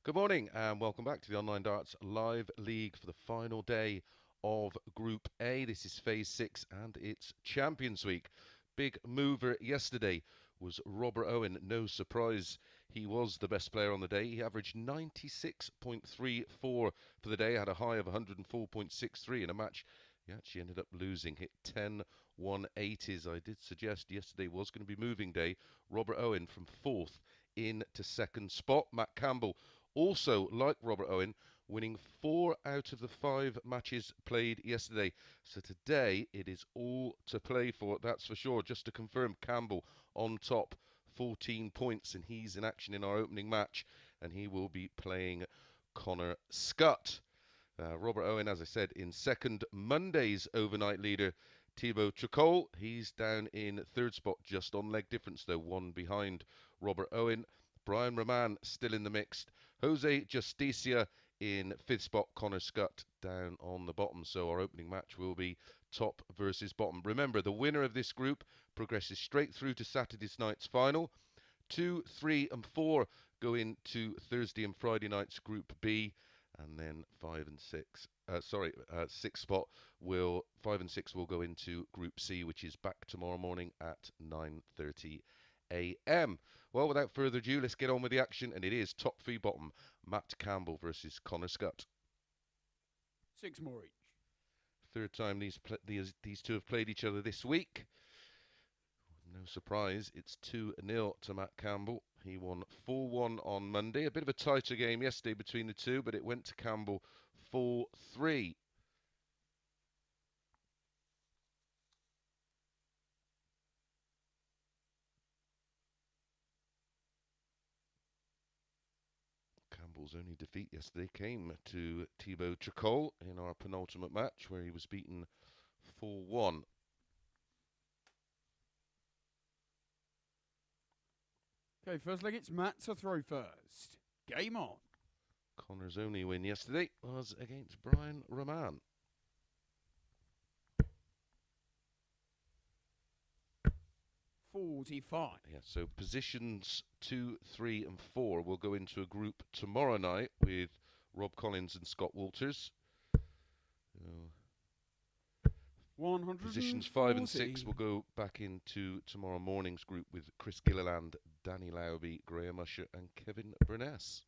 Good morning and welcome back to the Online Darts Live League for the final day of Group A. This is Phase 6 and it's Champions Week. Big mover yesterday was Robert Owen. No surprise, he was the best player on the day. He averaged 96.34 for the day, had a high of 104.63 in a match. He actually ended up losing, hit 10 180s. I did suggest yesterday was going to be moving day. Robert Owen from 4th into 2nd spot. Matt Campbell also, like Robert Owen, winning 4 out of the 5 matches played yesterday. So today it is all to play for, that's for sure. Just to confirm, Campbell on top, 14 points, and he's in action in our opening match, and he will be playing Connor Scutt. Robert Owen, as I said, in second. Monday's overnight leader, Thibault Tricole, he's down in 3rd spot, just on leg difference though, 1 behind Robert Owen. Raman still in the mix. Jose Justicia in 5th spot. Connor Scutt down on the bottom. So our opening match will be top versus bottom. Remember, the winner of this group progresses straight through to Saturday's night's final. 2, 3, and 4 go into Thursday and Friday night's Group B, and then 5 and 6. 6th spot will 5 and 6 will go into Group C, which is back tomorrow morning at 9:30 a.m. Well, without further ado, let's get on with the action, and it is top v bottom. Matt Campbell versus Connor Scutt. 6 more each. Third time these two have played each other this week. No surprise, it's 2-0 to Matt Campbell. He won 4-1 on Monday. A bit of a tighter game yesterday between the two, but it went to Campbell 4-3. Campbell's only defeat yesterday came to Thibault Tricole in our penultimate match, where he was beaten 4-1. Okay, first leg, it's Matt to throw first. Game on. Connor's only win yesterday was against Brian Raman. $45. Yeah, so positions 2, 3, and 4 will go into a group tomorrow night with Rob Collins and Scott Walters. Positions 5 and 6 will go back into tomorrow morning's group with Chris Gilliland, Danny Lowby, Graham Usher, and Kevin Burness.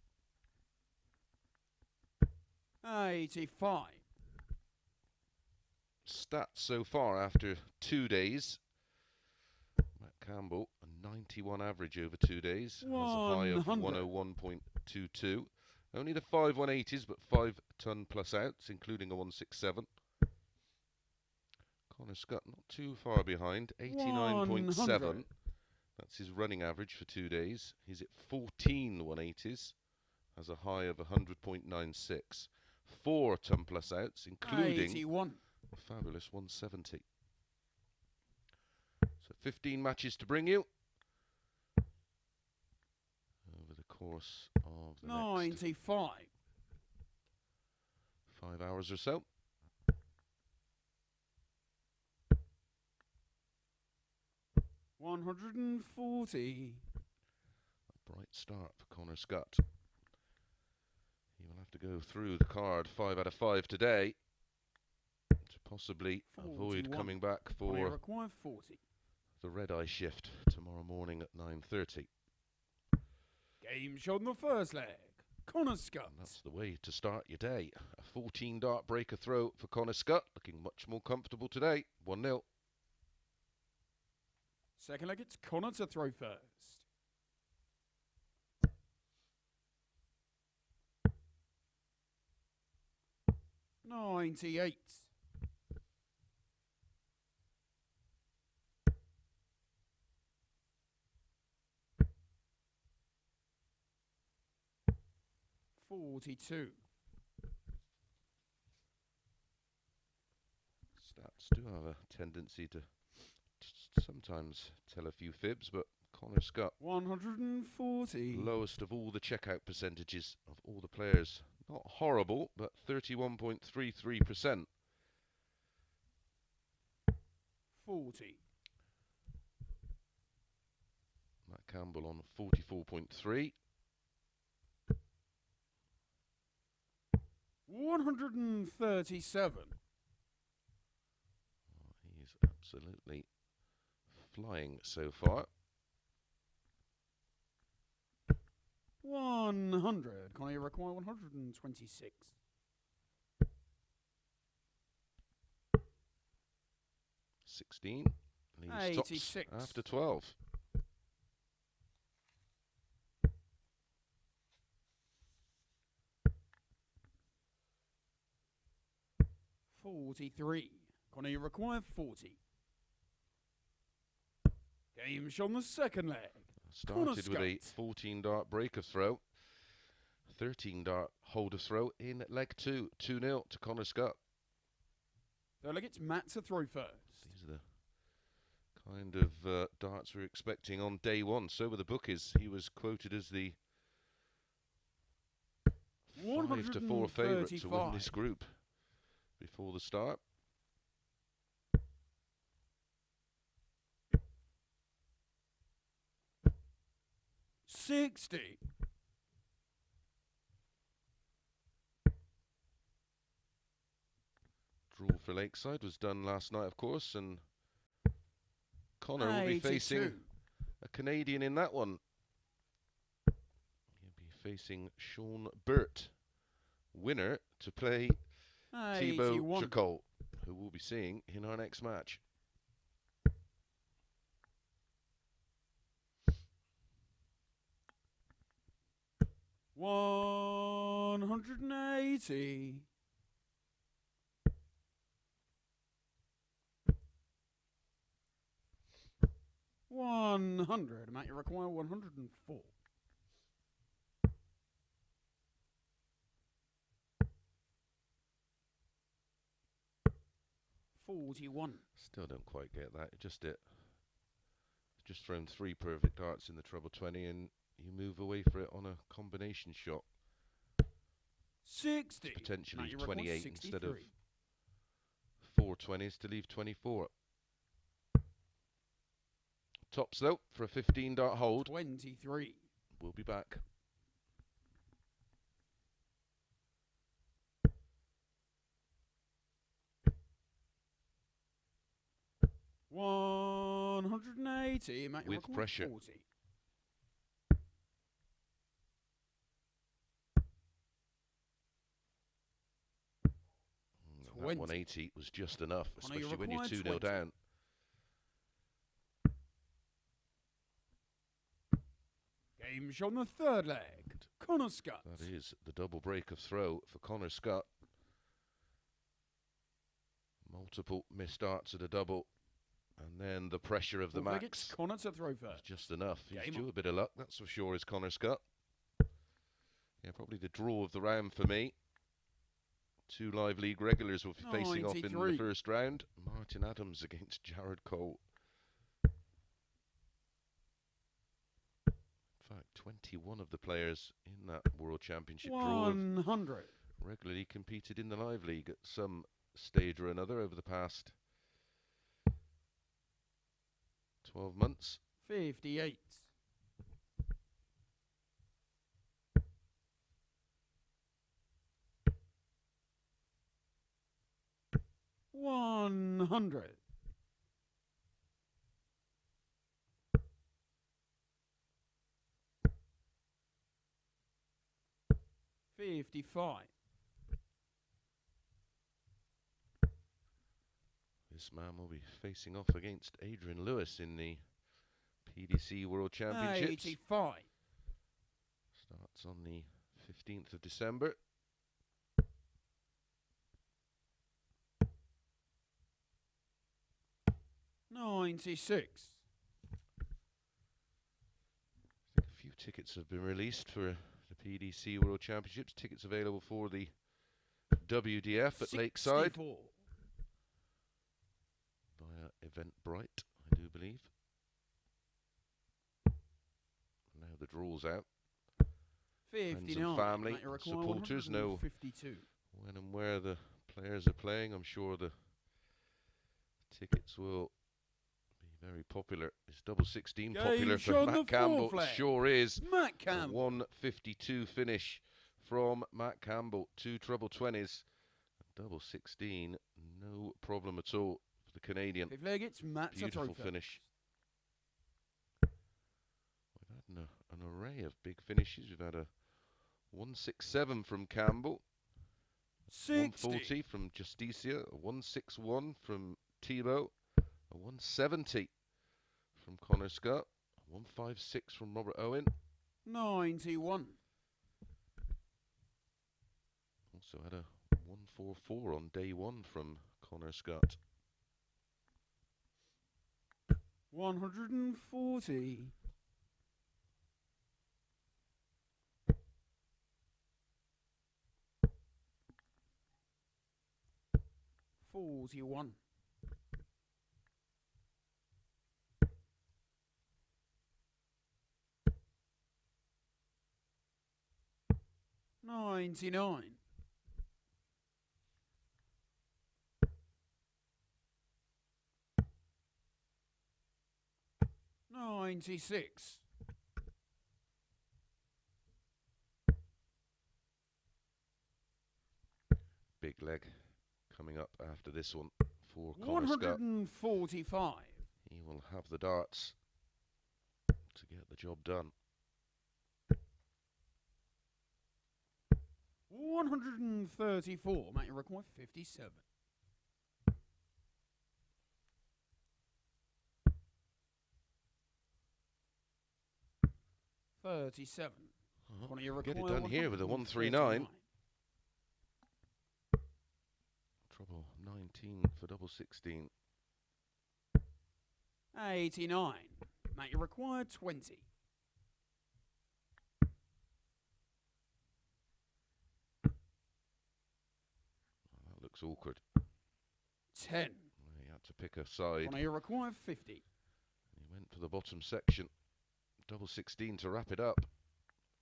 85. Stats so far after 2 days. Matt Campbell, a 91 average over 2 days, has a high of 101.22. Only the 5 180s, but 5 ton plus outs, including a 167. Connor Scutt not too far behind, 89.7. That's his running average for 2 days. He's at 14 180s, has a high of 100.96. 4 ton plus outs, including 81. a fabulous 170. So 15 matches to bring you over the course of the 95. next 5 hours or so. $140. A bright start for Connor Scutt. He will have to go through the card 5 out of 5 today to possibly 41. avoid coming back for require 40. the red-eye shift tomorrow morning at 9:30. Game shot in the first leg. Connor Scutt. And that's the way to start your day. A 14 dart breaker throw for Connor Scutt, looking much more comfortable today. 1-0. Second leg, it's Connor to throw first. 98. 42. Stats do have a tendency to sometimes tell a few fibs, but Connor Scutt, 140. lowest of all the checkout percentages of all the players. Not horrible, but 31.33%. 40. Matt Campbell on 44.3. 137. He's absolutely flying so far. 100. Connor, you require 126. 16. Leaves 86. tops after 12. 43. Connor, you require 40. Game shot on the second leg. Started with a 14 dart breaker throw. 13 dart holder throw in leg 2. 2-0 to Connor Scutt. Third leg, it's Matt to throw first. These are the kind of darts we're expecting on day one. So were the bookies. He was quoted as the 5-4 favourite to win this group before the start. $60. Draw for Lakeside was done last night, of course, and Connor will be facing a Canadian in that one. He'll be facing Sean Burt, winner to play Thibault Tricole, who we'll be seeing in our next match. $180. 100. Matt, you require 104. 41. Still don't quite get that. Just thrown 3 perfect darts in the treble 20 and you move away for it on a combination shot. 60. It's potentially Matt, 28 instead of 4 20s to leave 24. Tops though for a 15 dart hold. 23. We'll be back. $180. Matt, with pressure. 40. That 180 was just enough, especially when you're 2-0 down. Game shot on the third leg. Connor Scutt. That is the double break of throw for Connor Scutt. Multiple missed darts at a double. And then the pressure of the max. Connor to throw first. Just enough. He's due a bit of luck, that's for sure, is Connor Scutt. Yeah, probably the draw of the round for me. 2 live league regulars will be facing off in the first round. Martin Adams against Jared Cole. In fact, 21 of the players in that World Championship draw have regularly competed in the live league at some stage or another over the past 12 months. 58. 100. 55. This man will be facing off against Adrian Lewis in the PDC World Championships. 85. Starts on the 15th of December. $96. I think a few tickets have been released for the PDC World Championships. Tickets available for the WDF at Lakeside via Eventbrite, I do believe. Now the draw's out. 59. Friends and family, supporters know when and where the players are playing. I'm sure the tickets will be very popular. Is double 16 popular for Matt Campbell? Sure is. Matt Campbell. 152 finish from Matt Campbell. 2 treble 20s. Double 16. No problem at all for the Canadian. Fifth leg, it's Matt to throw Beautiful first. finish. We've had an array of big finishes. We've had a 167 from Campbell. 60. 140 from Justicia. A 161 from Thibault. A 170 from Scutt. A 156 from Robert Owen. 91. Also had a 144 on day 1 from Scutt. 140. 41. 99. 96. 'Big leg coming up after this one for Scutt. 145. He will have the darts to get the job done. 134. Matt, you require 57. 37. Get it done here with a 139. Trouble 19 for double 16. 89. Matt, you require 20. That looks awkward. 10. He had to pick a side. You require 50. He went for the bottom section. Double 16 to wrap it up.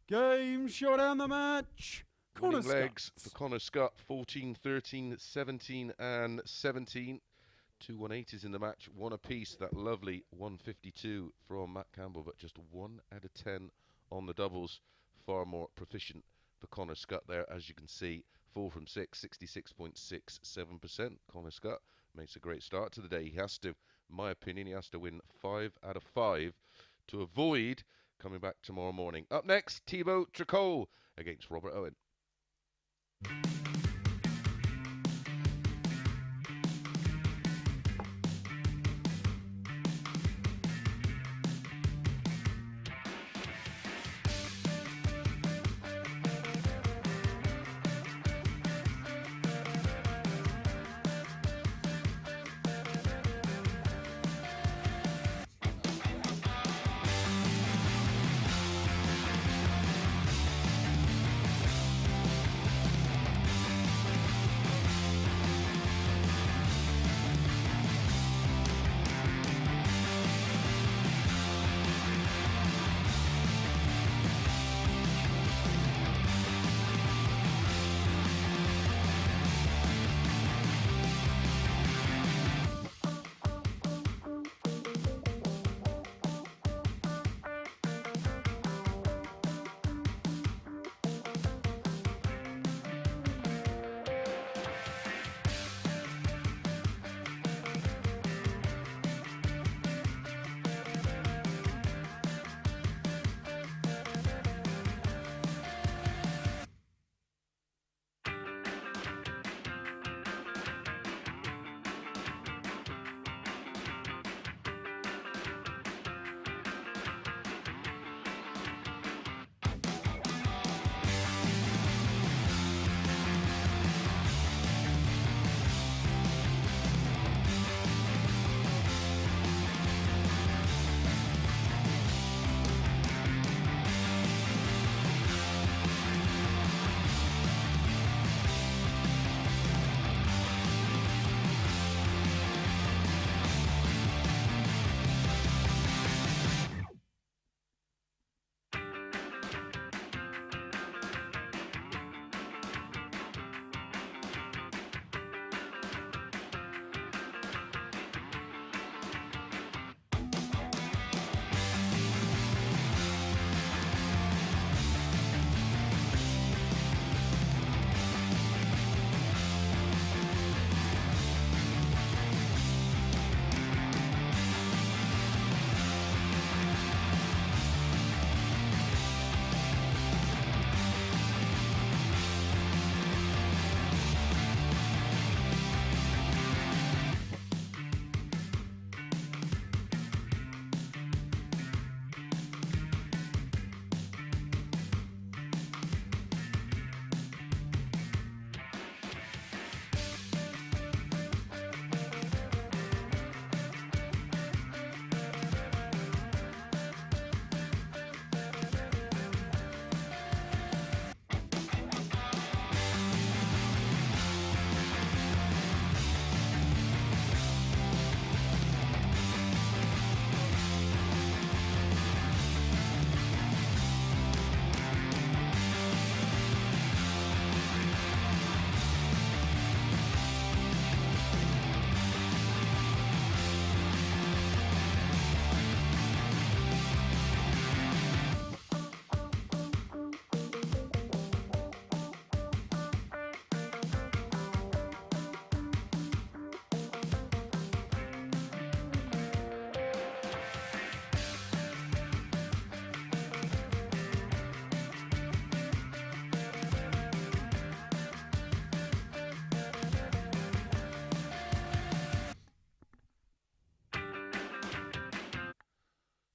Game shot down the match. Winning legs for Scutt. 14, 13, 17 and 17. 2 180s in the match. 1 apiece. That lovely 152 from Matt Campbell, but just 1 out of 10 on the doubles. Far more proficient for Scutt there, as you can see. 4 from 6, 66.67%. Scutt makes a great start to the day. He has to, in my opinion, he has to win 5 out of 5 to avoid coming back tomorrow morning. Up next, Thibault Tricole against Robert Owen.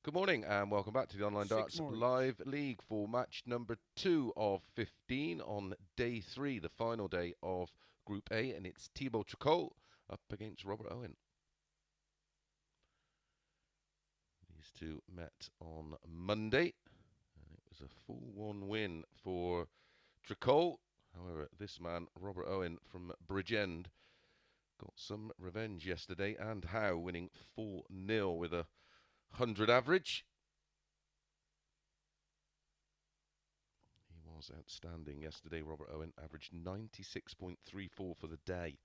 Good morning and welcome back to the Online 6 Darts more each. Live League for match number 2 of 15 on day 3, the final day of Group A, and it's Thibault Tricole up against Robert Owen. These two met on Monday, and it was a 4-1 win for Tricole. However, this man, Robert Owen from Bridgend, got some revenge yesterday, and how, winning 4-0 with a 100 average. He was outstanding yesterday. Robert Owen averaged 96.34 for the day,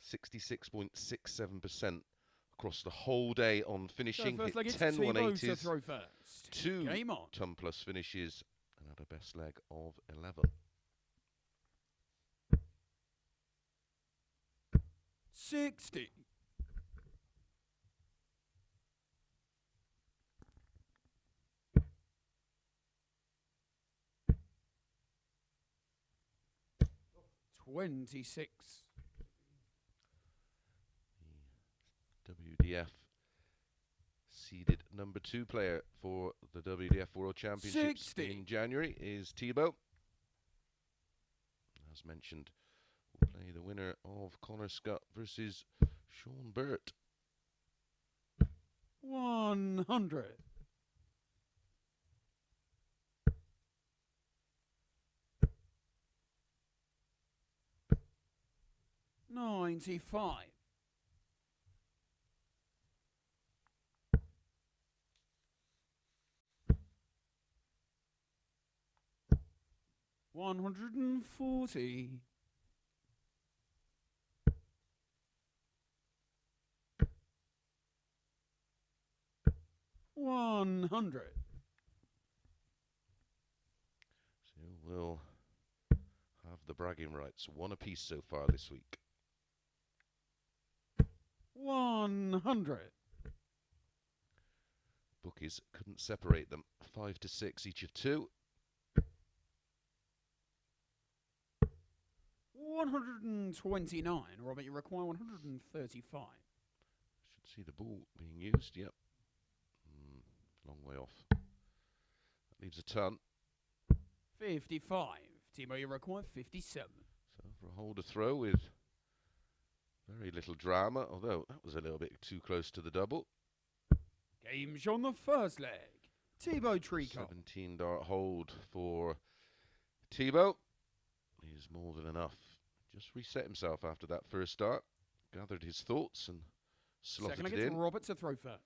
66.67% across the whole day on finishing. So first Hit leg, it's 10 Thibault 180s, to throw first. 2 Game on. ton plus finishes, and had a best leg of 11. 60. $26. The WDF seeded number 2 player for the WDF World Championships 60. in January is Thibault. As mentioned, we'll play the winner of Connor Scutt versus Sean Burt. 100. 95. 140. 100. So we'll have the bragging rights, 1 apiece so far this week. 100. Bookies couldn't separate them. 5 to 6 each of 2. 129. Robert, you require 135. Should see the ball being used. Yep. Long way off. That leaves a ton. 55. Thibault, you require 57. So for a hold to throw with very little drama, although that was a little bit too close to the double. Game's on the first leg. Thibault Tricole. 17 dart hold for Thibault. He's more than enough. Just reset himself after that first dart, gathered his thoughts and slotted Second it against in. Robert to throw first.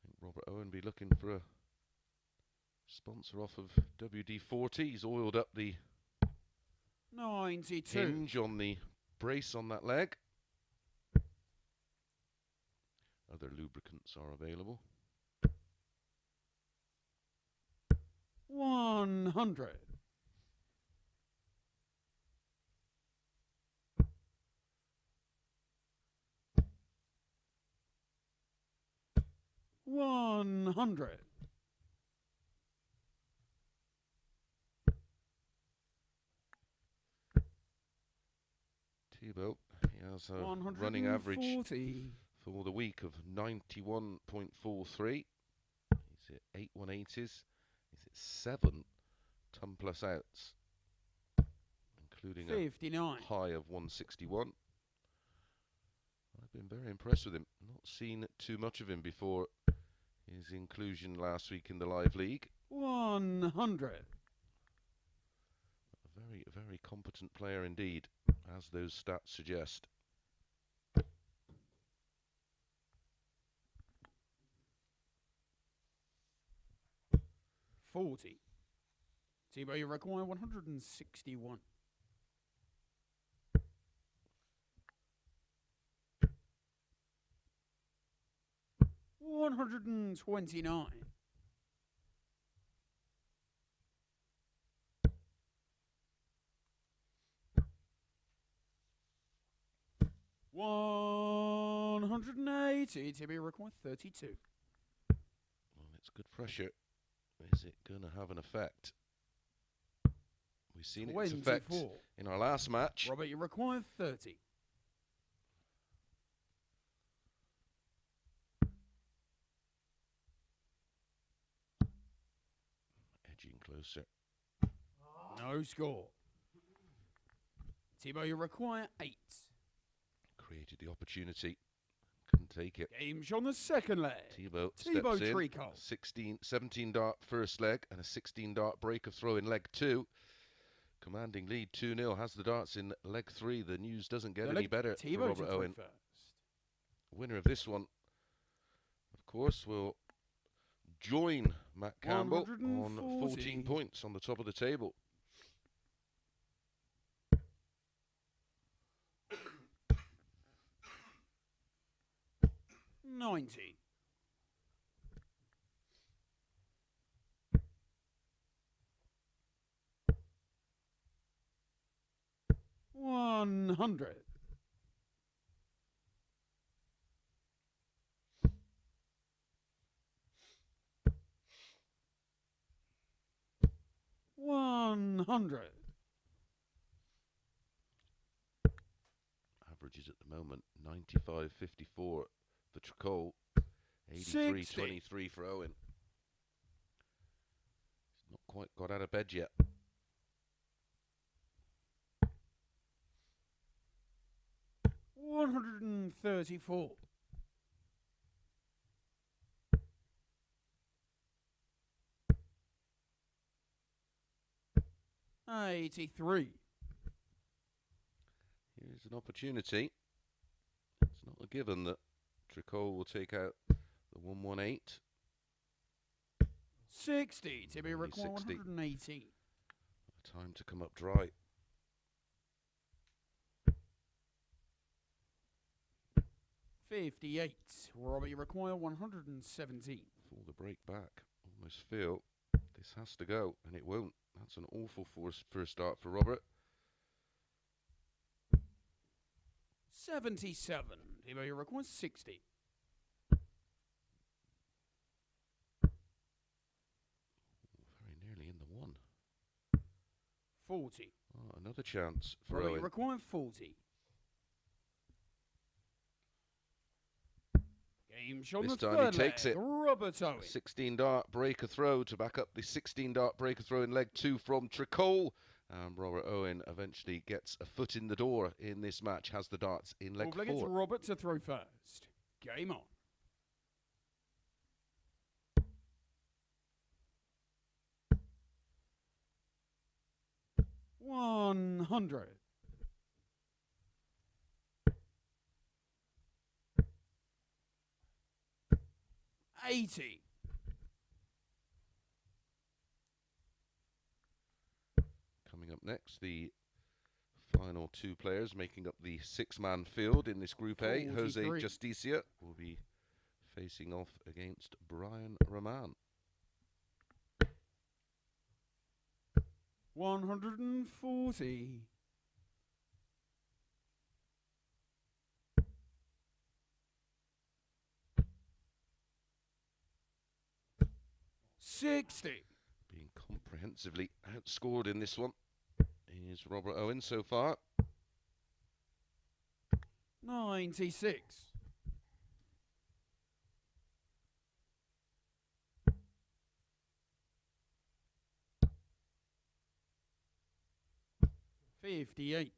I think Robert Owen be looking for a sponsor off of WD-40. He's oiled up the 92. hinge on the brace on that leg. Other lubricants are available. 100. 100. 'Thibault, he has a running average 140. for the week of 91.43. He's at 8 180s. He's at 7 ton plus outs, including a 59. high of 161. I've been very impressed with him. Not seen too much of him before his inclusion last week in the live league. 100. A very, very competent player indeed, as those stats suggest. 40. Thibault, you require 161. 129. 180. Thibault, you require 32. Well, it's good pressure. Is it going to have an effect? We've seen its effect 24. in our last match. Robert, you require 30. Edging closer. No score. Thibault, you require 8. Created the opportunity. Couldn't take it. Game's on the second leg. Thibault Thibault steps in. Tricole. 17 dart first leg and a 16 dart break of throw in leg 2. Commanding lead 2-0. Has the darts in leg 3. The news doesn't get any better for Robert Owen. First. Winner of this one, of course, will join Matt Campbell on 14 points on the top of the table. $90. $100. $100. Averages at the moment 95.54 for Tricole, 83.23 for Owen. He's not quite got out of bed yet. $134. $83. Here's an opportunity. It's not a given that Tricole will take out the 118. 60 to be required. 60. 118. Time to come up dry. $58. Robert, you require 117. Pull the break back. Almost feel this has to go, and it won't. That's an awful first start for Robert. 77. You require 60. Very nearly in the one. 40. Oh, another chance for Robert, Owen. you require 40. Game shot This the time third he takes leg. it. Robert Owen. 16 dart breaker throw to back up the 16 dart breaker throw in leg 2 from Tricole. And Robert Owen eventually gets a foot in the door in this match. Has the darts in leg 4. It's Robert to throw first. Game on. $100. $80. Coming up next, the final 2 players making up the 6-man field in this Group A. 43. Jose Justicia will be facing off against Brian Raman. 140. $60. Being comprehensively outscored in this one is Robert Owen so far. 96. $58.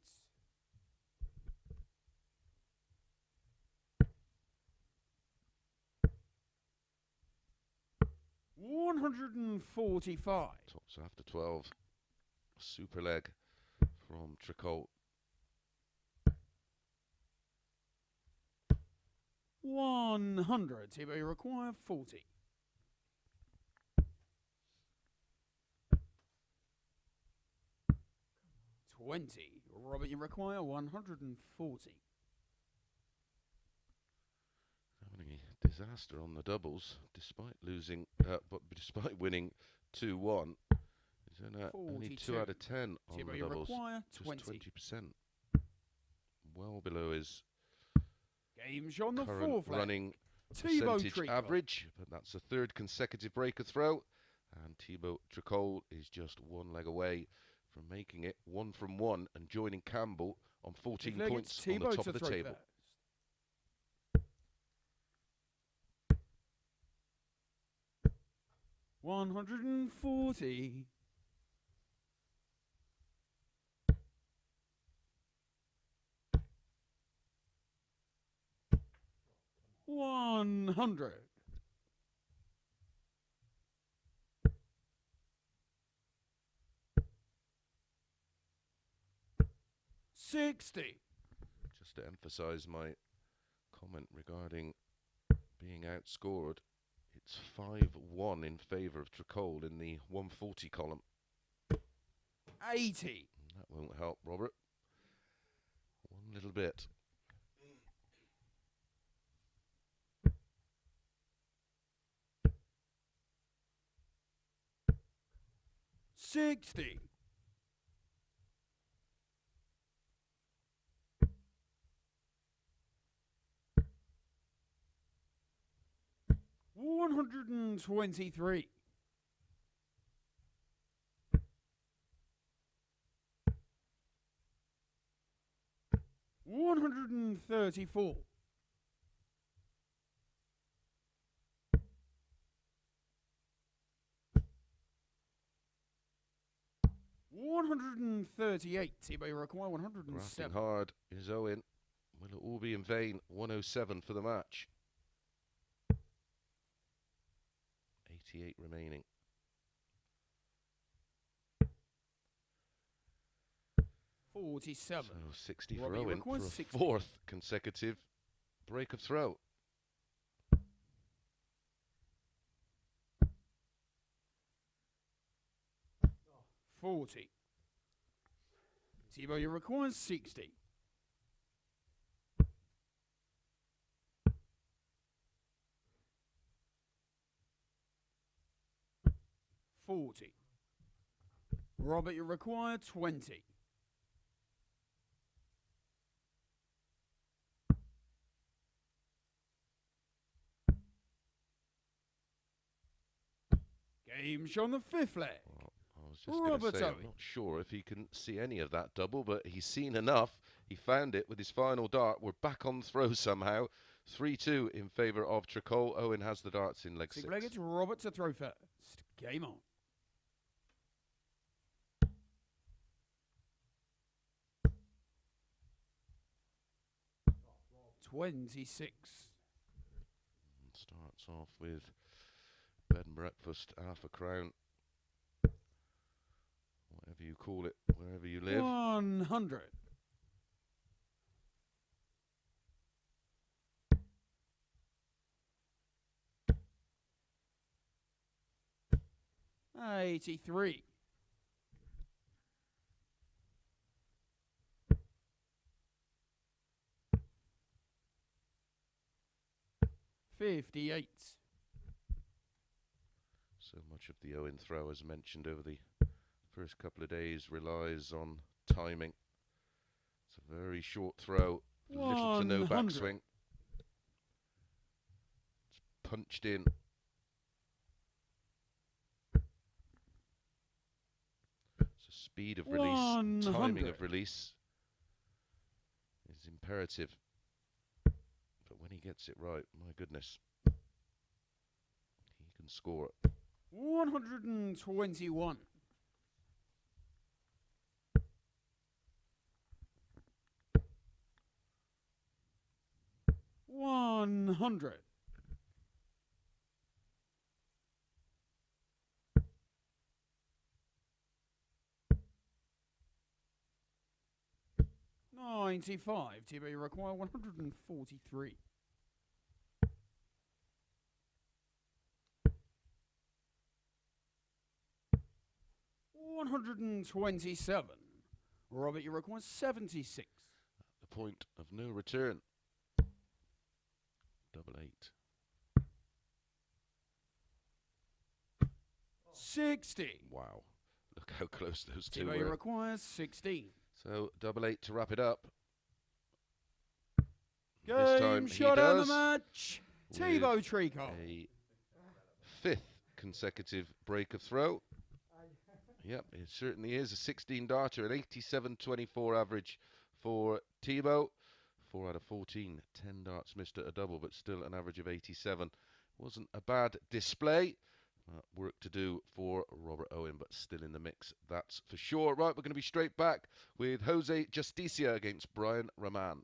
$145. Tops after 12. Super leg from Tricole. 100. Thibault, you require 40. $20. Robert, you require 140. Having a disaster on the doubles, despite losing, but despite winning 2-1. He's only 2 out of 10 on Thibault, the you doubles. require Just 20%. 20%. Well below his Game's on the current fourth leg. running Thibault percentage Tricole. average, but that's the 3rd consecutive breaker throw, and Thibault Tricole is just 1 leg away from making it 1 from 1 and joining Campbell on 14 points on the top of the table. First. 140. 100. 60. Just to emphasise my comment regarding being outscored, it's 5-1 in favour of Tricole in the 140 column. 80. That won't help, Robert. One little bit. 60. 123. 134. 138. Thibault require 107. Grafting hard is Owen. Will it all be in vain? 107 for the match. 88 remaining. $47. So 60 Robbie for Owen for a requires 60. fourth consecutive break of throw. $40. Thibault requires 60. 40. Robert, you require 20. 'Game show on the fifth leg. Well, I was just going to say, I'm not sure if he can see any of that double, but he's seen enough. He found it with his final dart. We're back on throw somehow. 3-2 in favour of Tricole. Owen has the darts in leg 6. It's Robert to throw first. Game on. $26. Starts off with bed and breakfast, half a crown, whatever you call it, wherever you live. 100. 83. 58. So much of the Owen throw, as mentioned over the first couple of days, relies on timing. It's a very short throw, little to no backswing. It's punched in. So speed of release, 100. timing of release is imperative. But when he gets it right, my goodness, he can score it. 121. 100. 95. Thibault, you require 143. 127. Robert, you require 76. At the point of no return. 88. 60. Wow. Look how close those two Thibault were. requires 16. So 88 to wrap it up. Game this time shot he on the does match. Thibault Tricole. A fifth consecutive break of throw. Yep, it certainly is. A 16 darter, an 87.24 average for Thibault. 4 out of 14, 10 darts missed at a double, but still an average of 87. Wasn't a bad display, Work to do for Robert Owen, but still in the mix, that's for sure. Right, we're going to be straight back with Jose Justicia against Brian Raman.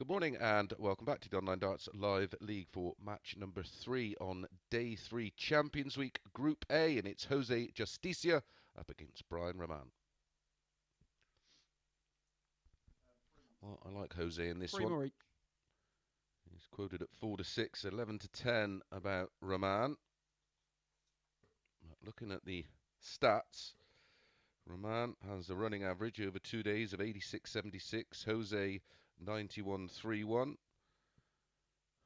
Good morning and welcome back to the Online Darts Live League for match number 3 on day 3 Champions Week Group A, and it's Jose Justicia up against Brian Raman. Well, I like Jose in this one. He's quoted at 4-6, 11-10 about Raman. Looking at the stats, Raman has a running average over 2 days of 86.76. Jose 91.31.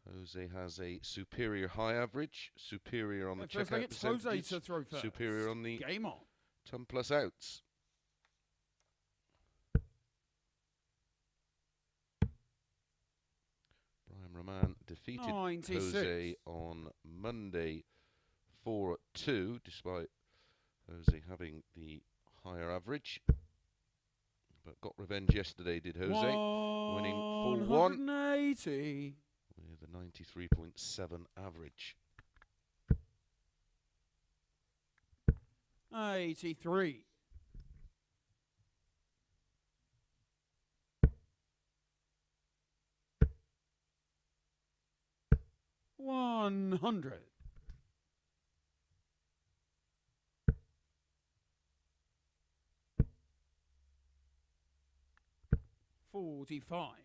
Jose has a superior high average, superior on the checkout percentage, superior on the Game on. ton plus outs. Brian Raman defeated 96. Jose on Monday 4-2, despite Jose having the higher average. But got revenge yesterday, did Jose, winning 4-1 with a 93.7 average. 83. 100. 45.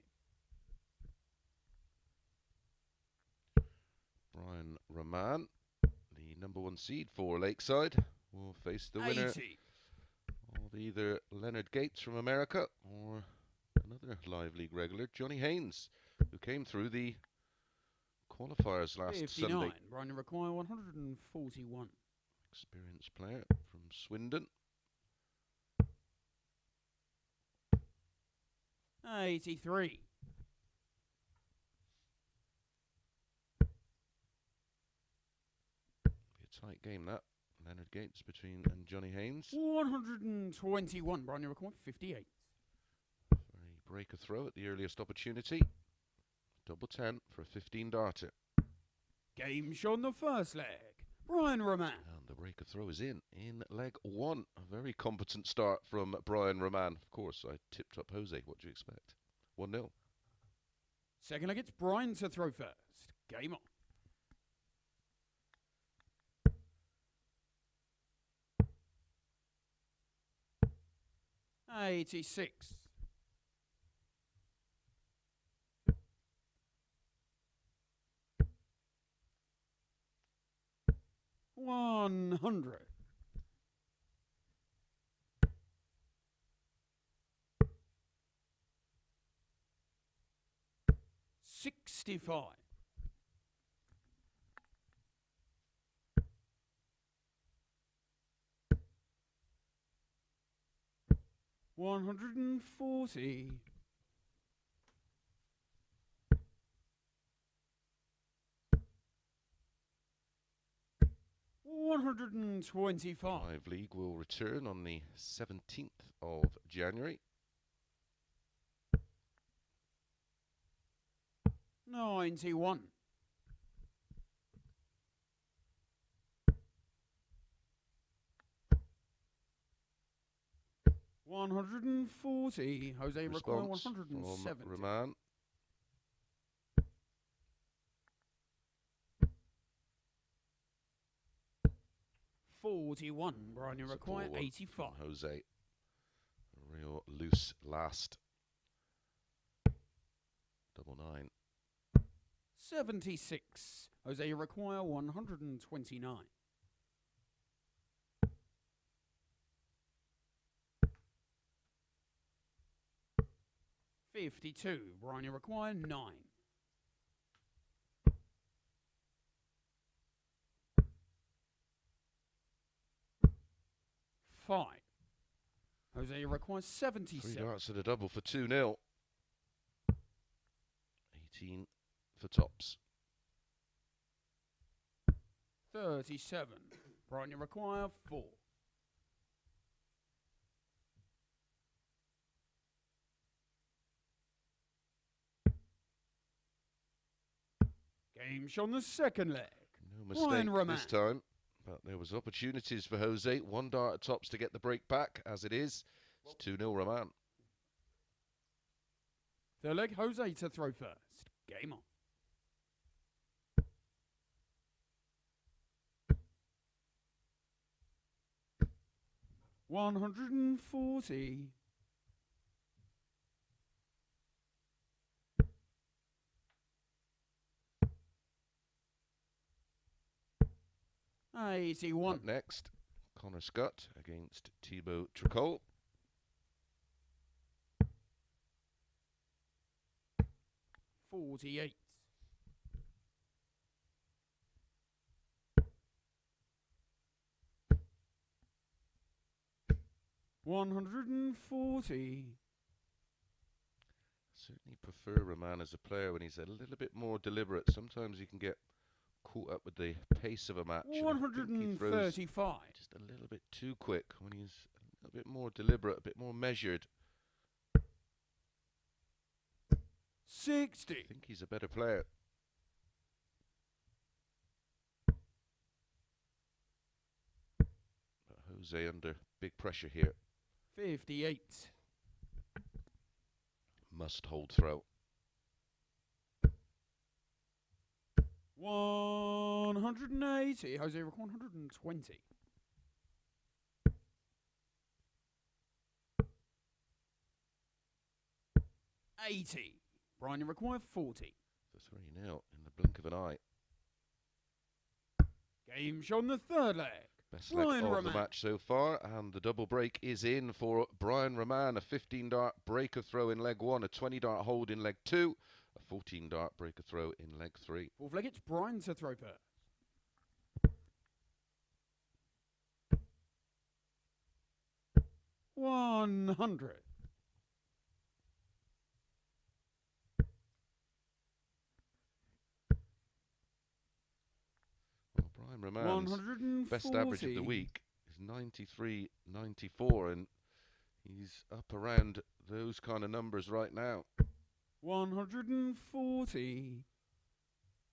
Brian Raman, the number 1 seed for Lakeside, will face the winner 80. of either Leonard Gates from America or another Live League regular, Johnny Haynes, who came through the qualifiers last 59. Sunday. Brian require 141. Experienced player from Swindon. 83. 'Tight game that. Leonard Gates and Johnny Haynes. 121. Brian require 58. Very breaker throw at the earliest opportunity. Double 10 for a 15 darter. Game shot the first leg. Brian Raman. And the breaker throw is in leg 1. A very competent start from Brian Raman. Of course, I tipped up Jose. What do you expect? 1-0. Second leg, it's Brian to throw first. Game on. 86. 100. 65. 140. 125. Live League will return on the 17th of January. 91. 140. Jose require 170. Raman. 41. Brian require 85. Jose. A real loose last. Double 9. 76. Jose require 129. 52. Brian require 9. 5. Jose requires 77. 3 darts at a double for 2-0. 18 for tops. 37. Brian require 4. Game shot on the second leg. No mistake this time, but there was opportunities for Jose. 1 dart at tops to get the break back. As it is, it's 2-0 Raman. Third leg, Jose to throw first. Game on. $140. 81. Up next, Scutt against Thibault Tricole. 48. 140. Certainly prefer Raman as a player when he's a little bit more deliberate. Sometimes you can get caught up with the pace of a match. 135. Just a little bit too quick when he's a bit more deliberate, a bit more measured. 60. I think he's a better player. But Jose under big pressure here. 58. Must hold throw. 180. Jose record 120. 80. Brian, you require 40. For 3-0 in the blink of an eye. Game shown the third leg. Best leg of the match so far, and the double break is in for Brian Raman. A 15-dart breaker throw in leg 1, a 20-dart hold in leg 2, a 14-dart breaker throw in leg 3. Fourth leg, it's Brian to throw first. $100. Well, Brian Raman's best average of the week is 93.94, and he's up around those kind of numbers right now. 140.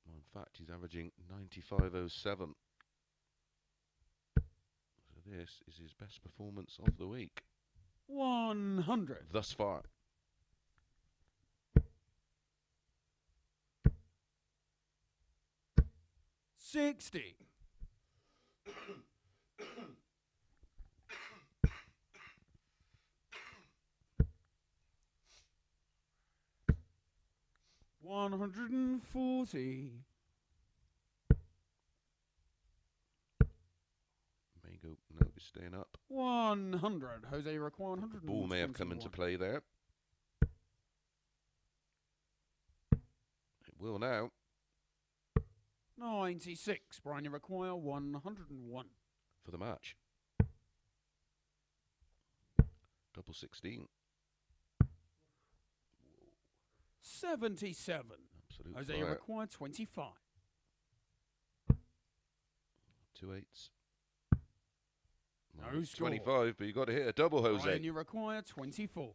Well, in fact, he's averaging 95.07. So this is his best performance of the week. 100. Thus far. $60. $140. May go. No, he's staying up. 100. Jose require 100. Ball may have come into play there. It will now. 96. Brian, you require 101. For the match. Double 16. 77. Absolute Jose, you require 25. 2 8s. No score. 25, but you got to hit a double, Jose. Brian, you require 24.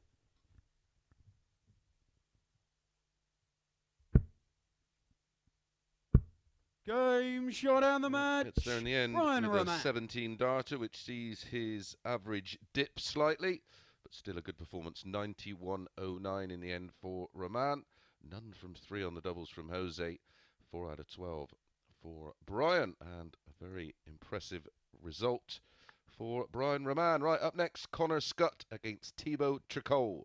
Game shot down the match. It's there in the end Brian with Raman. a 17 darter, which sees his average dip slightly, but still a good performance. 91.09 in the end for Raman. None from 3 on the doubles from Jose. 4 out of 12 for Brian, and a very impressive result for Brian Raman. Right, up next, Scutt against Thibault Tricole.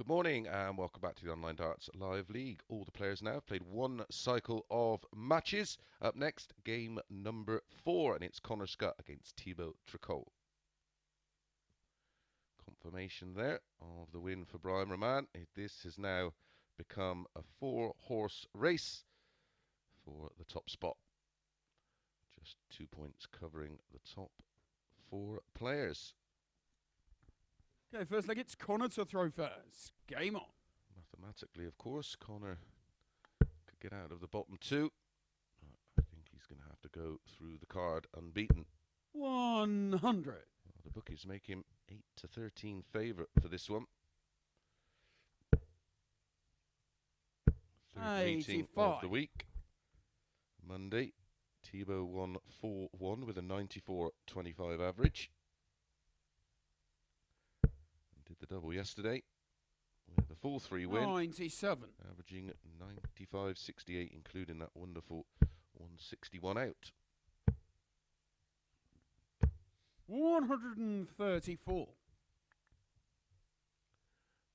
Good morning and welcome back to the Online Darts Live League. All the players now have played one cycle of matches. Up next, game number 4, and it's Connor Scutt against Thibault Tricole. Confirmation there of the win for Brian Raman. This has now become a 4-horse race for the top spot. Just 2 points covering the top 4 players. Okay, first leg, it's Connor to throw first. Game on. Mathematically, of course, Connor could get out of the bottom 2. I think he's going to have to go through the card unbeaten. 100. Well, the bookies make him 8-13 favourite for this one. Third meeting of the week. Monday, Thibault won 4-1 with a 94.25 average. Did the double yesterday with a full 3 win. 97. Averaging 95.68, including that wonderful 161 out. 134.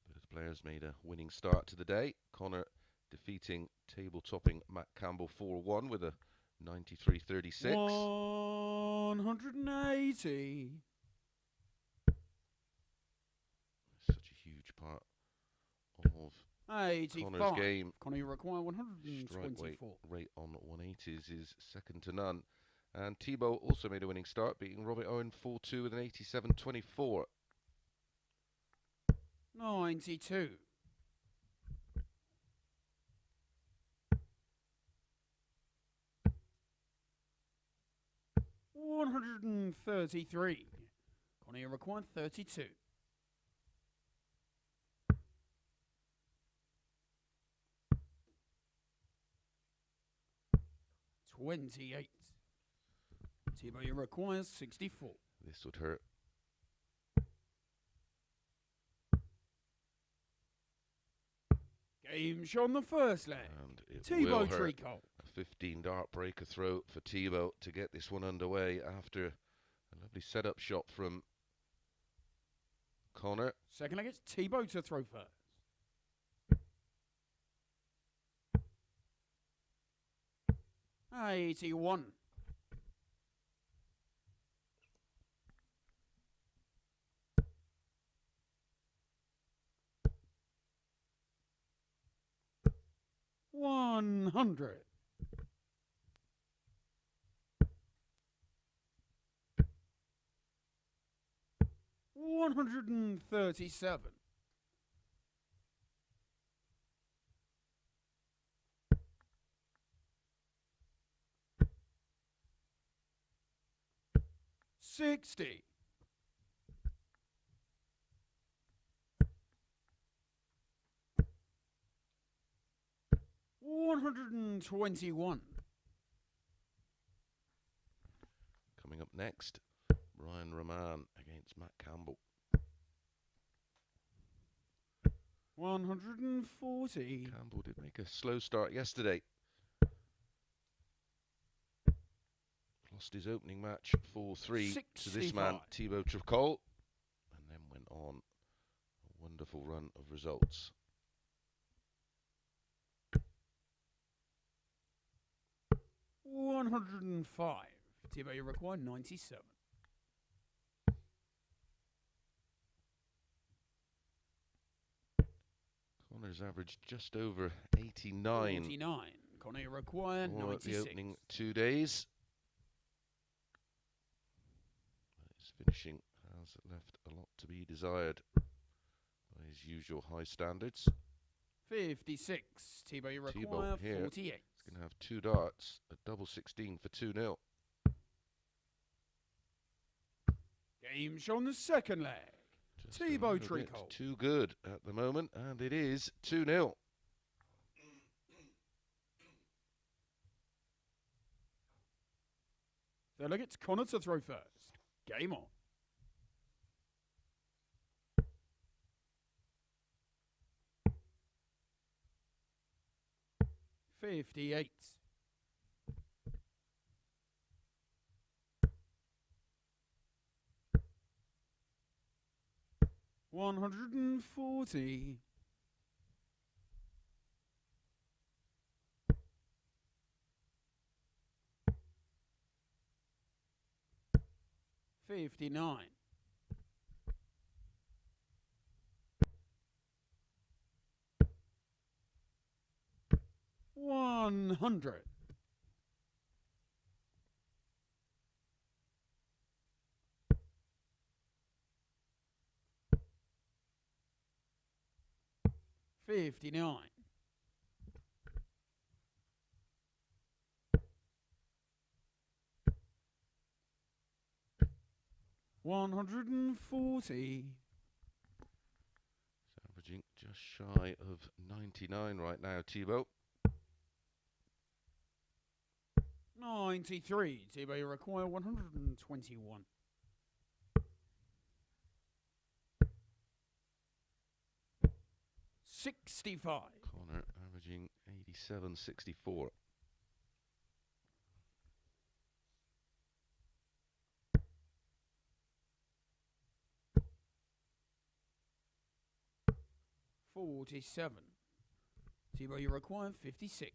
Both players made a winning start to the day. Connor defeating table-topping Matt Campbell 4-1 with a 93.36. 180. Huge part of 85. Connor's game. Connor, you require Strike 124. rate on 180s is second to none. And Thibault also made a winning start, beating Owen 4-2 with an 87.24. 92. 133. Connor, you require 32. 28. Thibault, you requires 64. This would hurt. Game show on the first leg. And it Thibault will hurt. Tricole. A 15 dart breaker throw for Thibault to get this one underway after a lovely setup shot from Connor. Second leg, it's Thibault to throw first. 81. 100. 137. 60. 121. Coming up next, Brian Raman against Matt Campbell. 140. Campbell did make a slow start yesterday. Lost his opening match 4-3 to this man, Thibault Tricole, and then went on a wonderful run of results. 105. Thibault, you require 97. Connor's averaged just over 89. 89. Connor, you require 96. The opening 2 days. His finishing has left a lot to be desired by his usual high standards. 56. Thibault, you require 48. He's going to have 2 darts, a double 16 for 2-0. Game show on the second leg. Thibault Tricole. Too good at the moment, and it is 2-0. So look, it's Connor to throw first. Game on. 58. 140. 59. 100. 59. 140. It's averaging just shy of 99 right now, Thibault. 93. Thibault, you require 121. 65. Connor averaging 87.64. 47. Thibault, you require 56.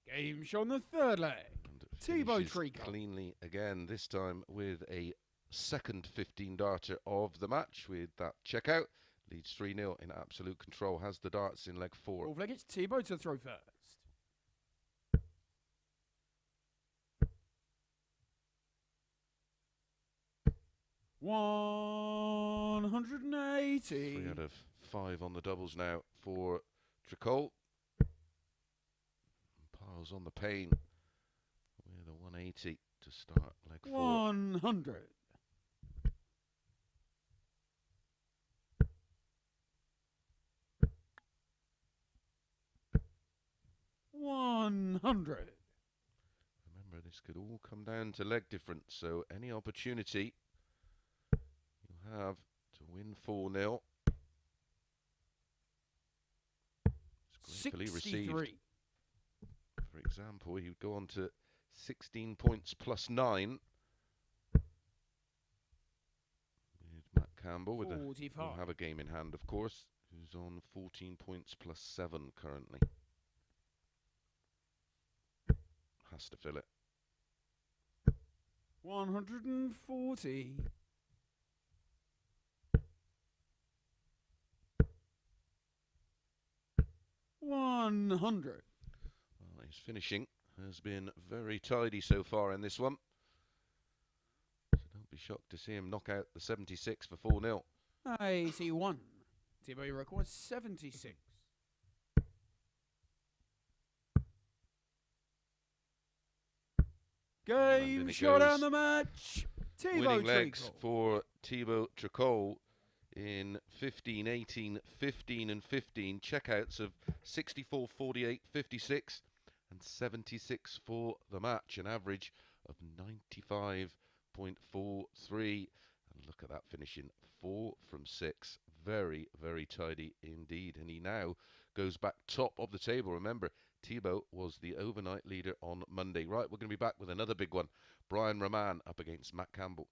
Game show on the third leg. Thibault Tricole. Cleanly again, this time with a second 15 darter of the match with that checkout. Leads 3-0 in absolute control. Has the darts in leg 4. Fourth leg, it's Thibault to throw first. 180. 3 out of 5 on the doubles now for Tricole. Piles on the pain with a 180 to start leg 4. 100. 100. Remember, this could all come down to leg difference, so any opportunity you'll have to win 4-0 is gratefully received. For example, he would go on to 16 points plus 9 with Matt Campbell. With he'll have a game in hand, of course, who's on 14 points plus 7 currently. Has to fill it. 140. 100. Well, his finishing has been very tidy so far in this one. So don't be shocked to see him knock out the 76 for 4-0. 81. Thibault records 76. Game shot on the match. Thibault Winning legs Tricole. for Thibault Tricole in 15, 18, 15 and 15. Checkouts of 64, 48, 56 and 76 for the match. An average of 95.43. And look at that finishing. 4 from 6. Very, very tidy indeed. And he now goes back top of the table. Remember, Thibault was the overnight leader on Monday. Right, we're going to be back with another big one. Raman up against Matt Campbell.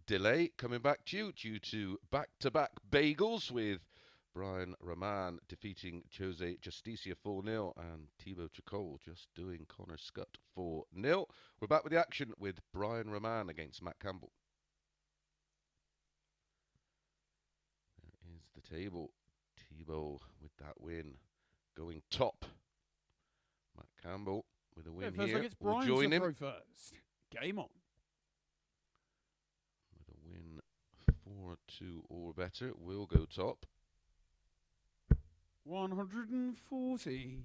delay coming back to you due to back-to-back bagels with Brian Raman defeating Justicia 4-0 and Thibault Tricole just doing Connor Scutt 4-0. We're back with the action with Brian Raman against Matt Campbell. There is the table. Thibault with that win going top. Matt Campbell with a win first here. Like it's We'll Brian join to him. throw first. Game on. With a win 4-2 or better, will go top. 140.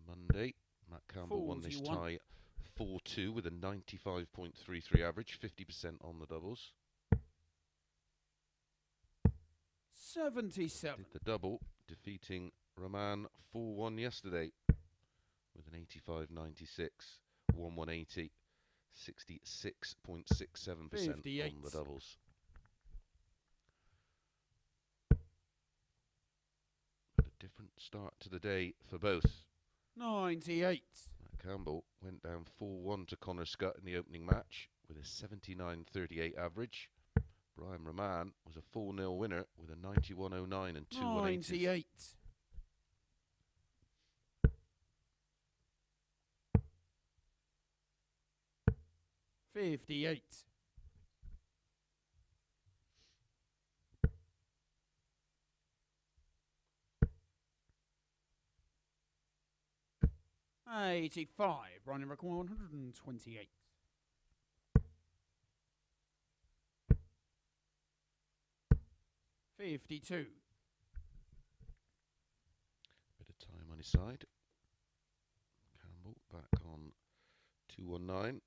Monday, Matt Campbell won this 41. tie 4-2 with a 95.33 average, 50% on the doubles. 77. Did the double, defeating Raman 4-1 yesterday with an 85.96, 1-180, 66.67% on 58. the doubles. But a different start to the day for both. 98. Matt Campbell went down 4-1 to Connor Scutt in the opening match with a 79.38 average. Brian Raman was a 4-0 winner with a 91.09 and 2 180s. 98. 58. 85. Running record 128. 52. Bit of time on his side. Campbell back on 219.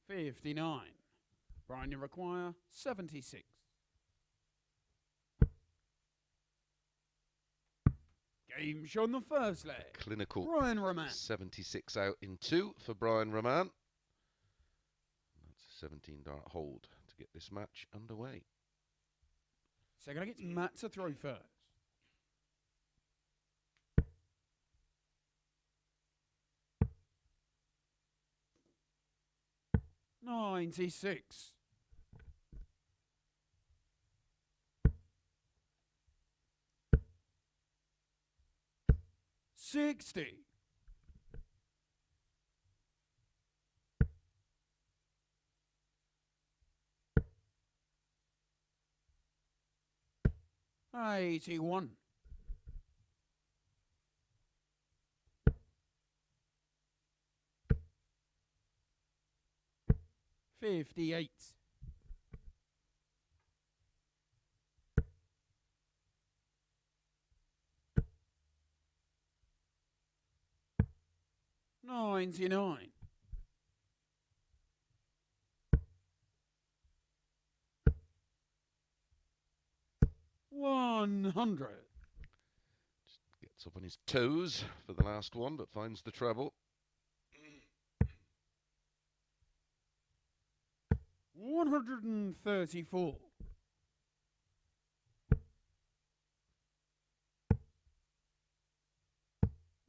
59. Brian, you require 76. Game shown the first leg. Clinical Brian Raman. 76 out in 2 for Brian Raman. That's a 17 dart hold to get this match underway. Second leg, it's Matt to throw first. $96. 60. 81. 58. 99. 100. Just gets up on his toes for the last one, but finds the treble. 134.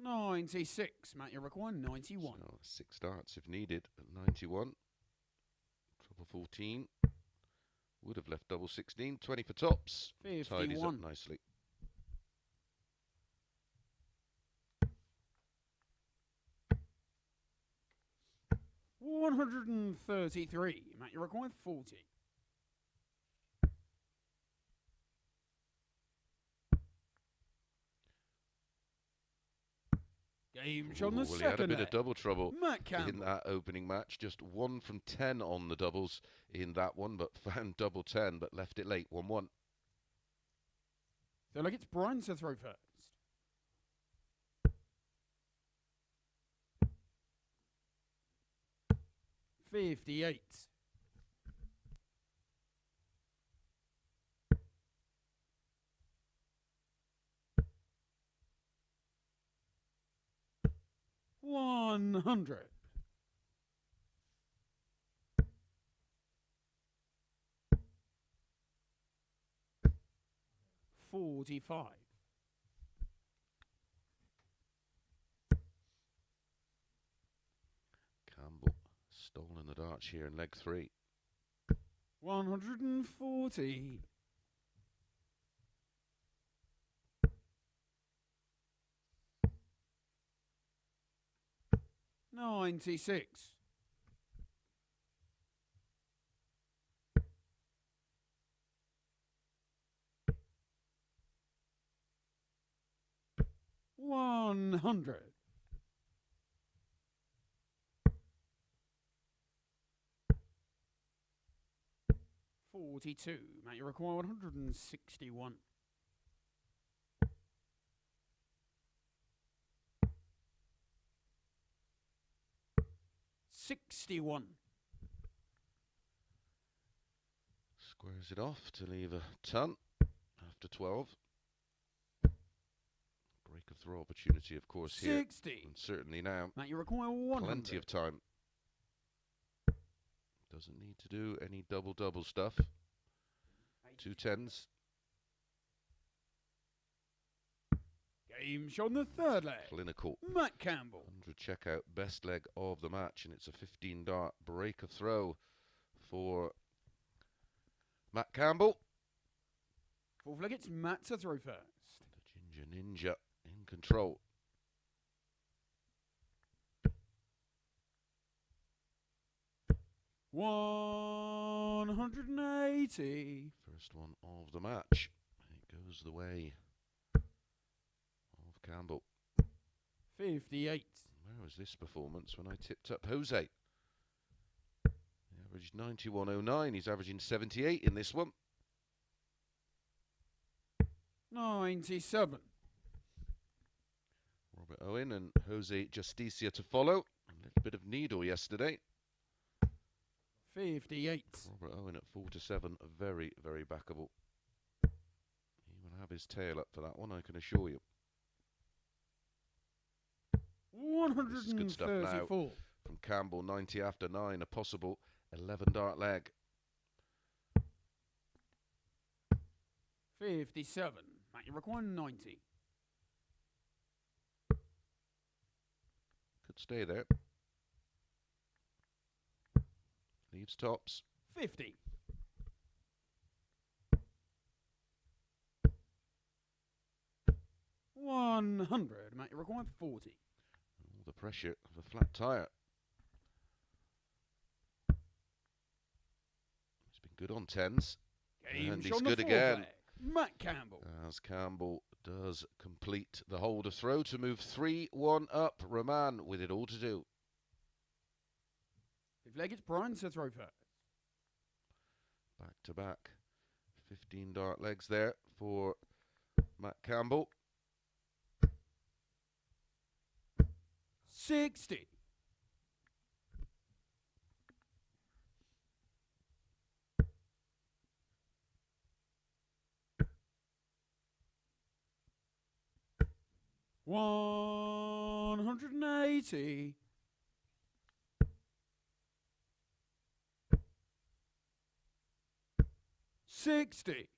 96. Matt, you require 91. So 6 darts if needed at 91. Treble 14. Would have left double 16. 20 for tops. 51. Tidies up nicely. $133. Matt, you require 40. Game shown the Well, he second had a bit leg. of double trouble Matt Campbell. in that opening match. Just 1 from 10 on the doubles in that one, but found double 10, but left it late. 1-1. So like it's Brian to throw first. $58. 100. 45. Stolen the darts here in leg 3. 140. 96. 100. 42. Mate, you require 161. 61. Squares it off to leave a ton after 12. Break of throw opportunity, of course, 60. here. And certainly now. Mate, you require 100. Plenty of time. Doesn't need to do any double-double stuff. 2 10s. Game shot on the third leg. Clinical. Matt Campbell. 100 checkout, best leg of the match, and it's a 15 dart break of throw for Matt Campbell. Fourth leg, it's Matt to throw first. The Ginger Ninja in control. $180. First one of the match. It goes the way of Campbell. 58. Where was this performance when I tipped up Jose? He averaged 91.09. He's averaging 78 in this one. 97. Robert Owen and Jose Justicia to follow. A little bit of needle yesterday. 58. Robert Owen at 4 to 7, very, very backable. He will have his tail up for that one, I can assure you. This is good stuff now 134. from Campbell, 90 after 9, a possible 11 dart leg. 57. Mate, you require 90. Could stay there. Leaves tops. 50. 100. Mate, you require 40. All the pressure of a flat tyre. He's been good on 10s. Game And shot he's on the good fourth again. leg. Matt Campbell. As Campbell does complete the holder throw to move 3-1 up. Raman with it all to do. Fifth leg, it's Brian to throw first. Back to back. 15 dart legs there for Matt Campbell. 60. 180. 60.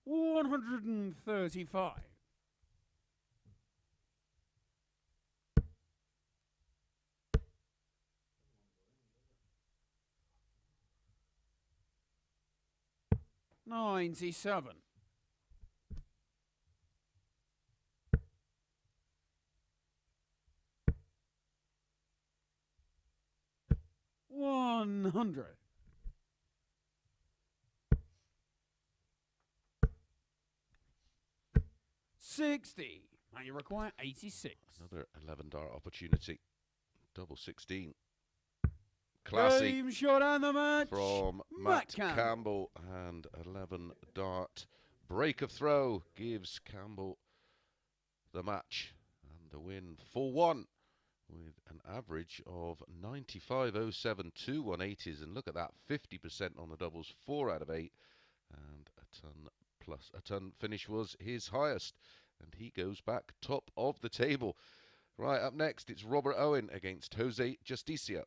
135. 97. 100. 60. Now you require 86. Another 11 dart opportunity. Double 16. Classy Game shot and the match from Matt Campbell. And 11 dart break of throw gives Campbell the match and the win 4-1 with an average of 95.07, 2 180s, and look at that, 50% on the doubles, 4 out of 8, and a ton plus a ton finish was his highest, and he goes back top of the table. Right, up next it's Robert Owen against Jose Justicia.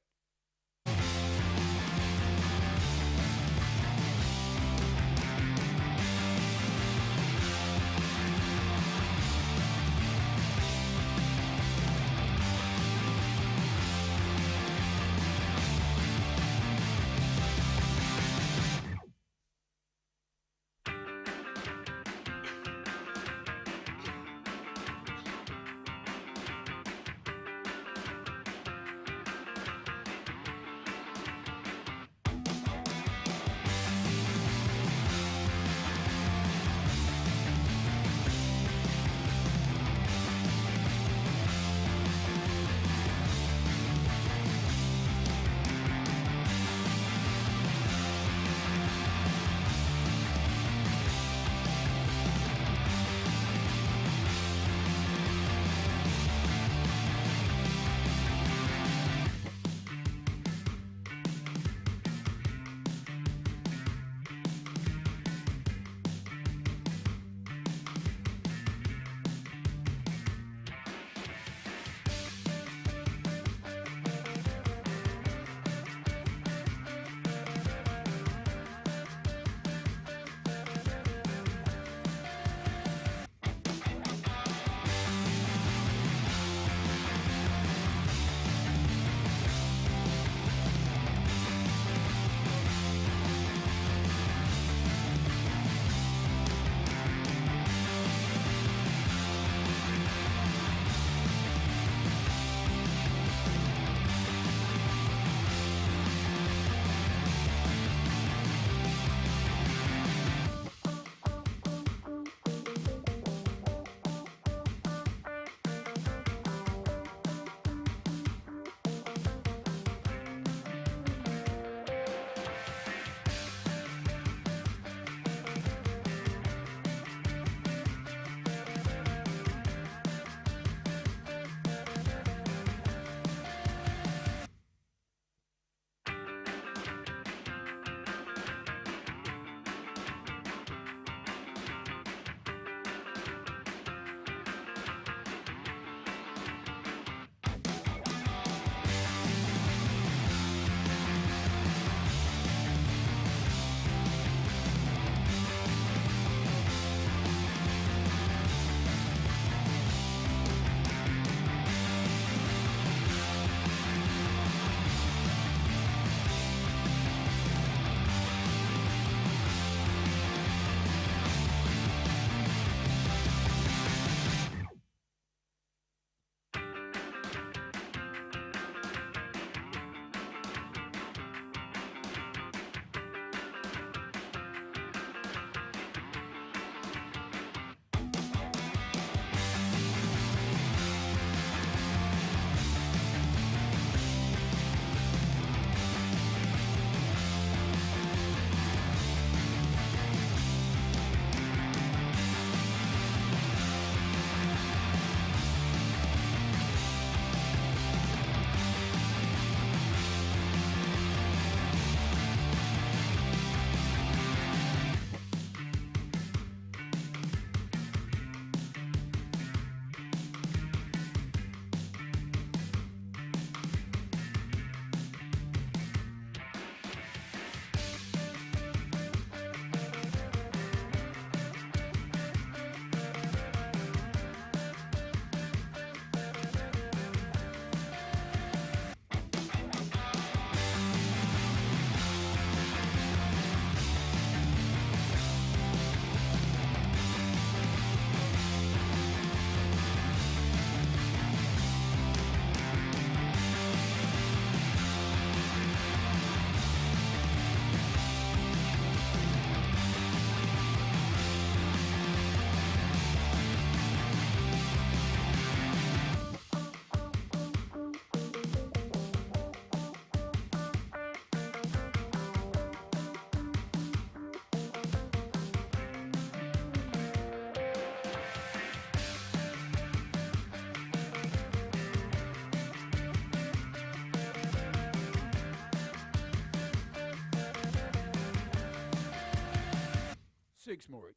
6 more each.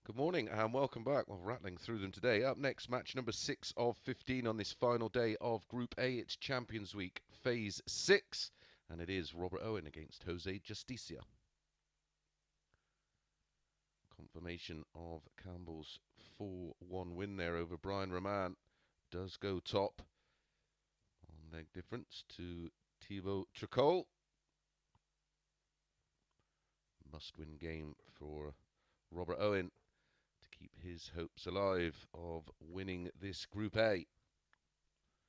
Good morning and welcome back. Well, rattling through them today. Up next, match number 6 of 15 on this final day of Group A. It's Champions Week, Phase 6, and it is Robert Owen against Jose Justicia. Confirmation of Campbell's 4-1 win there over Raman. Does go top on leg difference to Thibault Tricole. Must-win game for Robert Owen to keep his hopes alive of winning this Group A.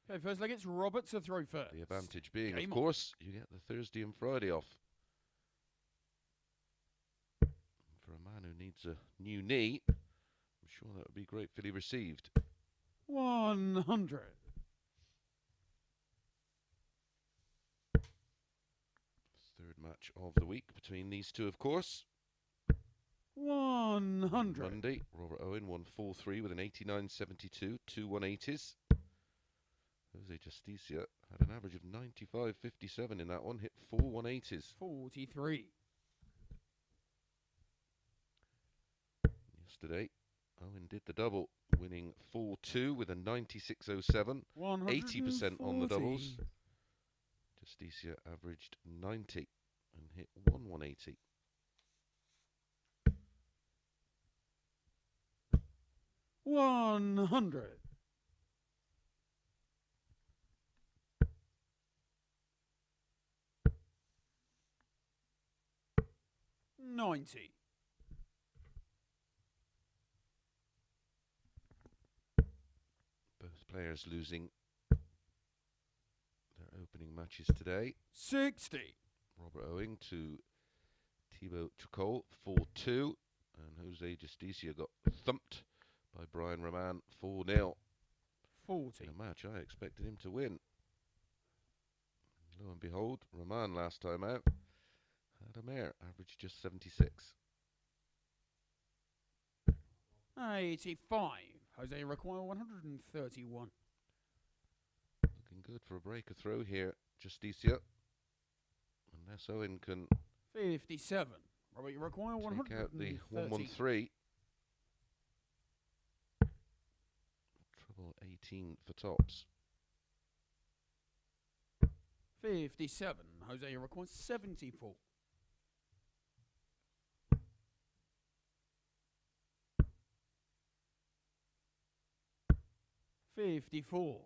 Okay, first leg, it's Robert to throw first. The advantage being, Game of course, you get the Thursday and Friday off. For a man who needs a new knee, I'm sure that would be gratefully received. 100. Third match of the week between these two, of course. 100. Monday, Robert Owen won 4-3 with an 89.72, 2 180s. Jose Justicia had an average of 95.57 in that one, hit 4 180s. 43. Yesterday, Owen did the double, winning 4-2 with a 96.07, 80% on the doubles. Justicia averaged 90 and hit 1 180. $100. 90. Both players losing their opening matches today. 60. Robert Owen to Thibault Tricole 4-2, and Jose Justicia got thumped by Raman 4-0. 40. In a match I expected him to win. Lo and behold, Raman last time out had a mare, averaged just 76. 85. Jose require 131. Looking good for a breaker throw here, Justicia. Unless Owen can 57. Robert, you require take out the 130. 113. Treble 18 for tops. 57. Jose, you require 74. 54.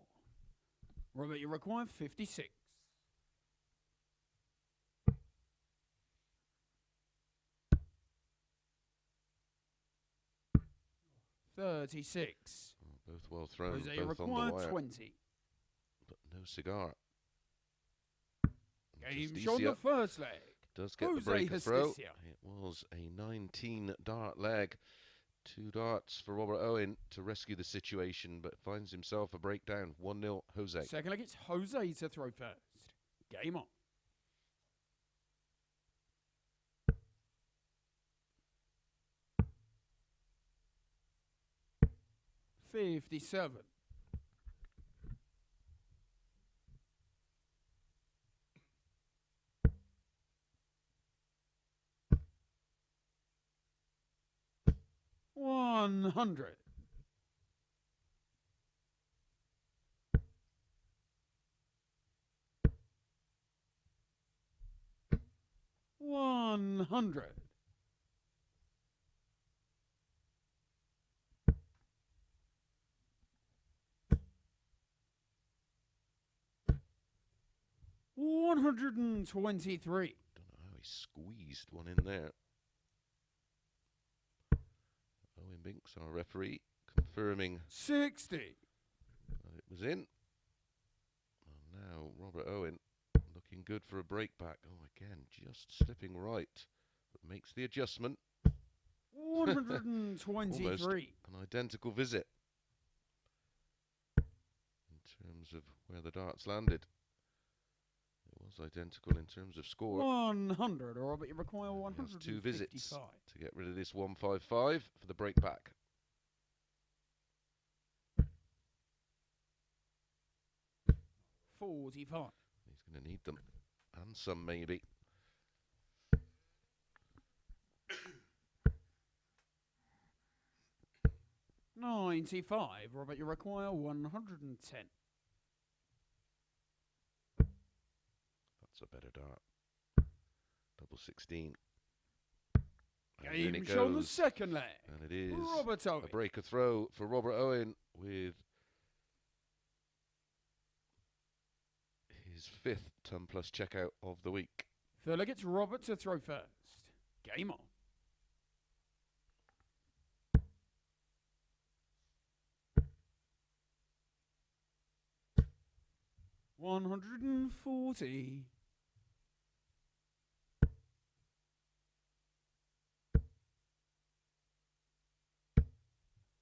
Robert, you require 56. 36. Oh, both well thrown, Jose, you both on the require wire, 20. but no cigar. Game Justicia on the first leg. does get Jose the breaker throw. Justicia. It was a 19 dart leg. 2 darts for Robert Owen to rescue the situation, but finds himself a breakdown. 1-0 Jose. Second leg, it's Jose to throw first. Game on. 57. 100. 100. 123. Don't know how he squeezed one in there. Owen Binks, our referee, confirming 60. that it was in. And now Robert Owen looking good for a breakback. Oh, again, just slipping right, but makes the adjustment. 123. Almost an identical visit in terms of where the darts landed. It was identical in terms of score. 100, or but you require He 155. has 2 visits to get rid of this 155 for the breakback. $45. He's going to need them. and some maybe. $95. Robert, you require 110. That's a better dart. Double 16. Game show on the second leg. And it is Robert Owen. a breaker throw for Robert Owen with his 5th ton plus checkout of the week. Third leg, it's Robert to throw first. Game on. $140.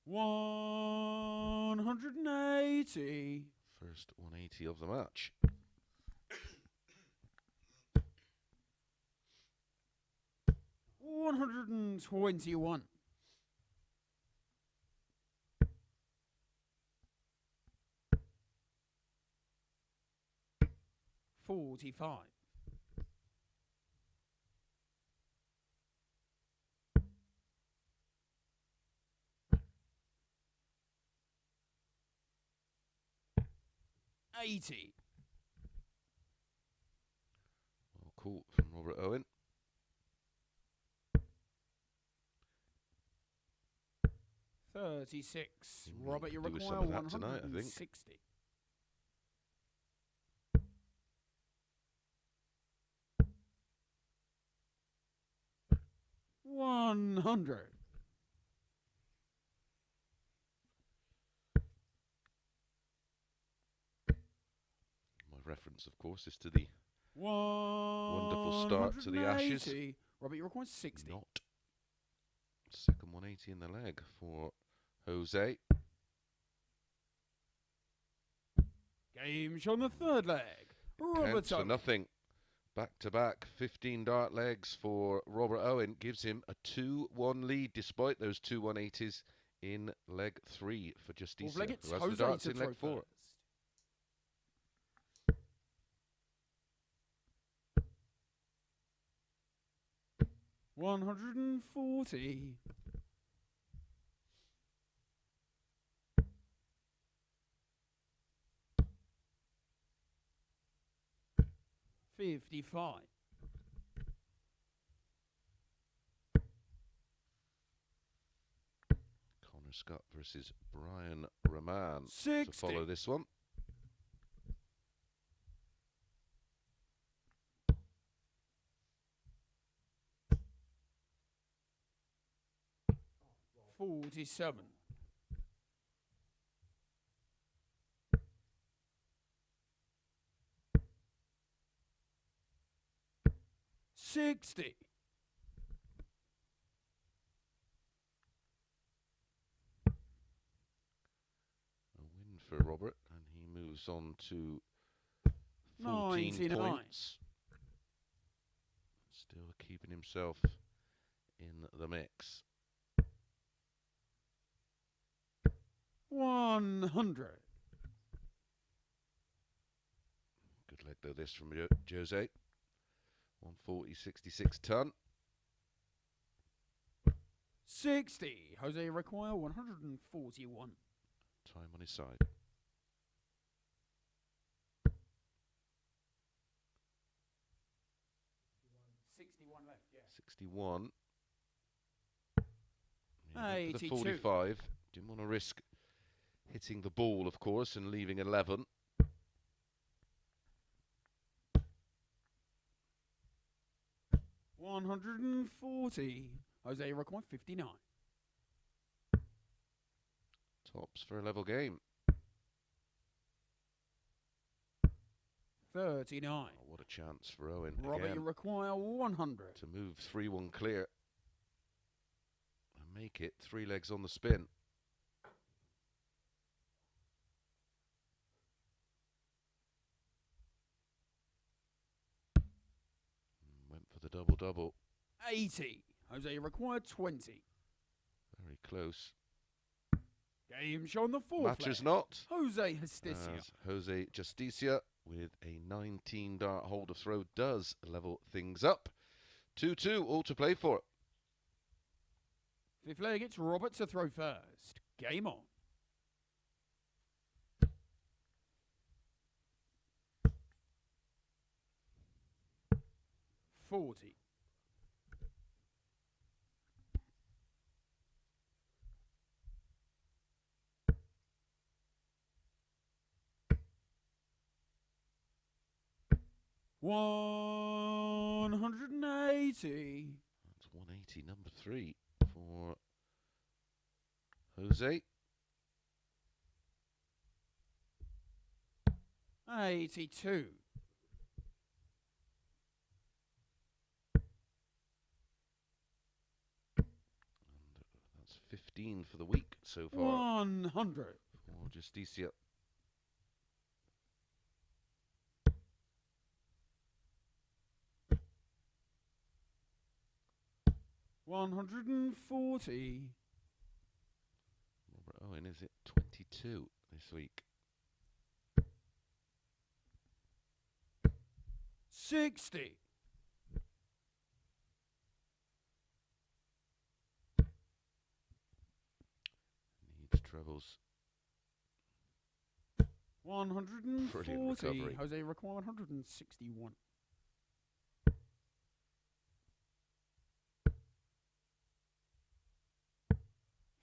$180. First 180 of the match. $121. $45. $80. Well, cool from Robert Owen. $36. Robert, you do with require some of that tonight, I think. 160. $100. My reference, of course, is to the wonderful start to the Ashes. Robert, you require 60. Not. Second 180 in the leg for Jose. Game show on the third leg. Robert Counts for Owen. nothing. Back to back 15 dart legs for Robert Owen gives him a 2-1 lead despite those two 180s in leg 3 for Justicia, Leg, it's who has the Jose darts to in throw leg 4. first. $140. $55. Connor Scutt versus Brian Raman 60. to follow this one. $47. $60. A win for Robert, and he moves on to 14 $99. points. Still keeping himself in the mix. 100. Good leg though this from Jose. 140, 66 ton. 60. Jose require 141. Time on his side. Left, yeah. 61. Yeah, went for the 82. 45. Didn't want to risk hitting the ball, of course, and leaving 11. $140. Jose require 59. Tops for a level game. 39. Oh, what a chance for Owen Robert, you again require 100. to move 3-1 clear and make it 3 legs on the spin. Went for the double-double. 80. Jose required 20. Very close. Game show on the fourth Matters leg. not. Jose Justicia. As Jose Justicia with a 19 dart hold of throw does level things up. 2-2, all to play for. Fifth leg, it's Robert to throw first. Game on. $40. $180. That's 180, number 3 for Jose. 82. That's 15 for the week so far. 100. For Justicia. $140. Robert Owen is at 22 this week. 60. Needs trebles. 140. Jose require 161.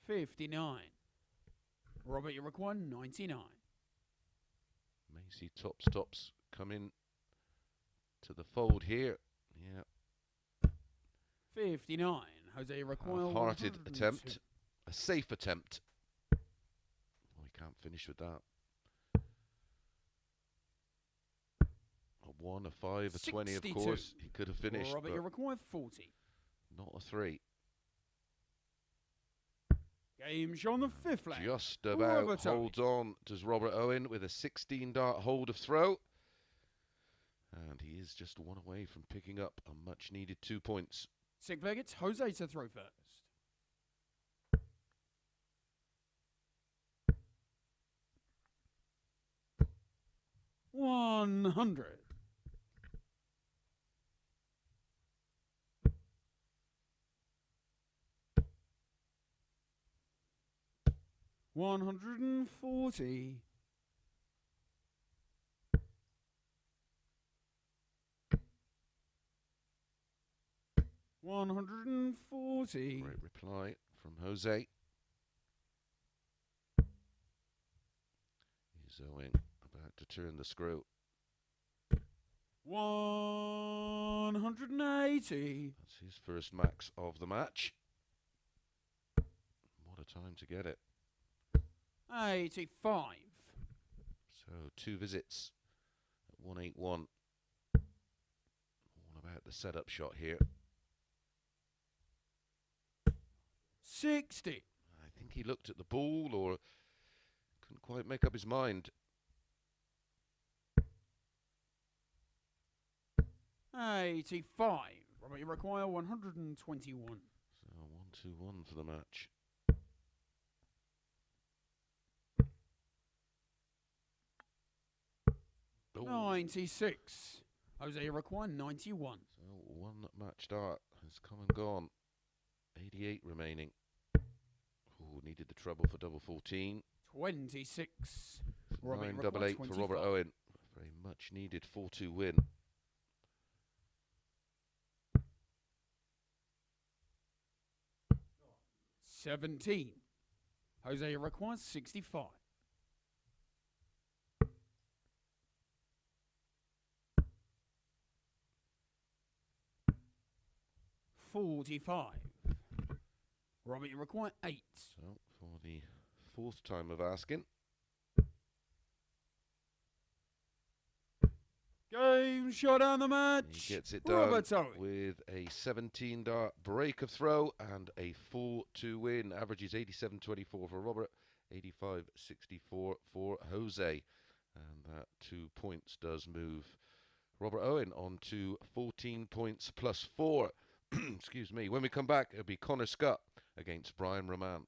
$59. Robert, you require 99. Macy tops come in to the fold here. Yeah. 59. Jose require Half-hearted 102. attempt. A safe attempt. Oh, he can't finish with that. A 1, a 5, a 20, of 62. course. He could have finished, Robert, but you require 40. not a 3. Game show on the fifth leg. Just about Robert Owen. holds on, does Robert Owen, with a 16 dart hold of throw. And he is just one away from picking up a much needed 2 points. Sixth leg, it's Jose to throw first. 100. $140. $140. Great reply from Jose. He's Owen about to turn the screw. 180. That's his first max of the match. What a time to get it. 85. So 2 visits at 181. All about the setup shot here. 60. I think he looked at the ball or couldn't quite make up his mind. 85. Robert, you require 121. So 1-2-1 for the match. Oh. 96. Jose, you require 91. So 1 match dart has come and gone. 88 remaining. Oh, needed the treble for double 14. 26. Robert, 9 you double require 8 for 25. Robert Owen. Very much needed 4-2 win. $17. Jose, you require 65. $45. Robert, you require 8. So for the 4th time of asking. Game shot on the match. He gets it done Robert Owen. with a 17 dart break of throw and a 4-2 win. Averages 87.24 for Robert, 85.64 for Jose. And that 2 points does move Robert Owen on to 14 points plus 4. Excuse me. When we come back, it'll be Connor Scutt against Brian Raman.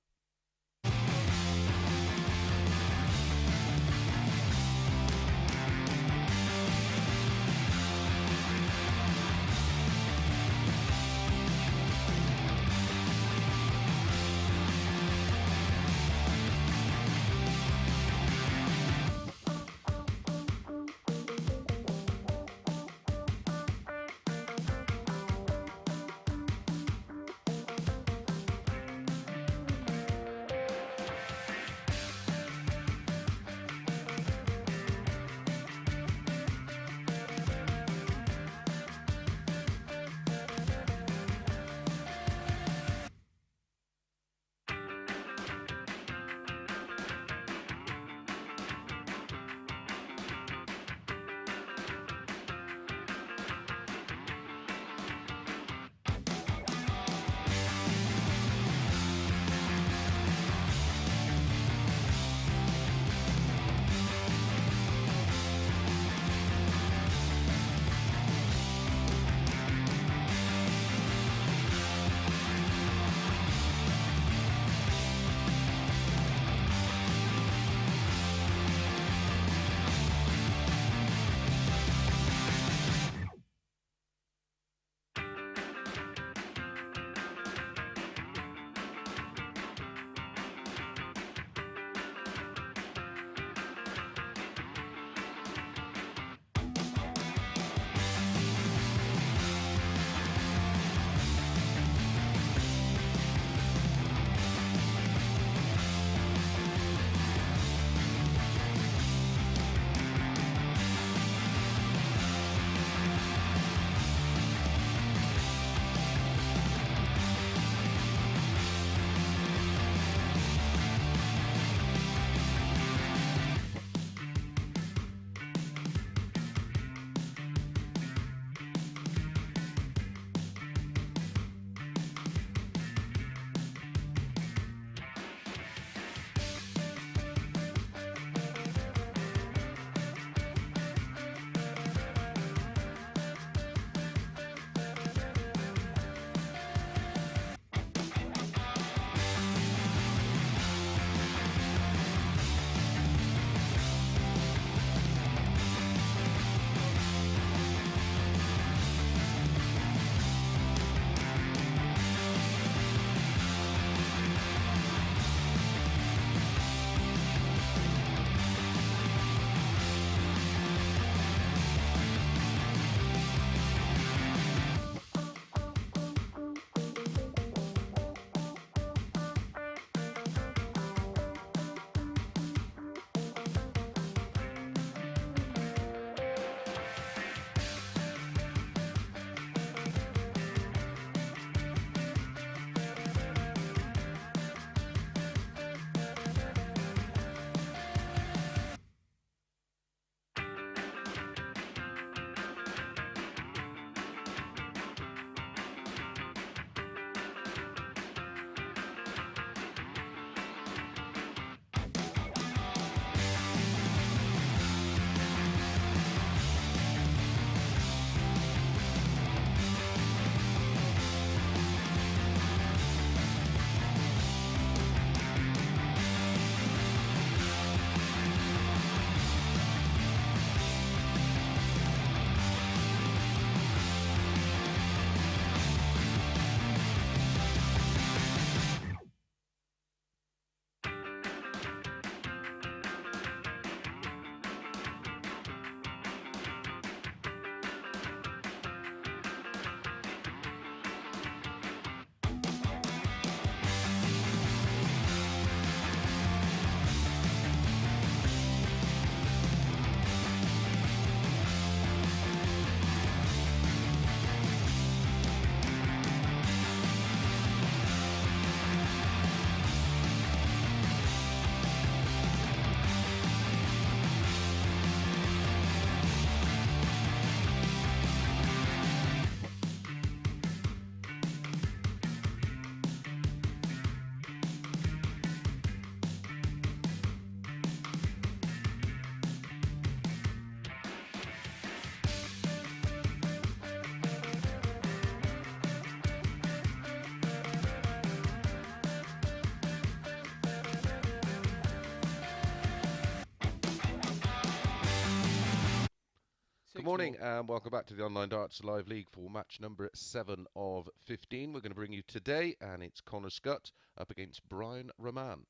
Good morning and welcome back to the Online Darts Live League for match number 7 of 15. We're going to bring you today, and it's Scutt up against Raman.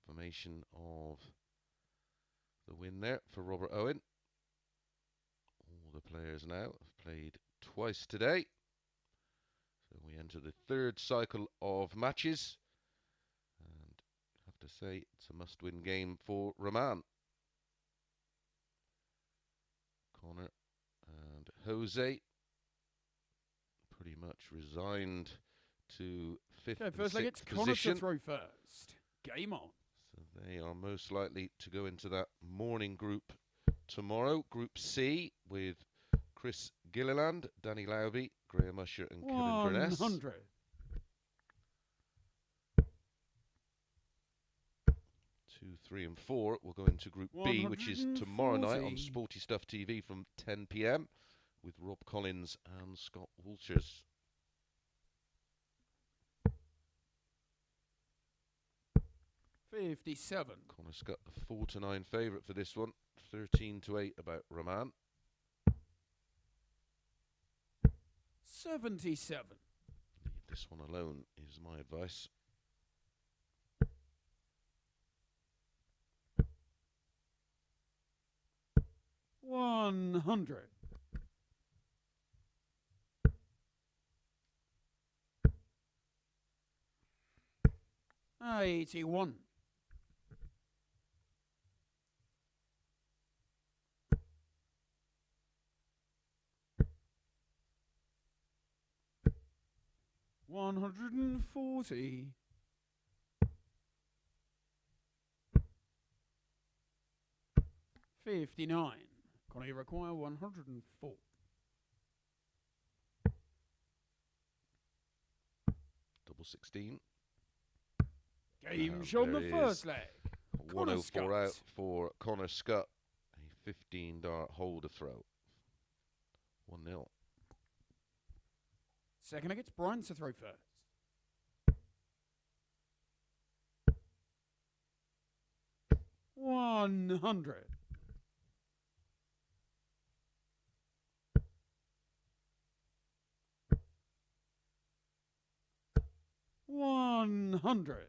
Confirmation of the win there for Robert Owen. All the players now have played twice today. So we enter the third cycle of matches. And I have to say, it's a must-win game for Raman. Connor and Jose pretty much resigned to fifth and first leg, it's sixth Connor position. to throw first. Game on. So they are most likely to go into that morning group tomorrow. Group C with Chris Gilliland, Danny Lowby, Graham Usher and Kevin Greness. 100. 2, 3 and 4 will go into Group B, which is tomorrow night on Sporty Stuff TV from 10 PM with Rob Collins and Scott Walters. $57. Connor Scutt, the 4-9 favourite for this one. 13-8 about Raman. 77. Leave this one alone is my advice. 100. 81. 140. 59. Can you require 104? Double 16. Game shot on the first leg. 104 out for Connor Scutt. A 15-dart holder throw. 1-0. Second leg, it's Brian to throw first. 100. 100.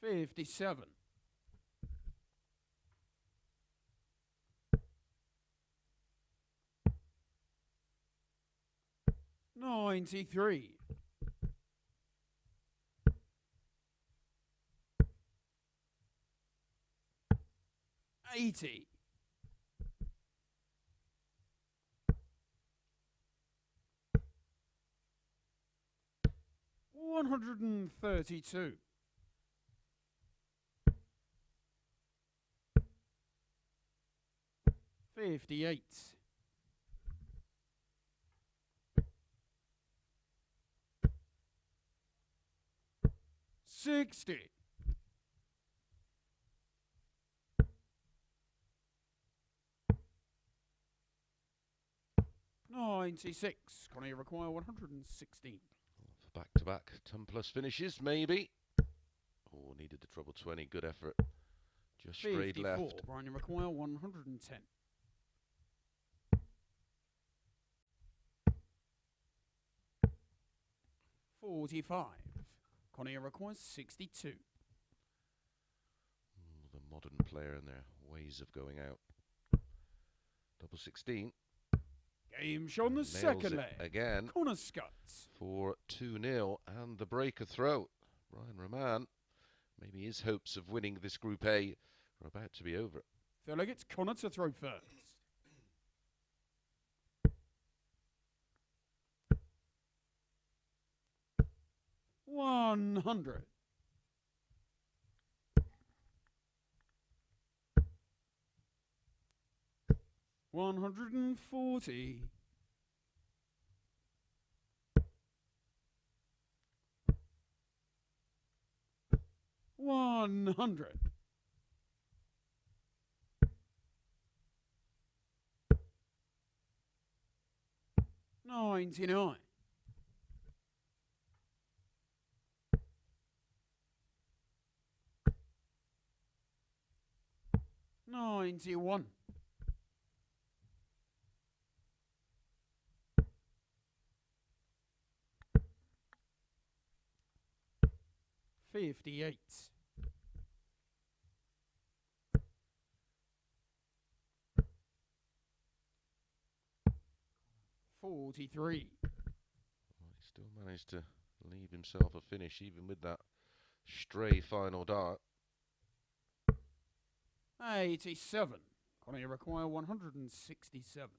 57. 93. 80. 132. 58. 60. 96. Can you require 116? For back-to-back 10-plus finishes, maybe. Oh, needed the treble 20. Good effort. Just straight left. Brian, you require 110. 45. Connie requires 62. The modern player and their ways of going out. Double 16. Game shot on the second leg. Again. Connor Scutt. For 2-0 and the breaker throw. Brian Raman, maybe his hopes of winning this Group A are about to be over. Feel like it's Connor to throw first. 100. 140. 100. 99. 91. 58. 43. Well, he still managed to leave himself a finish even with that stray final dart. 87. Connor, you require 167.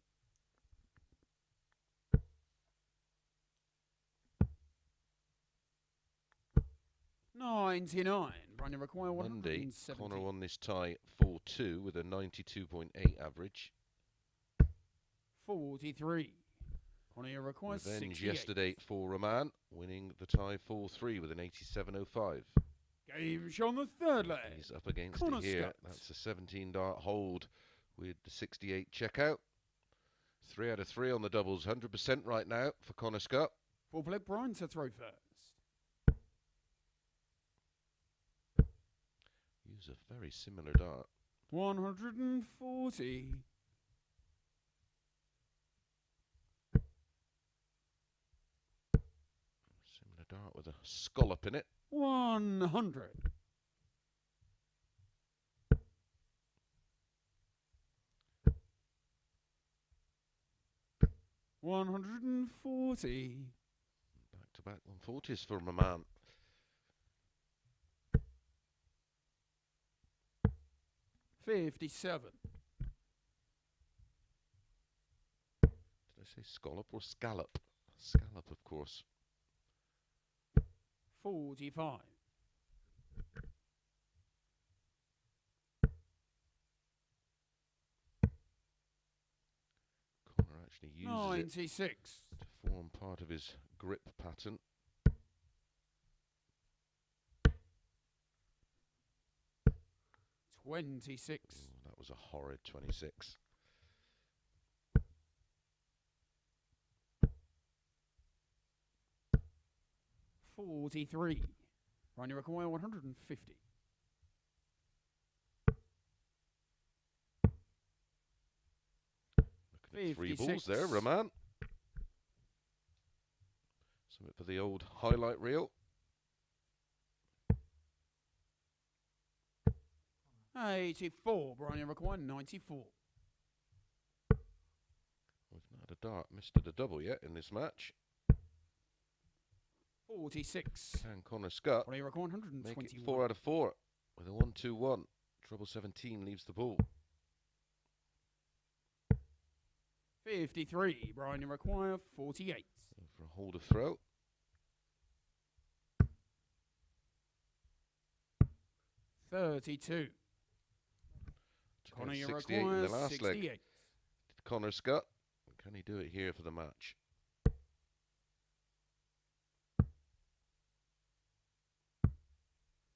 99. Brian, you require Monday, 170. Connor won this tie 4-2 with a 92.8 average. 43. Connor, you require Revenge 68. yesterday for Raman, winning the tie 4-3 with an 87.05. Game show on the third leg. He's up against Connor it here. Scutt. That's a 17 dart hold with the 68 checkout. 3 out of 3 on the doubles, 100% right now for Connor Scutt. Fourth leg, Brian to throw first. Use a very similar dart. 140. Similar dart with a scallop in it. 100. 140. Back-to-back 140s for Raman. 57. Did I say scallop or scallop? Scallop, of course. 45. 96. To form part of his grip pattern. 26. Ooh, that was a horrid 26. 43. Ryan, you require 150. Looking at 3 balls there, Raman. Something for the old highlight reel. 84. Brian, you require 94. We've not had a dart missed at a double yet in this match. 46. Can Connor Scutt Brian, you require make 121. it 4 out of 4 with a 1-2-1. Trouble 17 leaves the ball. 53. Brian, you require 48. So for a hold of throw. 32. Connor, you 68 in require the last 68. leg. Connor Scutt, can he do it here for the match?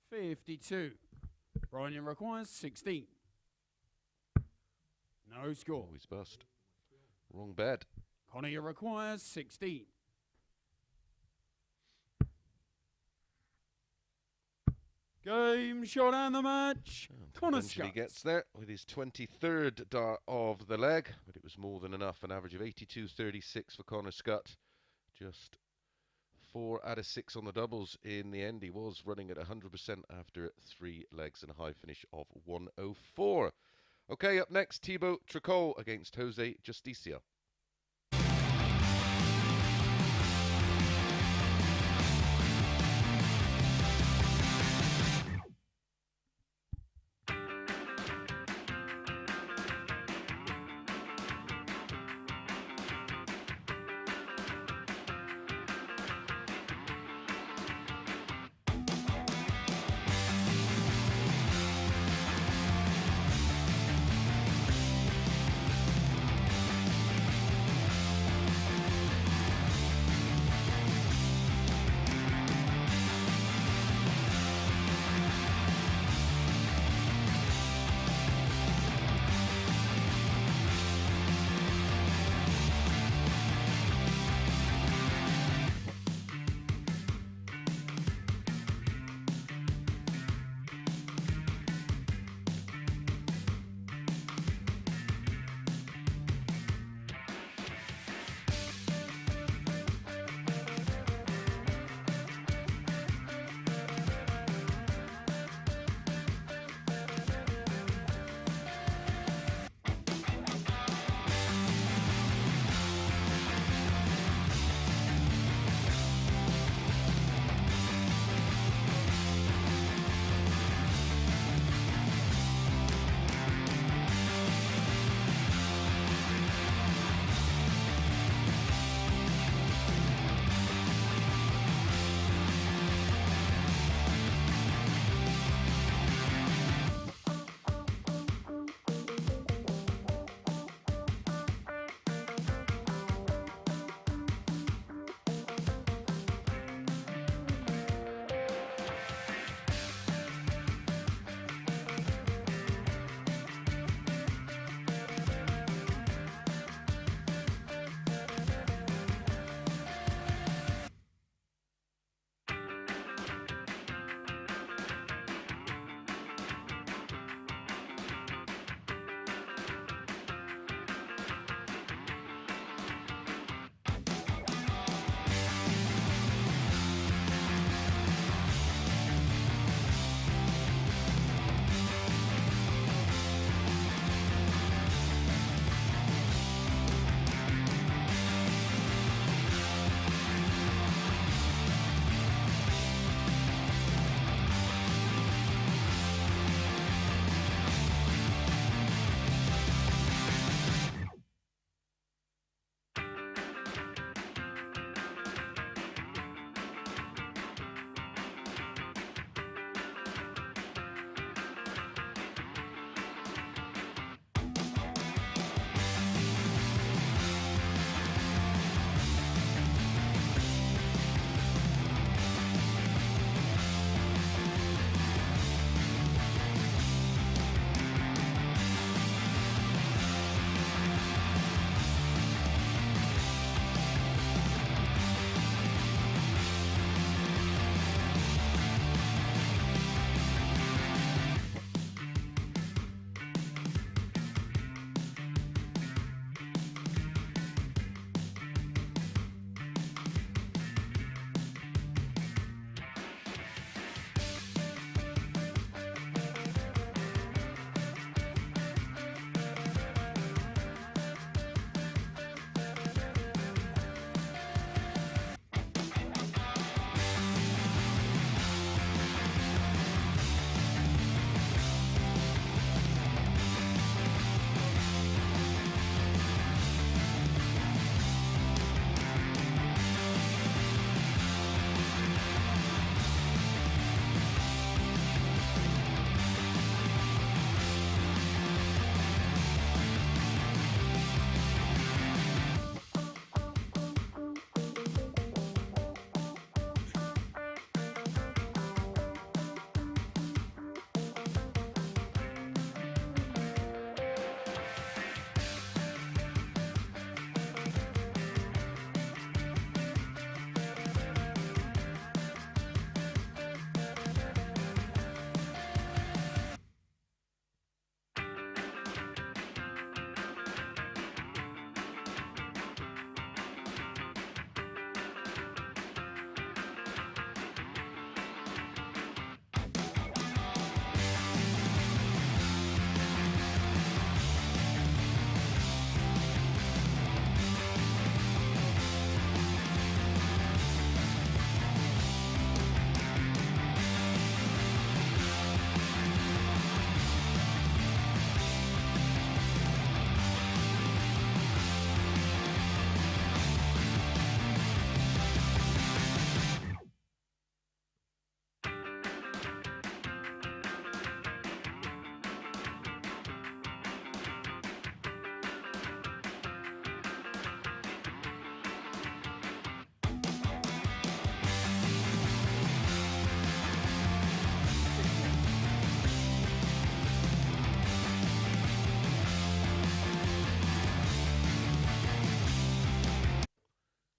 52. Brian, you require 16. No score. Oh, he's bust. Wrong bed. Connor, you require 16. Game shot and the match. Connor Eventually Scutt gets there with his 23rd dart of the leg, but it was more than enough. An average of 82.36 for Connor Scutt. Just 4 out of 6 on the doubles in the end. He was running at 100% after 3 legs and a high finish of 104. Okay, up next, Thibault Tricole against Jose Justicia.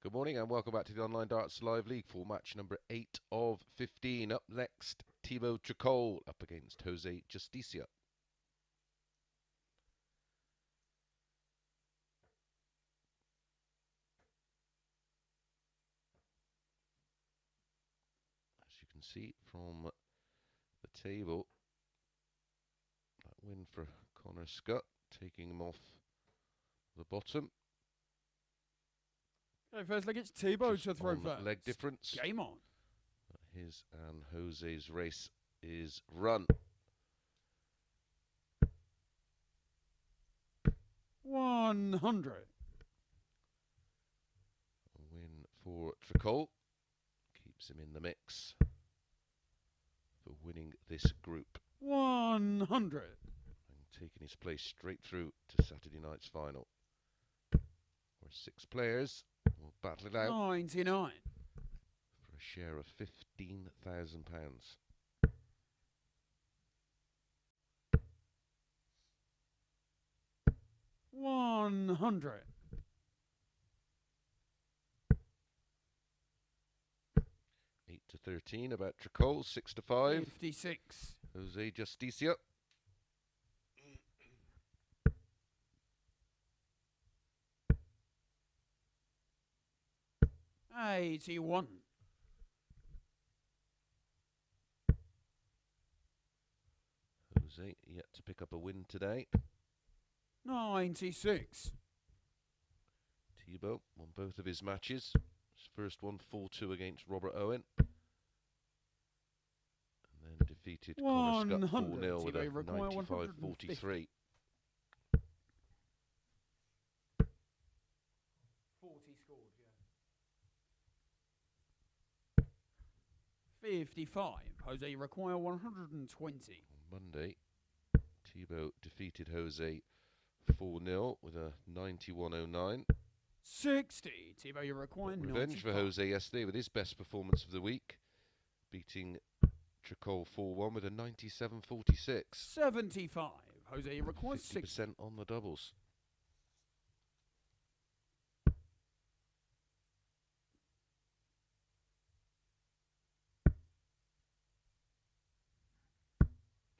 Good morning and welcome back to the Online Darts Live League for match number 8 of 15. Up next, Thibault Tricole up against Jose Justicia. As you can see from the table, that win for Connor Scutt, taking him off the bottom. Okay, first leg, it's Thibault to throw first. Leg difference. Game on. His and Jose's race is run. 100. A win for Tricole. Keeps him in the mix for winning this group. 100. And taking his place straight through to Saturday night's final. Where 6 players will battle it out 99. for a share of £15,000. 100. 8 to 13 about Tricole, 6 to 5. 56. Jose Justicia. 81. Jose yet to pick up a win today. 96. Thibault won both of his matches. His first one 4-2 against Robert Owen. And then defeated Connor Scutt 4-0 with a 95-43. 40 scored, yeah. 55. Jose require 120. On Monday, Thibault defeated Jose 4-0 with a 91-09. 60. Thibault, you require 95. Revenge for Jose yesterday with his best performance of the week, beating Tricole 4-1 with a 97-46. 75. Jose, you require 60% on the doubles.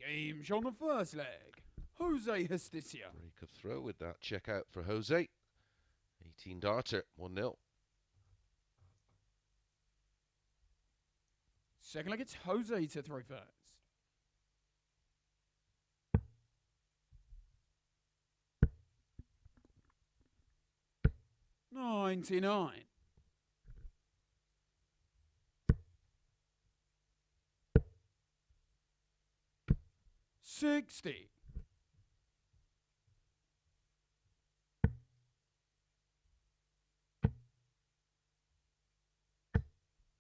Game on the first leg. Jose Justicia. Break of throw with that check out for Jose. 18 darter, 1-0. Second leg, it's Jose to throw first. 99. 60.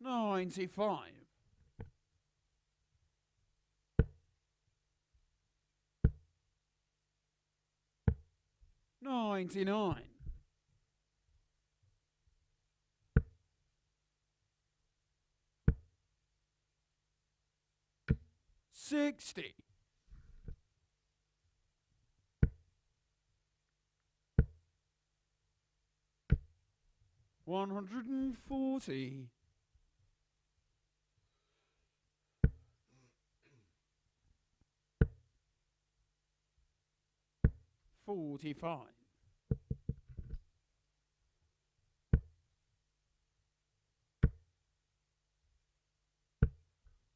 95. 99. 60. 140. 45.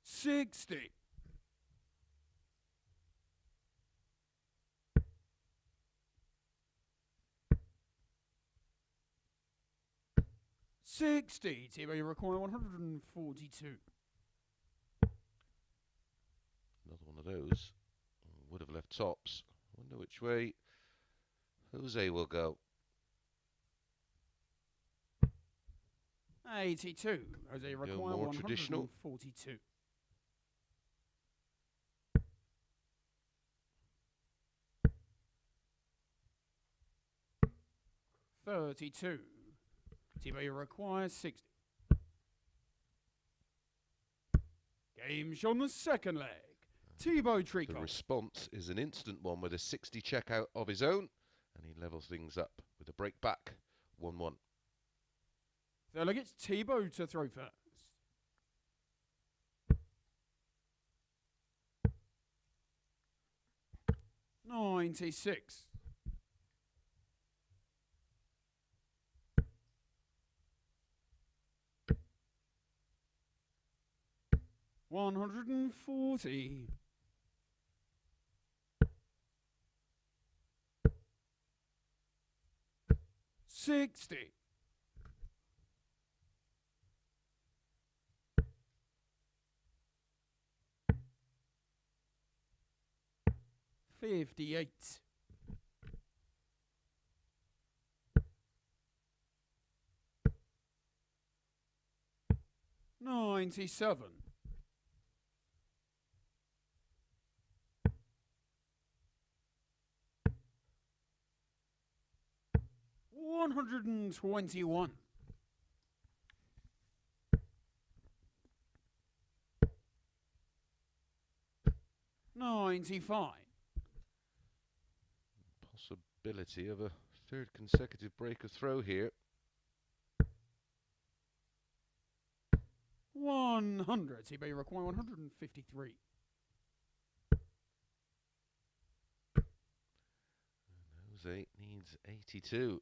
60. 60. Thibault, you require 142. Another one of those. Would have left tops. Wonder which way Jose will go. 82. Jose require more 142. traditional. 32. Thibault, you require 60. Game on the second leg. Thibault Tricole. The response is an instant one with a 60 checkout of his own, and he levels things up with a break back 1-1. Third leg, it's Thibault to throw first. 96. 140. 60. 58. 97. 121. 95. Possibility of a third consecutive break of throw here. 100. Thibault require 153. Jose needs 82 to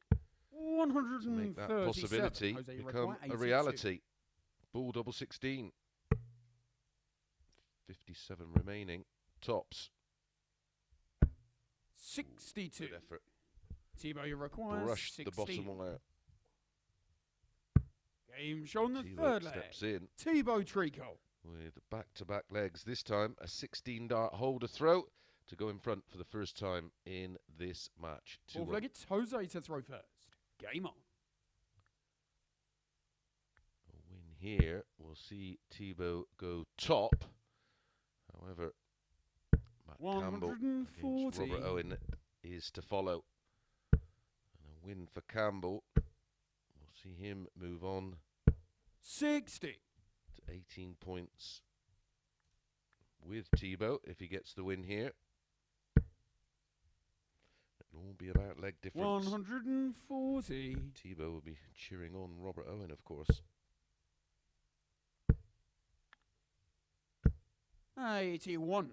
137. make that possibility Jose become require a 82. reality. Bull double 16. 57 remaining. Tops. 62. Good effort. Thibault requires Brushed 16. the bottom wire. Game shown the Thibault third leg. steps in Thibault Tricole. with back-to-back legs. This time a 16 dart holder throw to go in front for the first time in this match. Fourth leg, it's Jose to throw first. Game on. A win here. We'll see Thibault go top. However, Matt Campbell against 140. Robert Owen is to follow. And a win for Campbell. We'll see him move on 60. to 18 points with Thibault if he gets the win here. It'll all be about leg difference. 140. Thibault will be cheering on Robert Owen, of course. 81.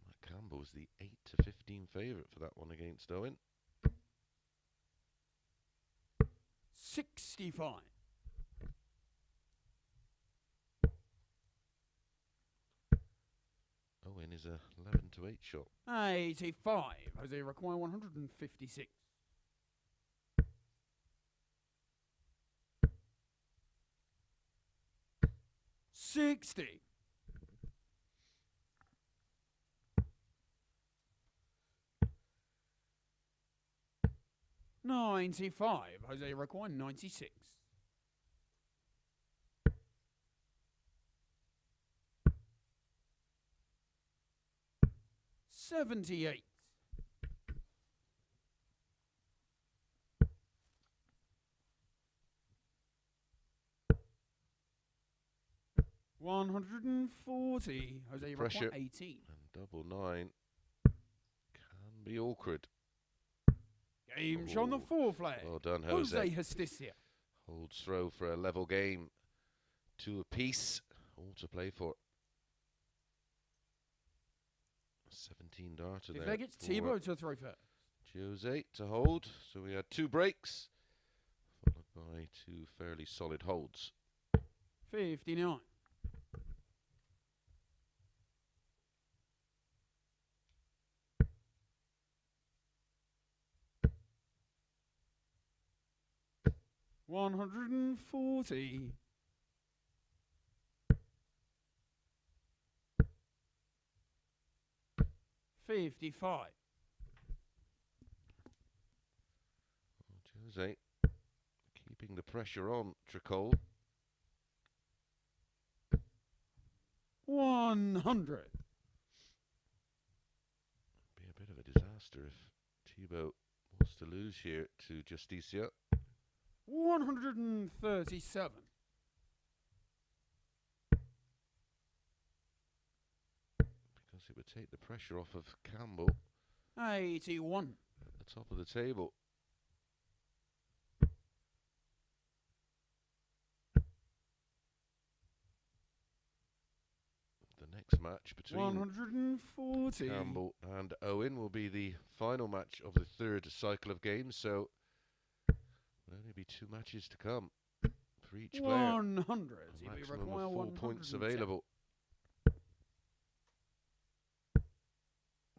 Matt Campbell's the 8-15 favourite for that one against Owen. 65. 11-8 shot. 85. Jose require 156. 60. 95. Jose require 96. 78. 140. Jose Pressure. require 18. And double 9 can be awkward. Game shown the fourth leg. Well done, Jose. Jose Justicia. Holds throw for a level game. 2 apiece. All to play for. 17 darter If there. they get for Thibault to throw first. Jose to hold. So we had 2 breaks, followed by 2 fairly solid holds. 59. 140. 55. Jose keeping the pressure on Tricole. 100. Be a bit of a disaster if Thibault was to lose here to Justicia. 137. 'Cause it would take the pressure off of Campbell 81. at the top of the table. Next match between 140. Campbell and Owen will be the final match of the third cycle of games, so there'll only be 2 matches to come for each player. 100. A maximum of 4 points available.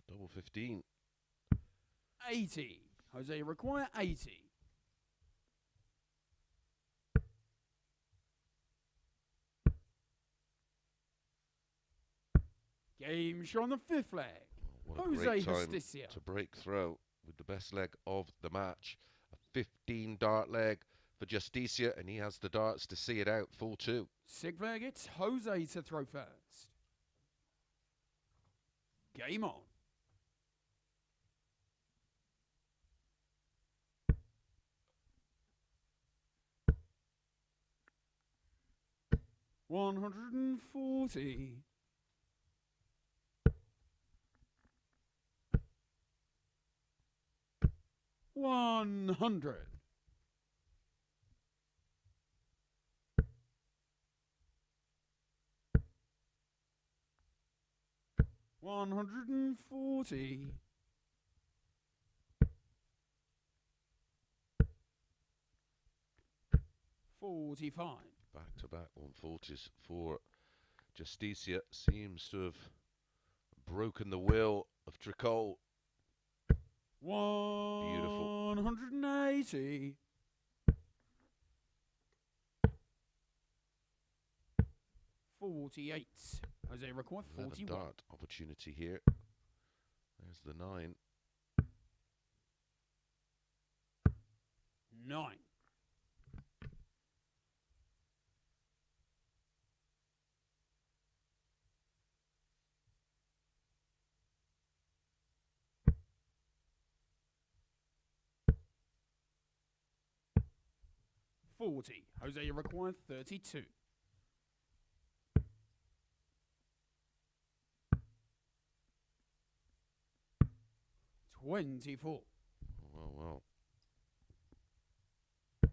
Double 15. 80. Jose, require 80. Game show on the 5th leg. What a Jose great time Justicia. to break throw with the best leg of the match. A 15 dart leg for Justicia, and he has the darts to see it out. Full 2. 6th leg, it's Jose to throw first. Game on. $140. 100. 140. 45. Back-to-back 140s for Justicia. Seems to have broken the will of Tricole. Beautiful. 180. 48. Jose require 41. Dart opportunity here. There's the 9. 9. 40. Jose, you require 32. 24. Well. 5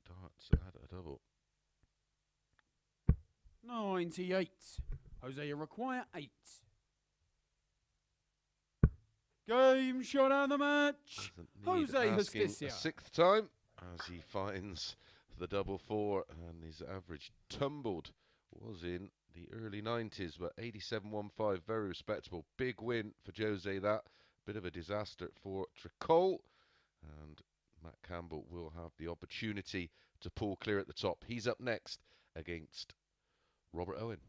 darts at a double. 98. Jose, you require 8. Game shot out of the match. Jose Justicia. A 6th time as he finds the double 4, and his average tumbled was in the early 90s, but 87.15, very respectable. Big win for Jose. That bit of a disaster for Tricole, and Matt Campbell will have the opportunity to pull clear at the top. He's up next against Robert Owen.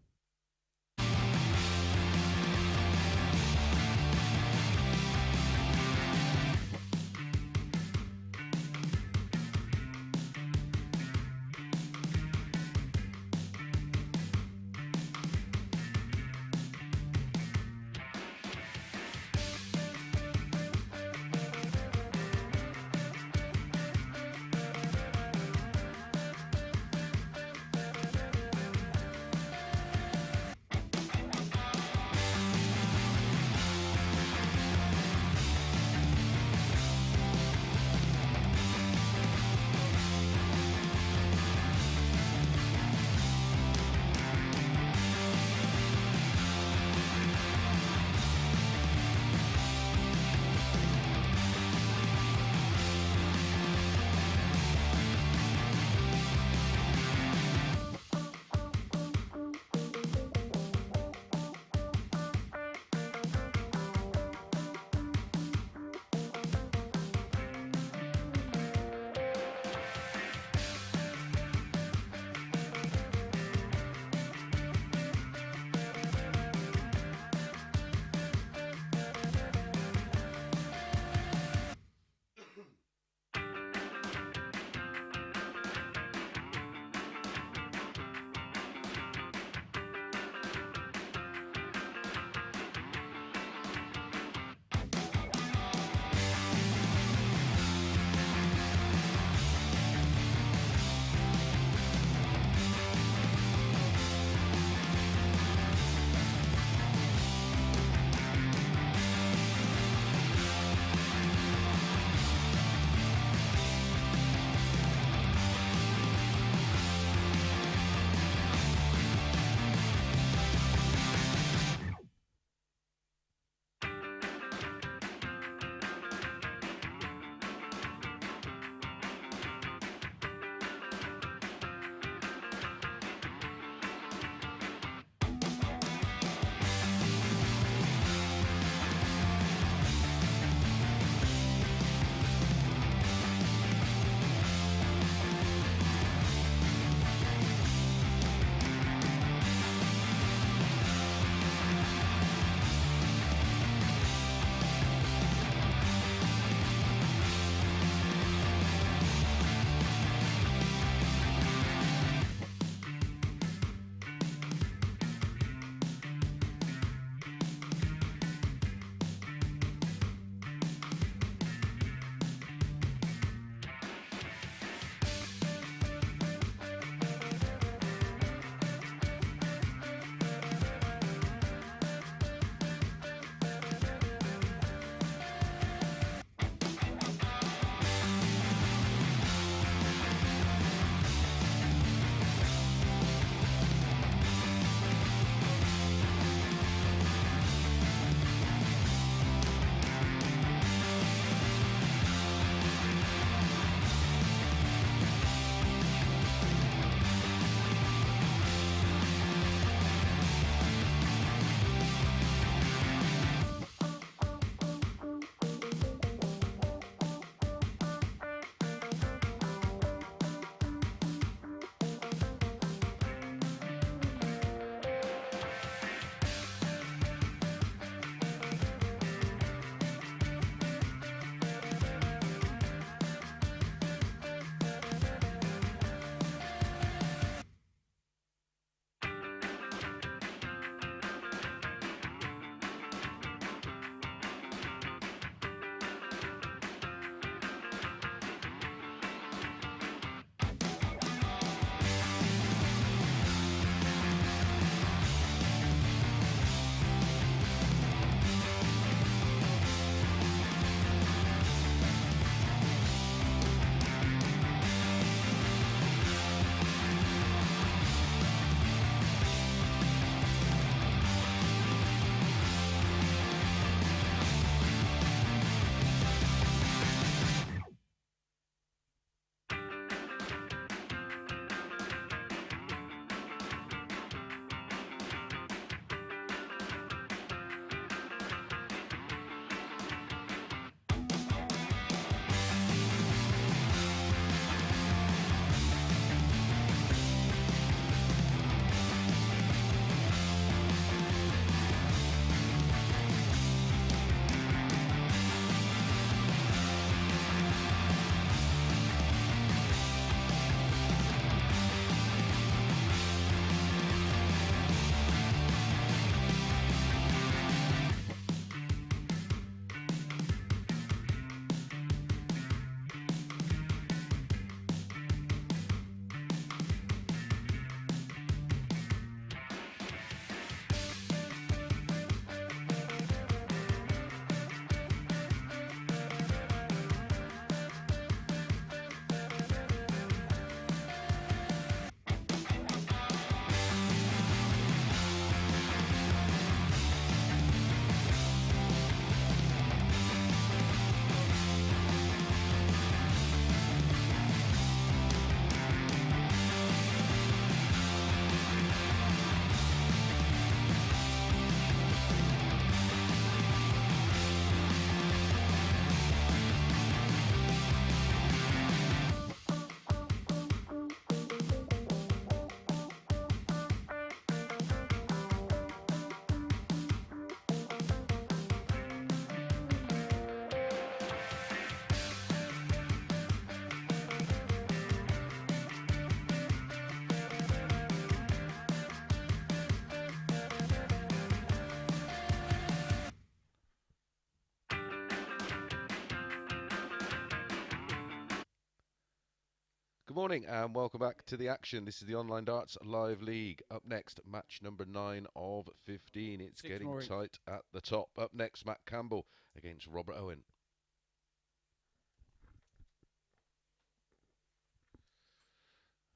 morning and welcome back to the action. This is the Online Darts Live League. Up next, match number 9 of 15. It's getting tight at the top. Up next, Matt Campbell against Robert Owen.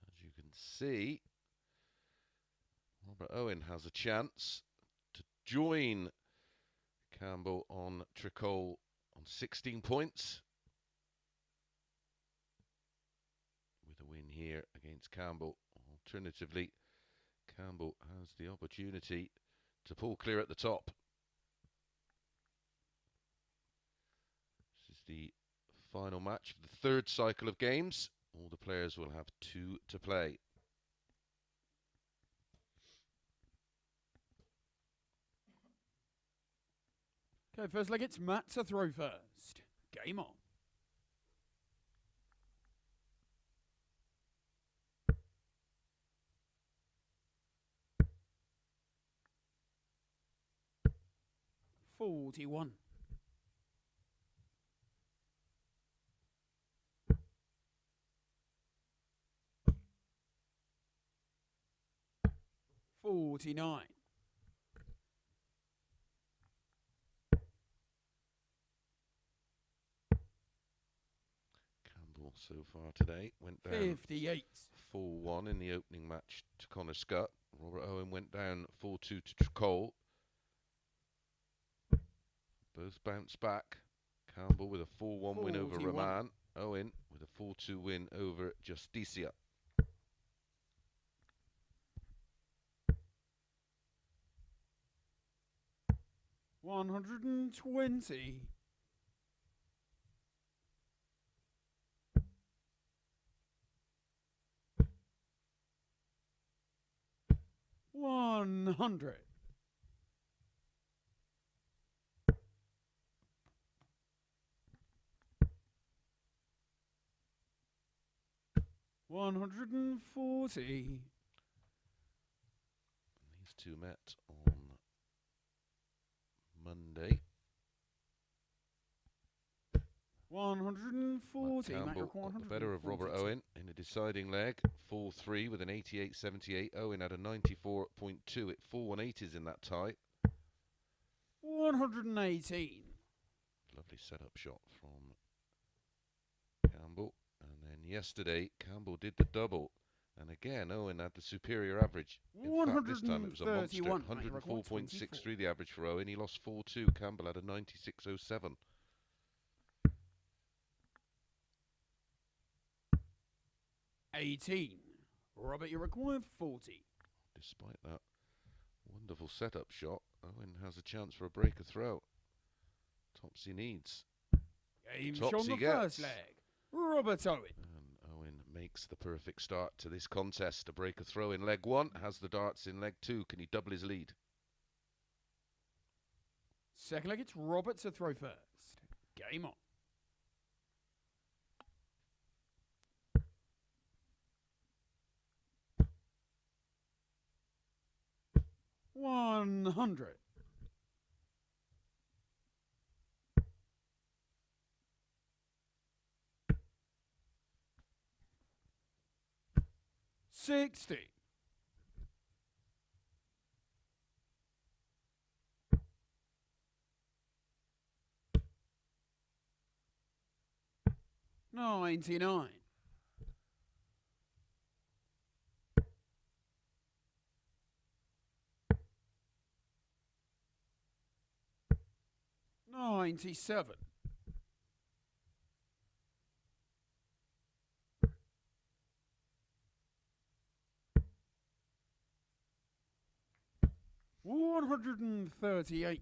As you can see, Robert Owen has a chance to join Campbell on Tricole on 16 points. With a win here against Campbell. Alternatively, Campbell has the opportunity to pull clear at the top. This is the final match of the third cycle of games. All the players will have 2 to play. Okay, first leg, it's Matt to throw first. Game on. $41. $49. Campbell so far today went down 58. 4-1 in the opening match to Connor Scutt. Robert Owen went down 4-2 to Tricole. Both bounced back. Campbell with a 4-1 win over Raman. Owen with a 4-2 win over Justicia. $120. $100. $140. These two met on Monday. 140. Campbell got the better of Robert Owen in a deciding leg. 4-3 with an 88-78. Owen had a 94.2. It 4-1-8s in that tie. 118. Lovely setup shot from Campbell. And then yesterday, Campbell did the double. And again, Owen had the superior average. In fact, this time it was a monster. 104.63 the average for Owen. He lost 4-2. Campbell had a 96.07. $18. Robert, you require 40. Despite that wonderful setup shot, Owen has a chance for a breaker throw. Tops he needs. Game on the first leg. Robert Owen. And Owen makes the perfect start to this contest. A breaker throw in leg 1, has the darts in leg 2. Can he double his lead? Second leg, it's Robert to throw first. Game on. $100. $60. $99. $97. $138.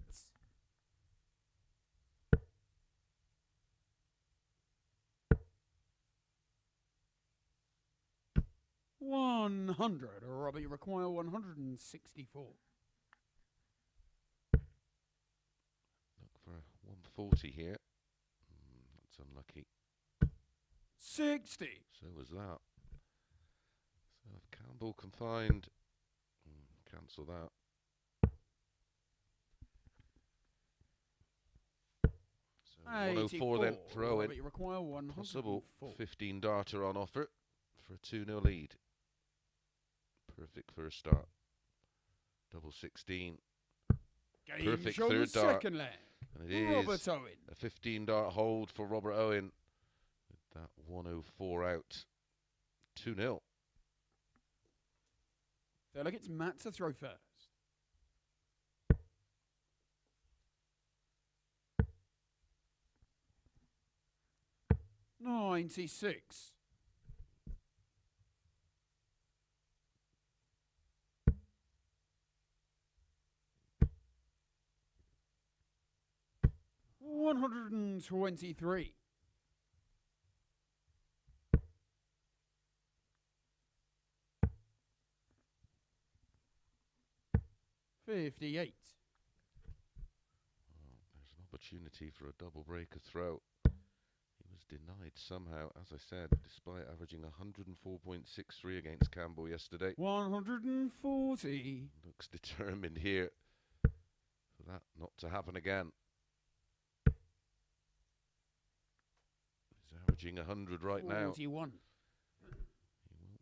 $100. Robbie, you require 164. Look for 140 here. That's unlucky. 60. So was that. So if Campbell can find, cancel that. So 104 then for Owen. You require 104. Possible 15 darter on offer for a 2-0 lead. Perfect first start. Double 16. Game Perfect show the third dart. second leg. And it Robert is Owen. a 15 dart hold for Robert Owen. With that 104 out. 2-0. So look, it's Matt to throw first. $96. $123. $58. Well, there's an opportunity for a double breaker throw. He was denied somehow, as I said, despite averaging 104.63 against Campbell yesterday. 140. Looks determined here for that not to happen again. He's averaging 100 right 41. now. He won't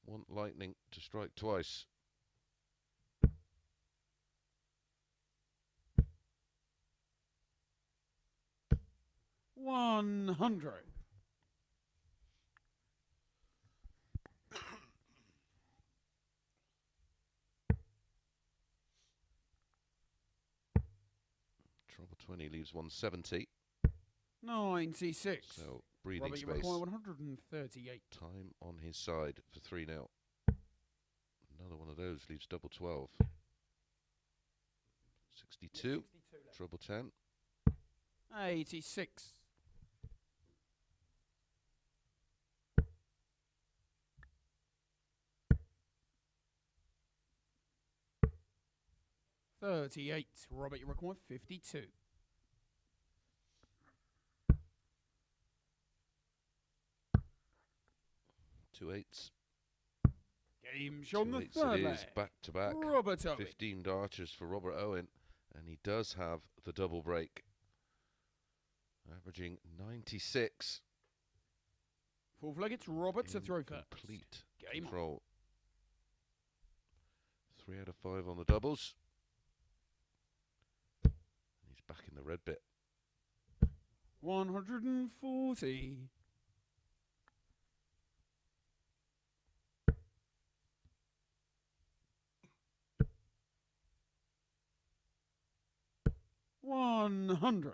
want lightning to strike twice. $100. Trouble 20 leaves 170. 96. So breathing Robert, you space. require 138. Time on his side for 3-0. Another one of those leaves double 12. 62. Trouble 10. 86. $38. Robert, you require 52. Two eights. Game shown the Two eights third it leg. is, back to back. Robert Owen. 15 darters for Robert Owen, and he does have the double break. Averaging 96. Fourth leg, it's Robert to throw first. Complete Game on. control. 3 out of 5 on the doubles. He's back in the red bit. 140. $100.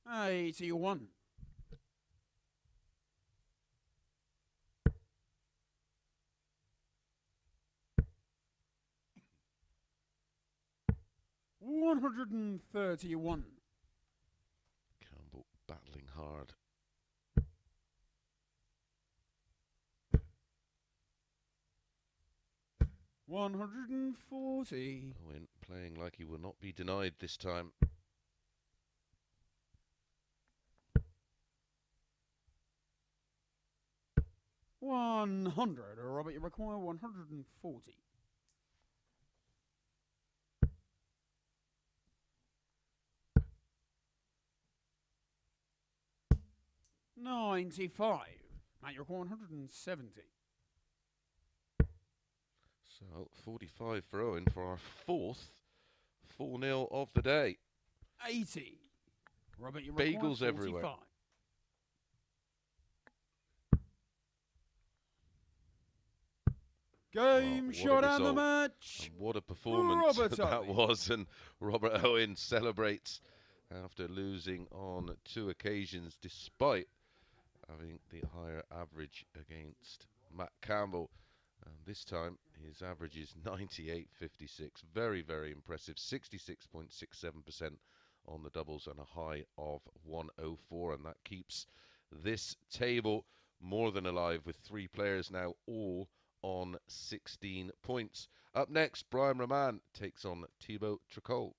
$81. $131. Campbell battling hard. $140. Owen playing like he will not be denied this time. $100. Robert, you require 140. $95. Matt, you require 170. So 45 for Owen for our fourth 4-0 of the day. 80. Robert, you require Bagels 45. everywhere. Game What a shot and the result. match. And what a performance Robert that Owen. was, and Robert Owen celebrates after losing on 2 occasions despite having the higher average against Matt Campbell. And this time his average is 98.56. Very, very impressive. 66.67% on the doubles and a high of 104. And that keeps this table more than alive with 3 players now all on 16 points. Up next, Brian Raman takes on Thibault Tricole.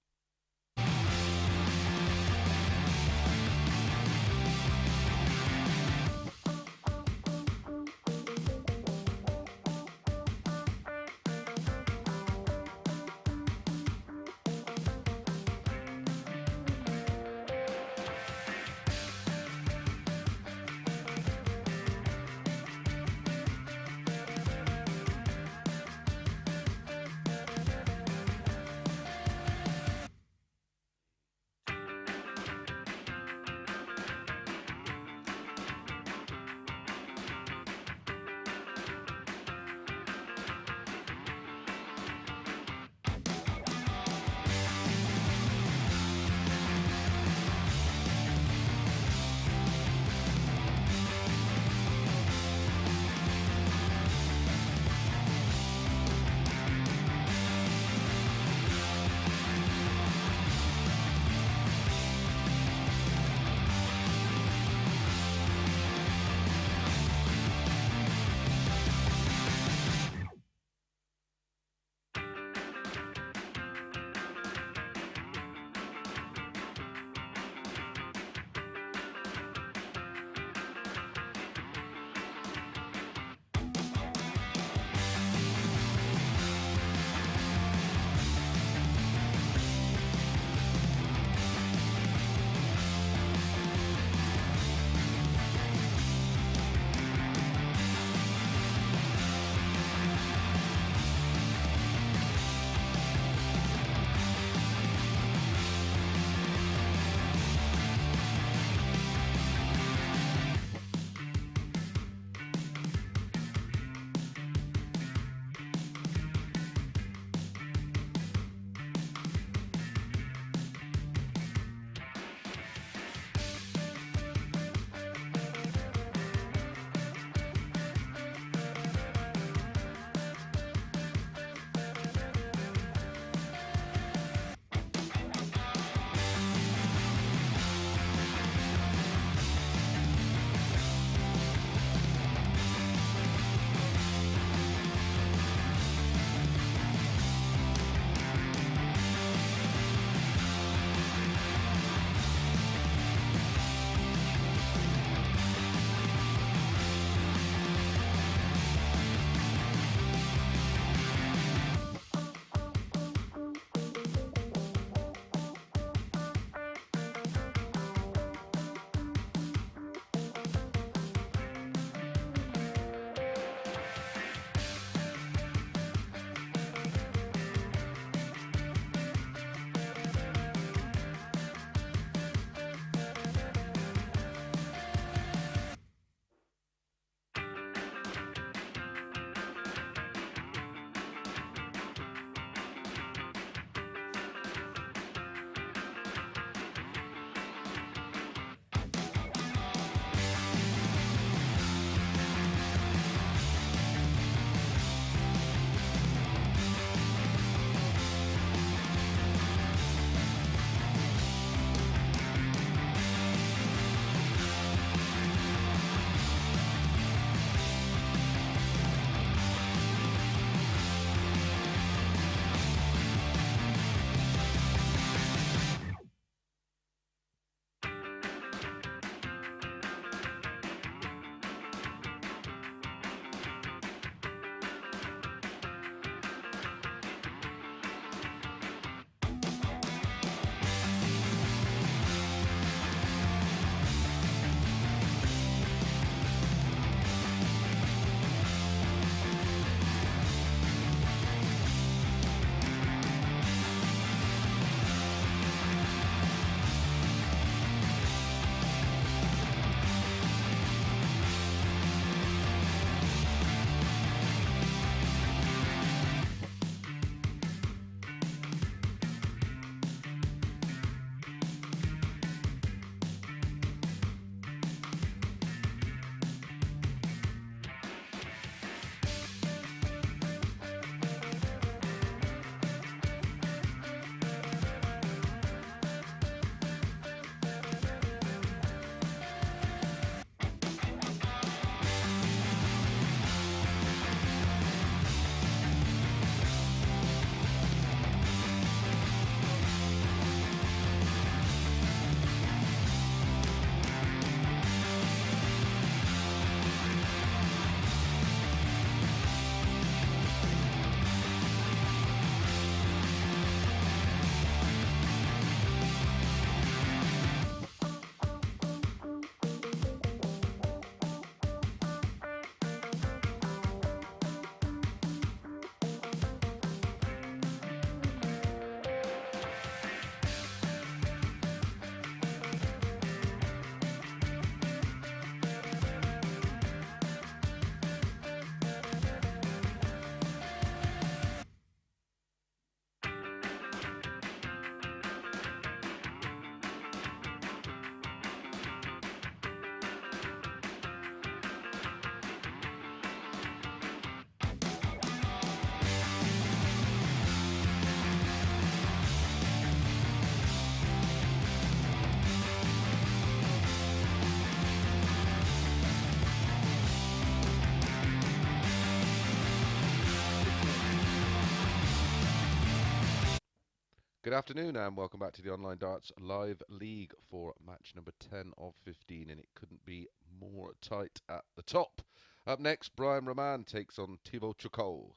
Good afternoon and welcome back to the Online Darts Live League for match number 10 of 15, and it couldn't be more tight at the top. Up next, Raman takes on Thibault Tricole.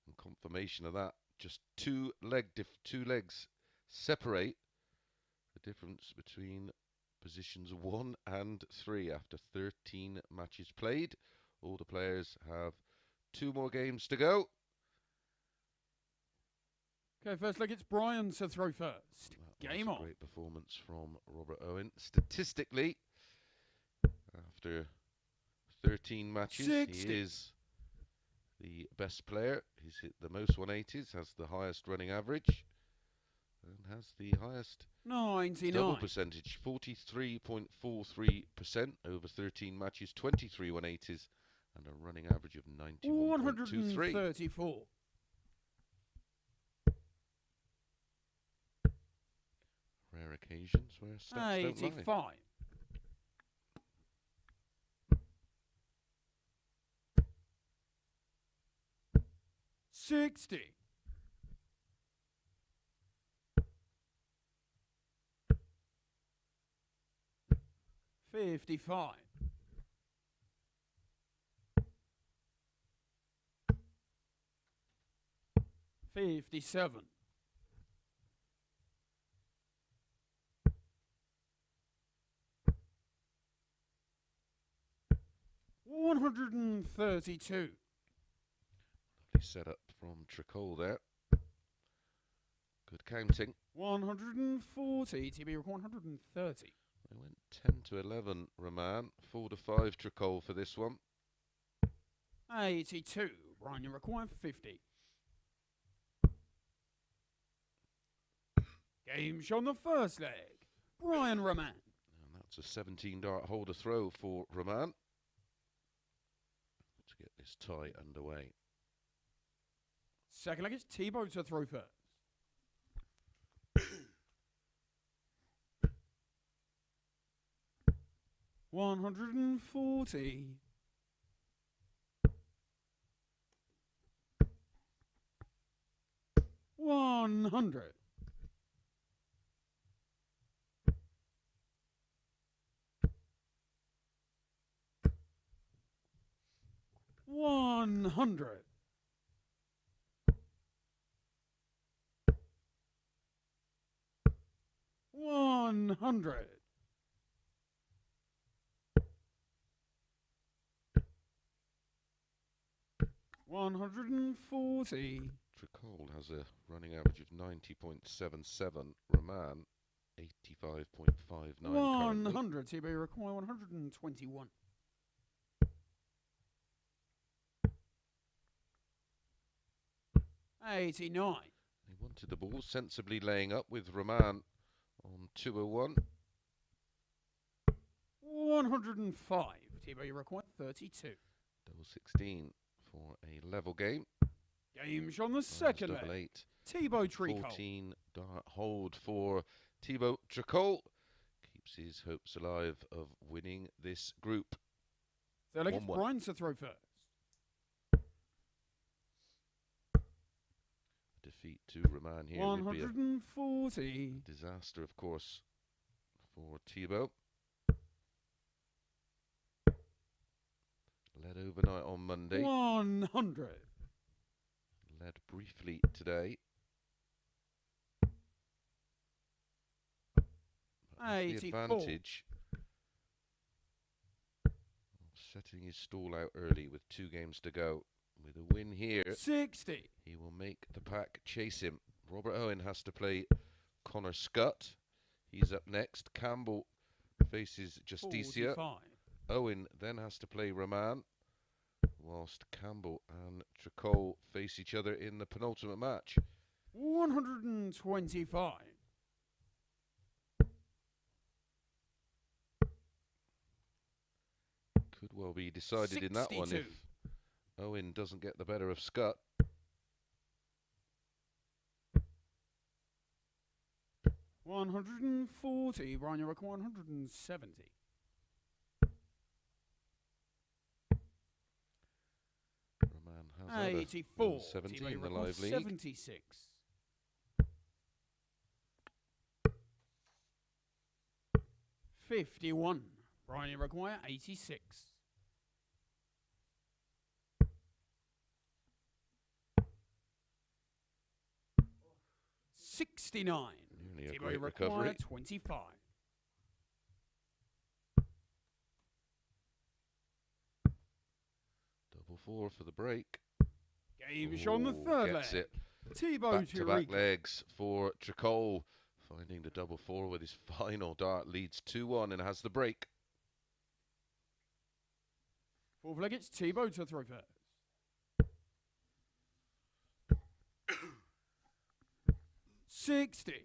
And confirmation of that, just two legs separate the difference between positions 1 and 3 after 13 matches played. All the players have 2 more games to go. Okay, first leg, it's Brian to throw first. Game on. Great performance from Robert Owen. Statistically, after 13 matches, 60. he is the best player. He's hit the most 180s, has the highest running average, and has the highest 99. double percentage, 43.43% over 13 matches, 23 180s, and a running average of 91.23. 134. Rare occasions where stats don't lie. 85. 60. 55. 57. 132. Lovely setup from Tricole there. Good counting. 140. TB record 130. They went 10 to 11, Raman. 4 to 5, Tricole for this one. 82. Brian, you require 50. Game shot on the first leg. Brian Raman. And that's a 17 dart holder throw for Raman to get this tie underway. Second leg, it's Thibault to throw first. $140. 100. 100. 100. 140. Tricole has a running average of 90.77. Raman, 85.59. 100. TB require 121. 89. He wanted the ball, sensibly laying up with Raman on 201. 105. TB require 32. Double 16 for a level game. Game shot on the second double leg. 8. Thibault Tricole. 14 dart hold for Thibault Tricole. Keeps his hopes alive of winning this group. So like it's Brian to throw first. Defeat to Raman here 140. would be a disaster, of course, for Thibault. Led overnight on Monday. 100. Led briefly today. 84. The advantage of setting his stall out early with 2 games to go. With a win here, 60. he will make the pack chase him. Robert Owen has to play Connor Scutt. He's up next. Campbell faces Justicia. 45. Owen then has to play Raman, whilst Campbell and Tricole face each other in the penultimate match. 125. Could well be decided in that one if Owen doesn't get the better of Scutt. 140. Brian, you require 170. Raman has 84. 70 in the live league. 76. 51. Brian, you require 86. 69. Nearly a Thibault great require recovery. 25. Double 4 for the break. Game show on the third Gets leg. it. Thibault Back-to-back Tricole. legs for Tricole. Finding the double 4 with his final dart. Leads 2-1 and has the break. Fourth leg, it's Thibault to throw first. $60.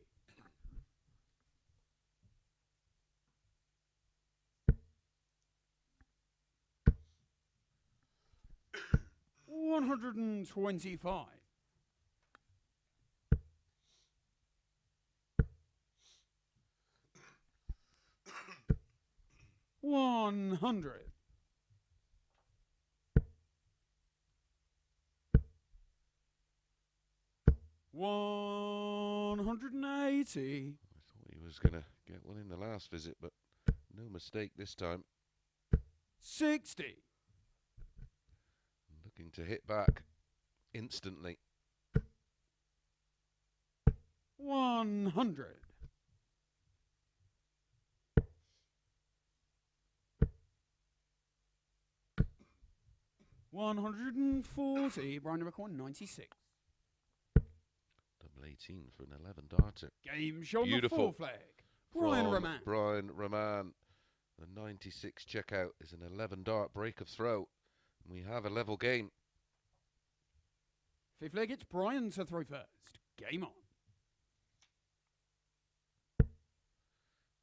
$125. $100. $180. I thought he was going to get one in the last visit, but no mistake this time. $60. Looking to hit back instantly. $100. $140. Brian, you record 96. Double 18 for an 11 darter. Game show on the Beautiful. fourth leg. Brian From Raman. Brian Raman. The 96 checkout is an 11 dart break of throw. We have a level game. Fifth leg, it's Brian to throw first. Game on.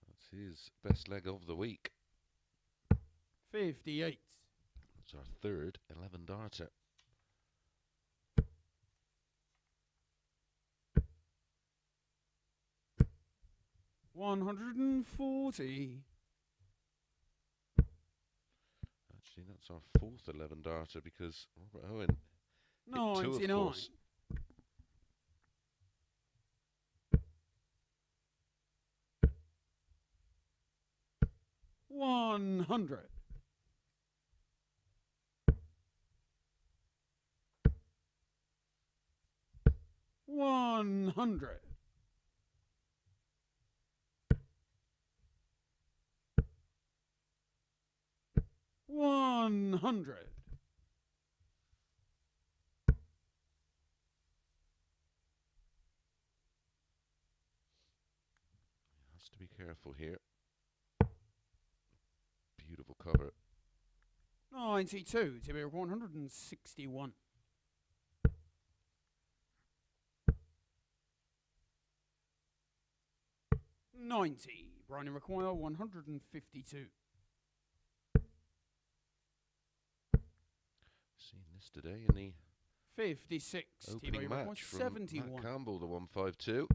That's his best leg of the week. 58. It's our third 11 darter. $140. Actually, that's our fourth 11 darter because Robert Owen hit 2, of 99. course. $100. $100. $100. Has to be careful here. Beautiful cover. 92 to be 161. $90. Brian require 152. Seen this today in the 56. opening match from 71. Matt Campbell, the 152.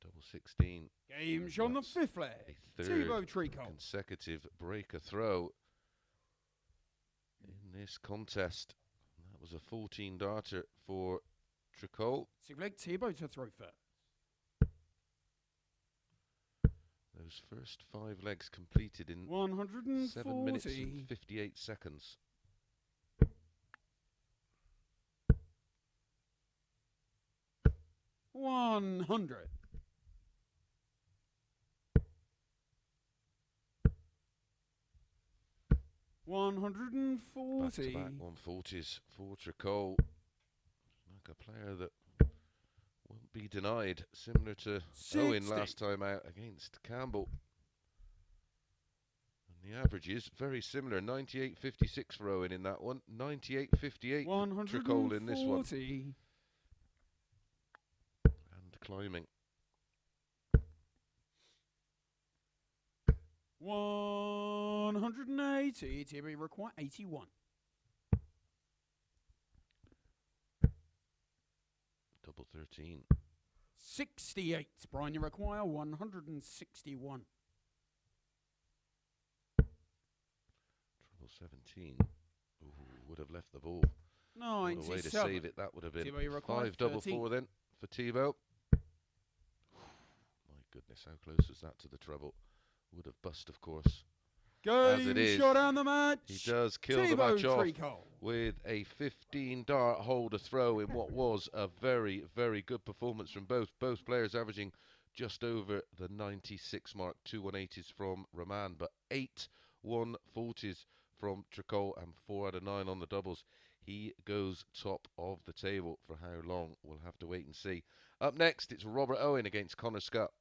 Double 16. Game show on the That's fifth leg. a Thibault third Tricole. consecutive breaker throw in this contest. That was a 14 darter for Tricole. Sixth leg, Thibault to throw first. Those first 5 legs completed in 7 minutes and 140. 58 seconds. $100. $140. Back-to-back 140s for Tricole. Like a player that won't be denied, similar to Owen 60. last time out against Campbell. And the average is very similar, 98.56 for Owen in that one, 98.58 for Tricole in this one. 140. And climbing. 180. TB require 81. Double 13. 68. Brian, you require 161. Treble 17. Ooh, would have left the ball. What a 97. way to save it that would have been. Thibault, you require 5 double 13. 4 then for Thibault. My goodness, how close was that to the treble? Would have bust, of course. As it Game is, shot the match. he does kill Thibault the match off Tricole. with a 15 dart holder throw in what was a very, very good performance from both. Both players averaging just over the 96 mark. 2 180s from Raman, but 8 140s from Tricole and 4 out of 9 on the doubles. He goes top of the table. For how long, we'll have to wait and see. Up next, it's Robert Owen against Connor Scutt.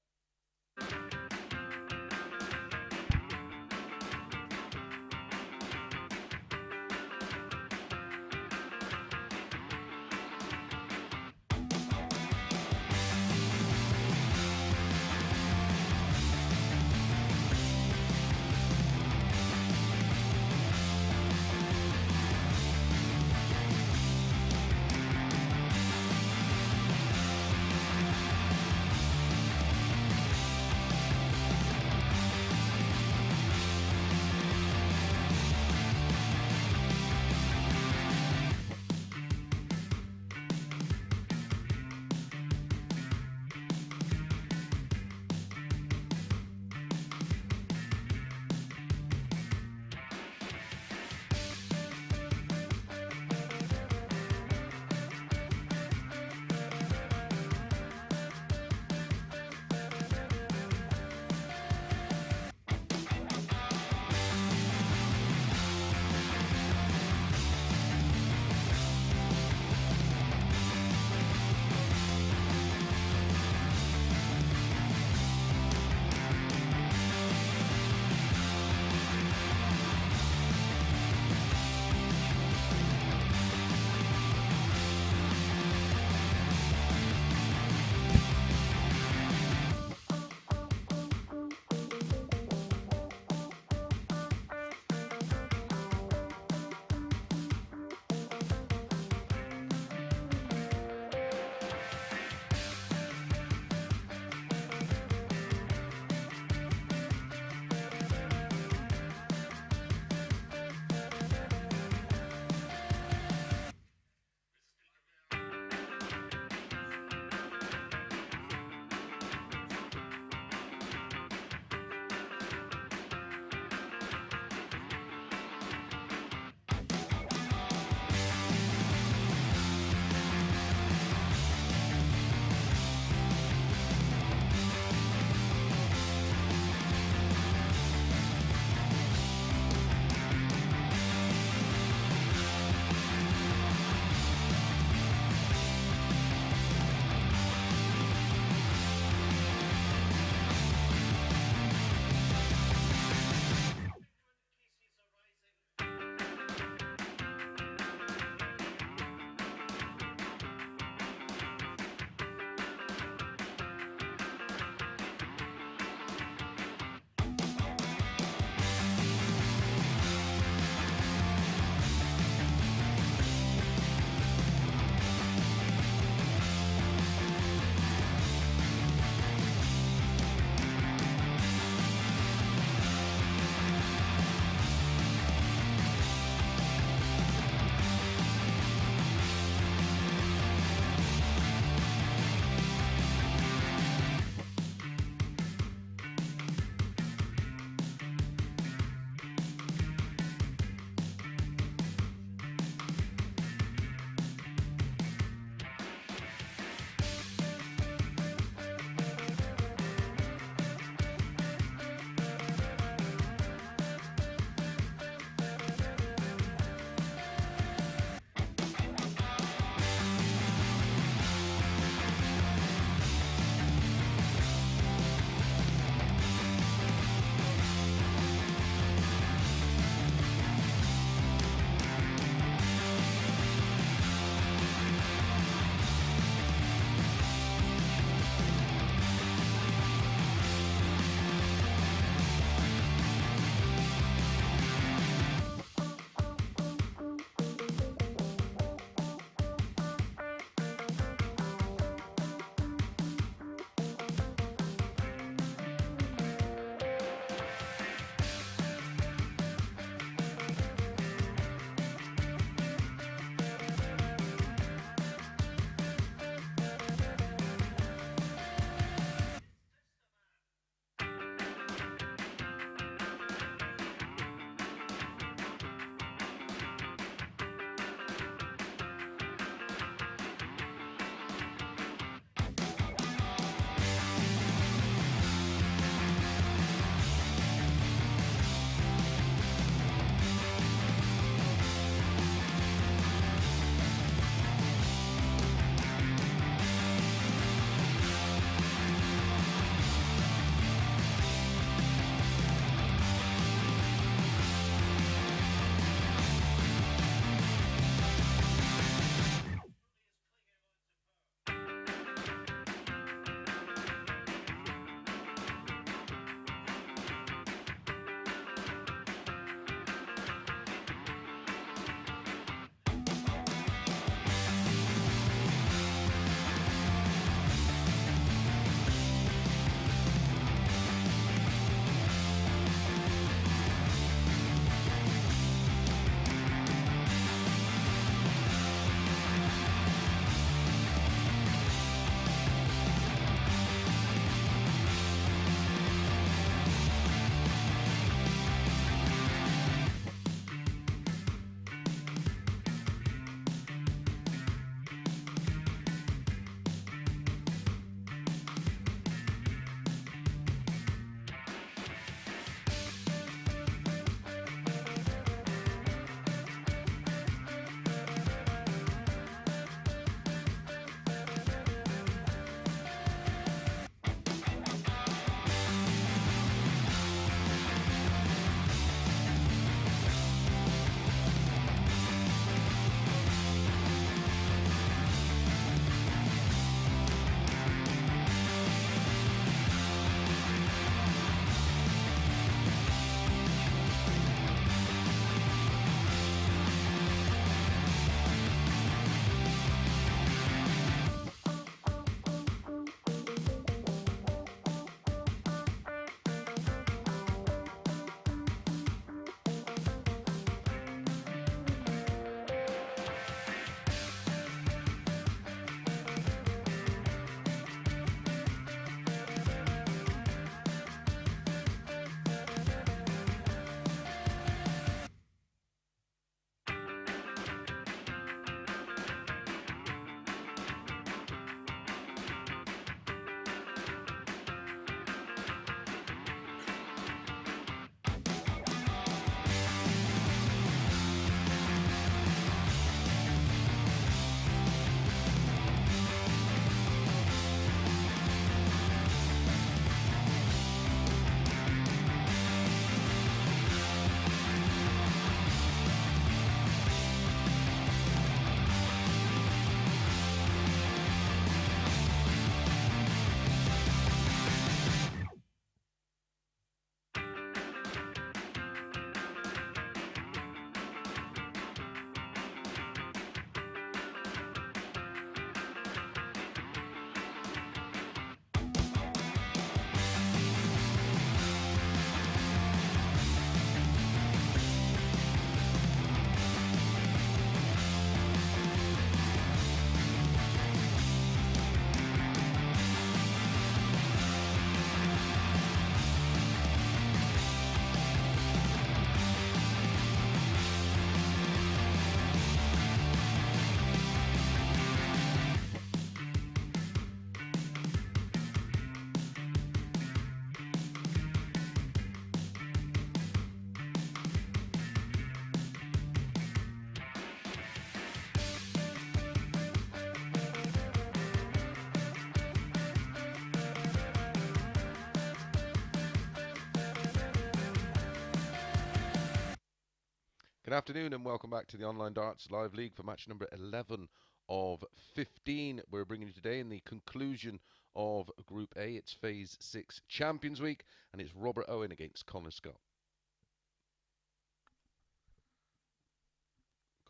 Good afternoon and welcome back to the Online Darts Live League for match number 11 of 15. We're bringing you today in the conclusion of Group A. It's Phase 6 Champions Week and it's Robert Owen against Scutt.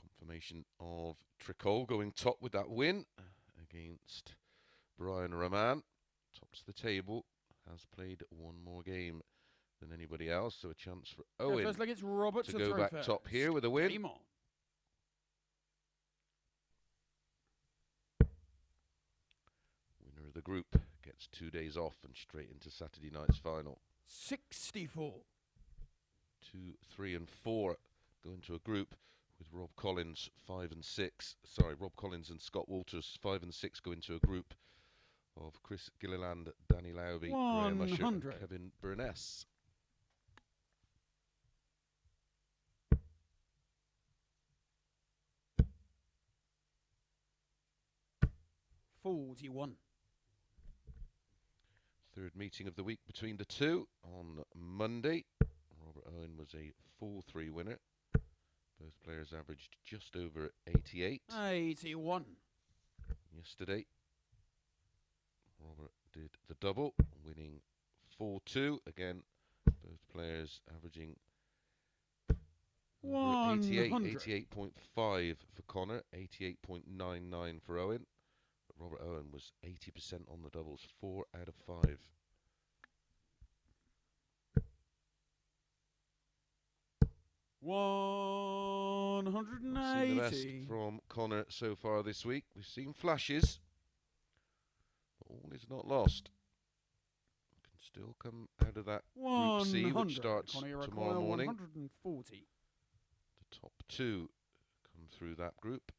Confirmation of Tricole going top with that win against Raman. Tops the table, has played one more game than anybody else, so a chance for Owen first leg, it's Robert to go back top here with a win. Game on. Winner of the group gets 2 days off and straight into Saturday night's final. 64. 2, 3 and 4 go into a group with Rob Collins 5 and 6. Sorry, Rob Collins and Scott Walters 5 and 6 go into a group of Chris Gilliland, Danny Lowby, Graham Usher and Kevin Burness. 41. Third meeting of the week between the two on Monday. Robert Owen was a 4-3 winner. Both players averaged just over 88. 81. Yesterday, Robert did the double, winning 4-2. Again, both players averaging 88, 88.5 for Connor, 88.99 for Owen. Robert Owen was 80% on the doubles, 4 out of 5. Seen the best from Connor so far this week. We've seen flashes, but all is not lost. Can still come out of that Group C, which starts tomorrow morning. 140. The top two come through that group.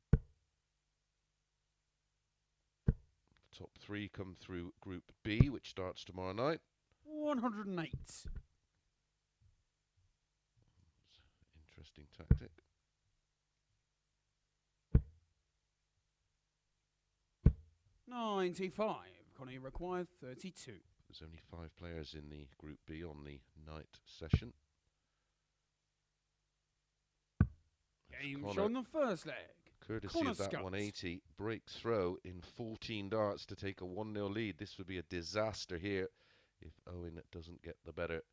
Top three come through Group B, which starts tomorrow night. 108. Interesting tactic. $95. Connie required 32. There's only 5 players in the Group B on the night session. Game shown the first leg. Courtesy of that 180, breaks throw in 14 darts to take a 1-0 lead. This would be a disaster here if Owen doesn't get the better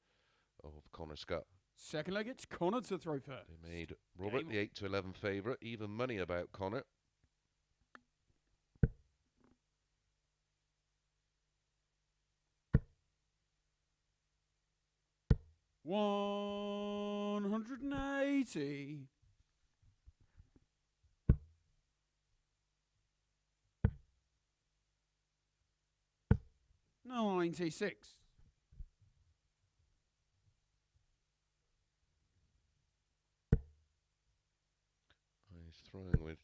of Connor Scutt. Second leg, it's Connor to throw first. They made Robert the 8-11 favourite, even money about Connor. $180. 96. He's throwing with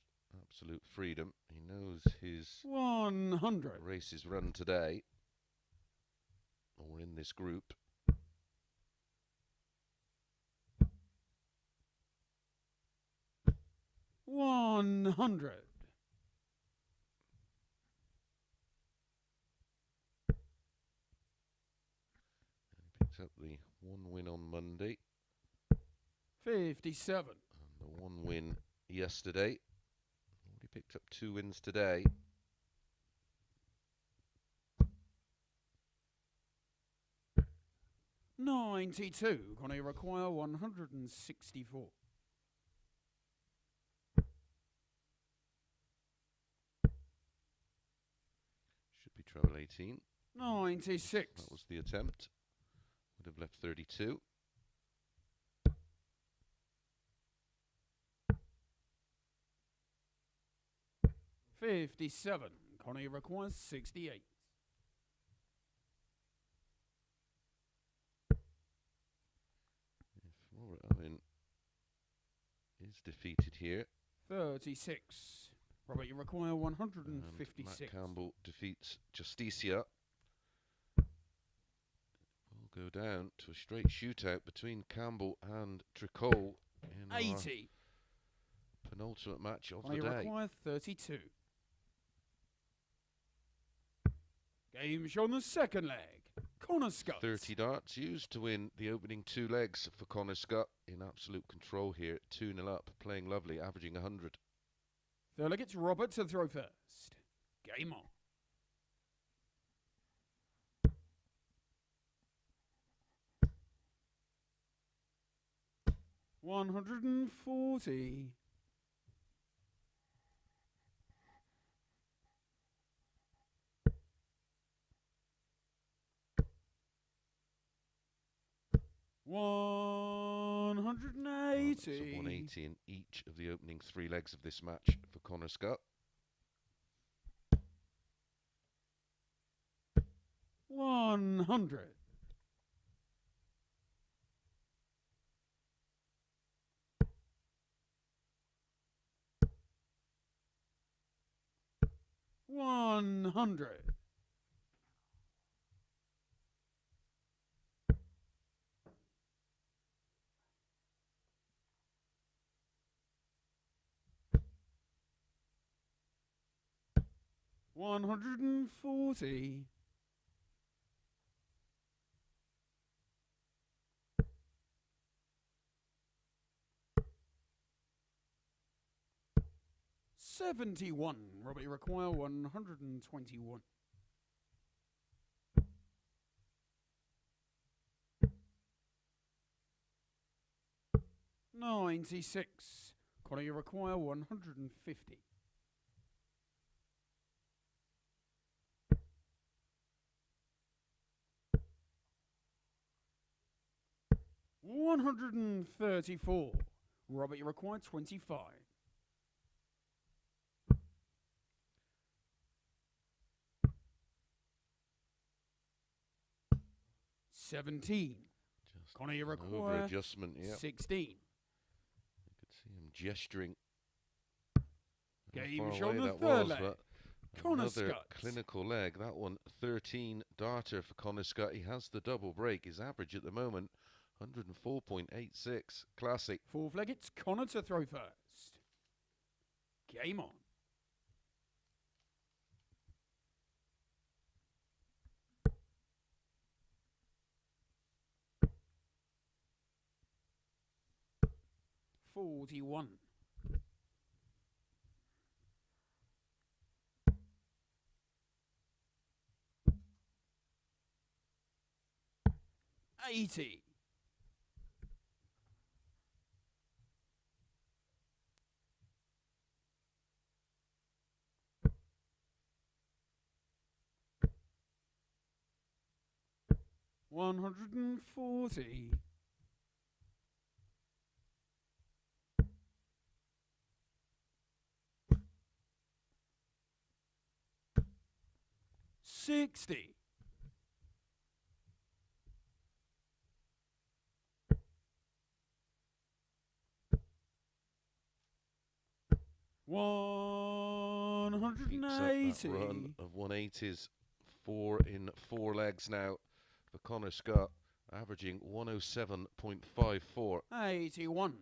absolute freedom. He knows his 100 race is run today, or in this group. $100. Picked up the 1 win on Monday. 57. And the 1 win yesterday. Already picked up 2 wins today. $92. Gonna require 164. Should be treble 18. 96. That was the attempt. Would have left 32. $57. Connie requires 68. If Robert Owen is defeated here, 36. Robert, you require 156. and Matt Campbell defeats Justicia, we'll go down to a straight shootout between Campbell and Tricole in 80. Our penultimate match of Connie the day. require 32. Game shown the second leg. Connor Scutt. 30 darts used to win the opening 2 legs for Connor Scutt. In absolute control here, 2-0 up, playing lovely, averaging 100. Third leg, it's Robert to throw first. Game on. $140. $180. 180 in each of the opening 3 legs of this match for Connor Scutt. $100. $100. $140. $71. Robert, you require 121. $96. Connor, you require 150. $134. Robert, you require 25. $17. Just Connor, you an require over adjustment, yeah. 16. You could see him gesturing. Game How far shot away the that third was, leg. but Connor another Scutt. clinical leg. That one, 13 darter for Connor Scutt. He has the double break. His average at the moment, 104.86. Classic. Fourth leg, it's Connor to throw first. Game on. $41. $80. $140. $60. Keeps up that run $180. of 180s. 4 in 4 legs now for Connor Scutt, averaging 107.54. 81.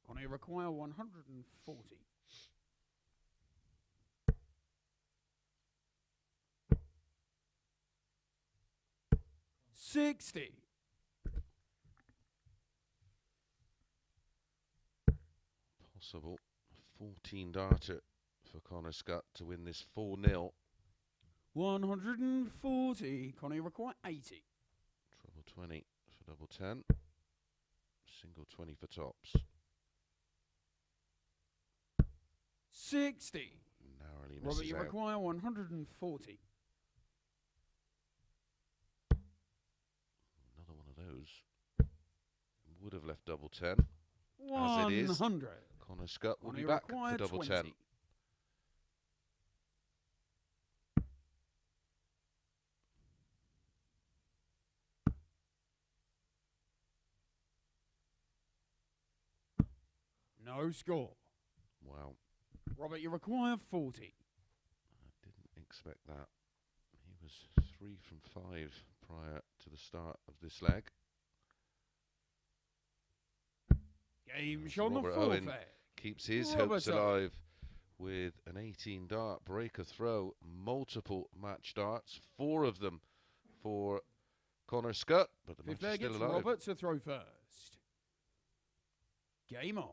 Connor, you require 140. $60. Possible 14 darter for Connor Scutt to win this 4-0. 140. Connor, you require 80. Treble 20 for double 10. Single 20 for tops. 60. Narrowly Robert, misses you out. require 140. Another one of those. Would have left double 10. 100. As it is, Connor Scutt will Connor, be you back require for double 20. 10. No score. Wow, Robert, you require 40. I didn't expect that. He was 3 from 5 prior to the start of this leg. Game As shot on the Robert fourth Owen leg. keeps his Robert hopes Owen. alive with an 18 dart breaker throw. Multiple match darts, 4 of them for Connor Scutt, but the Fifth match is leg, still it's alive. Robert to throw first. Game on.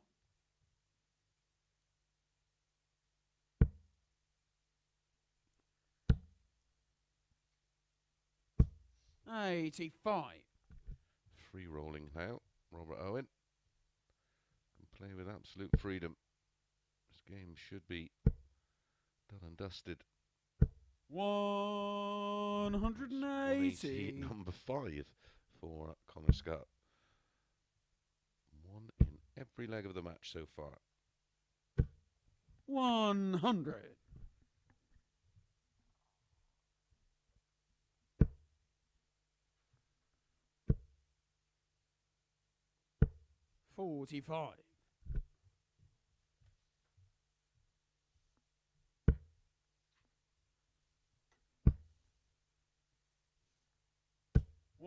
$85. Free rolling now. Robert Owen can play with absolute freedom. This game should be done and dusted. 180. Number 5 for Connor Scutt. 1 in every leg of the match so far. 100. $45.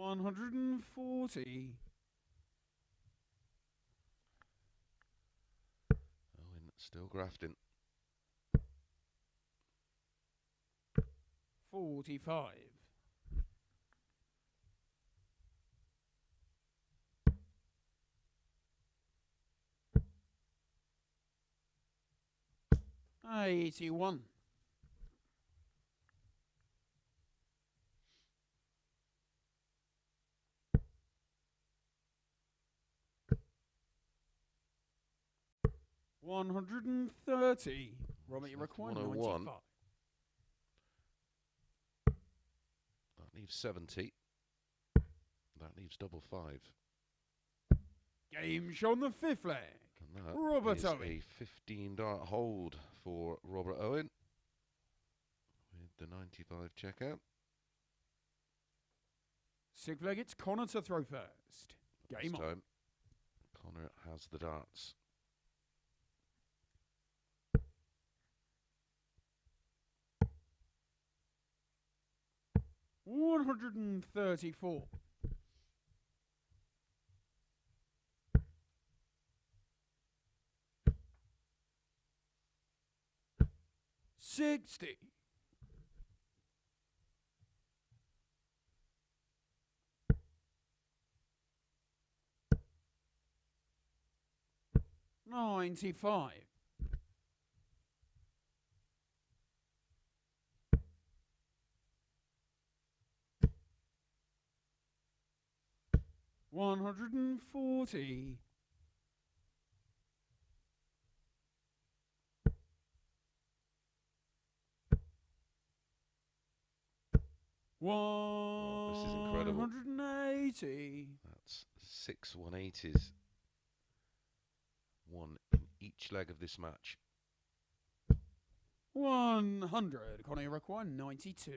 140. Owen still grafting. 45. 81. 130. Robert, you require 101. 95. That leaves 70. That leaves double 5. Game shown the fifth leg. And that Robert is Owen. a 15 dart hold for Robert Owen with the 95 checkout. Sixth leg, it's Connor to throw first. Game This on. time, Connor has the darts. $134. 60. 95. 140. This is incredible. 180. That's 6 180s. 1 in each leg of this match. 100. Connie require 92.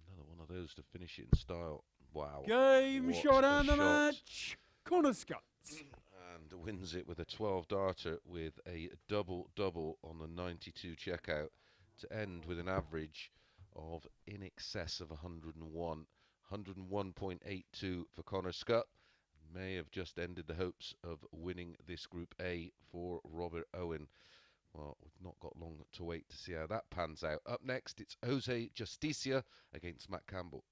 Another one of those to finish it in style. Wow. Game What shot a and the shot. match. Connor Scutt. And wins it with a 12 darter with a double on the 92 checkout to end with an average of in excess of 101. 101.82 for Connor Scutt. May have just ended the hopes of winning this Group A for Robert Owen. Well, we've not got long to wait to see how that pans out. Up next, it's Justicia against Matt Campbell.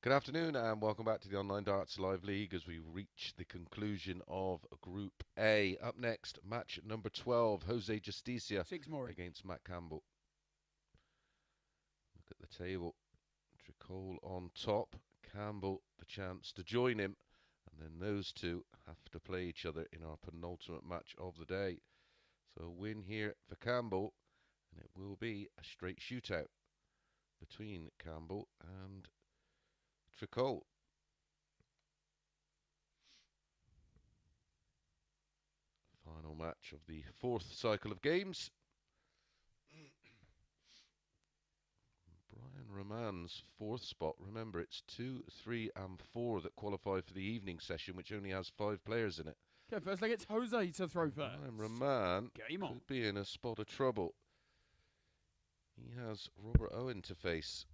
Good afternoon and welcome back to the Online Darts Live League as we reach the conclusion of Group A. Up next, match number 12, Jose Justicia against Matt Campbell. Look at the table. Tricole on top, Campbell the chance to join him, and then those two have to play each other in our penultimate match of the day. So a win here for Campbell, and it will be a straight shootout between Campbell and Tricole. Final match of the fourth cycle of games. Brian Raman's fourth spot. Remember, it's 2, 3 and 4 that qualify for the evening session, which only has 5 players in it. Okay, first leg, it's Jose to throw first. Brian Raman could be in a spot of trouble. He has Robert Owen to face.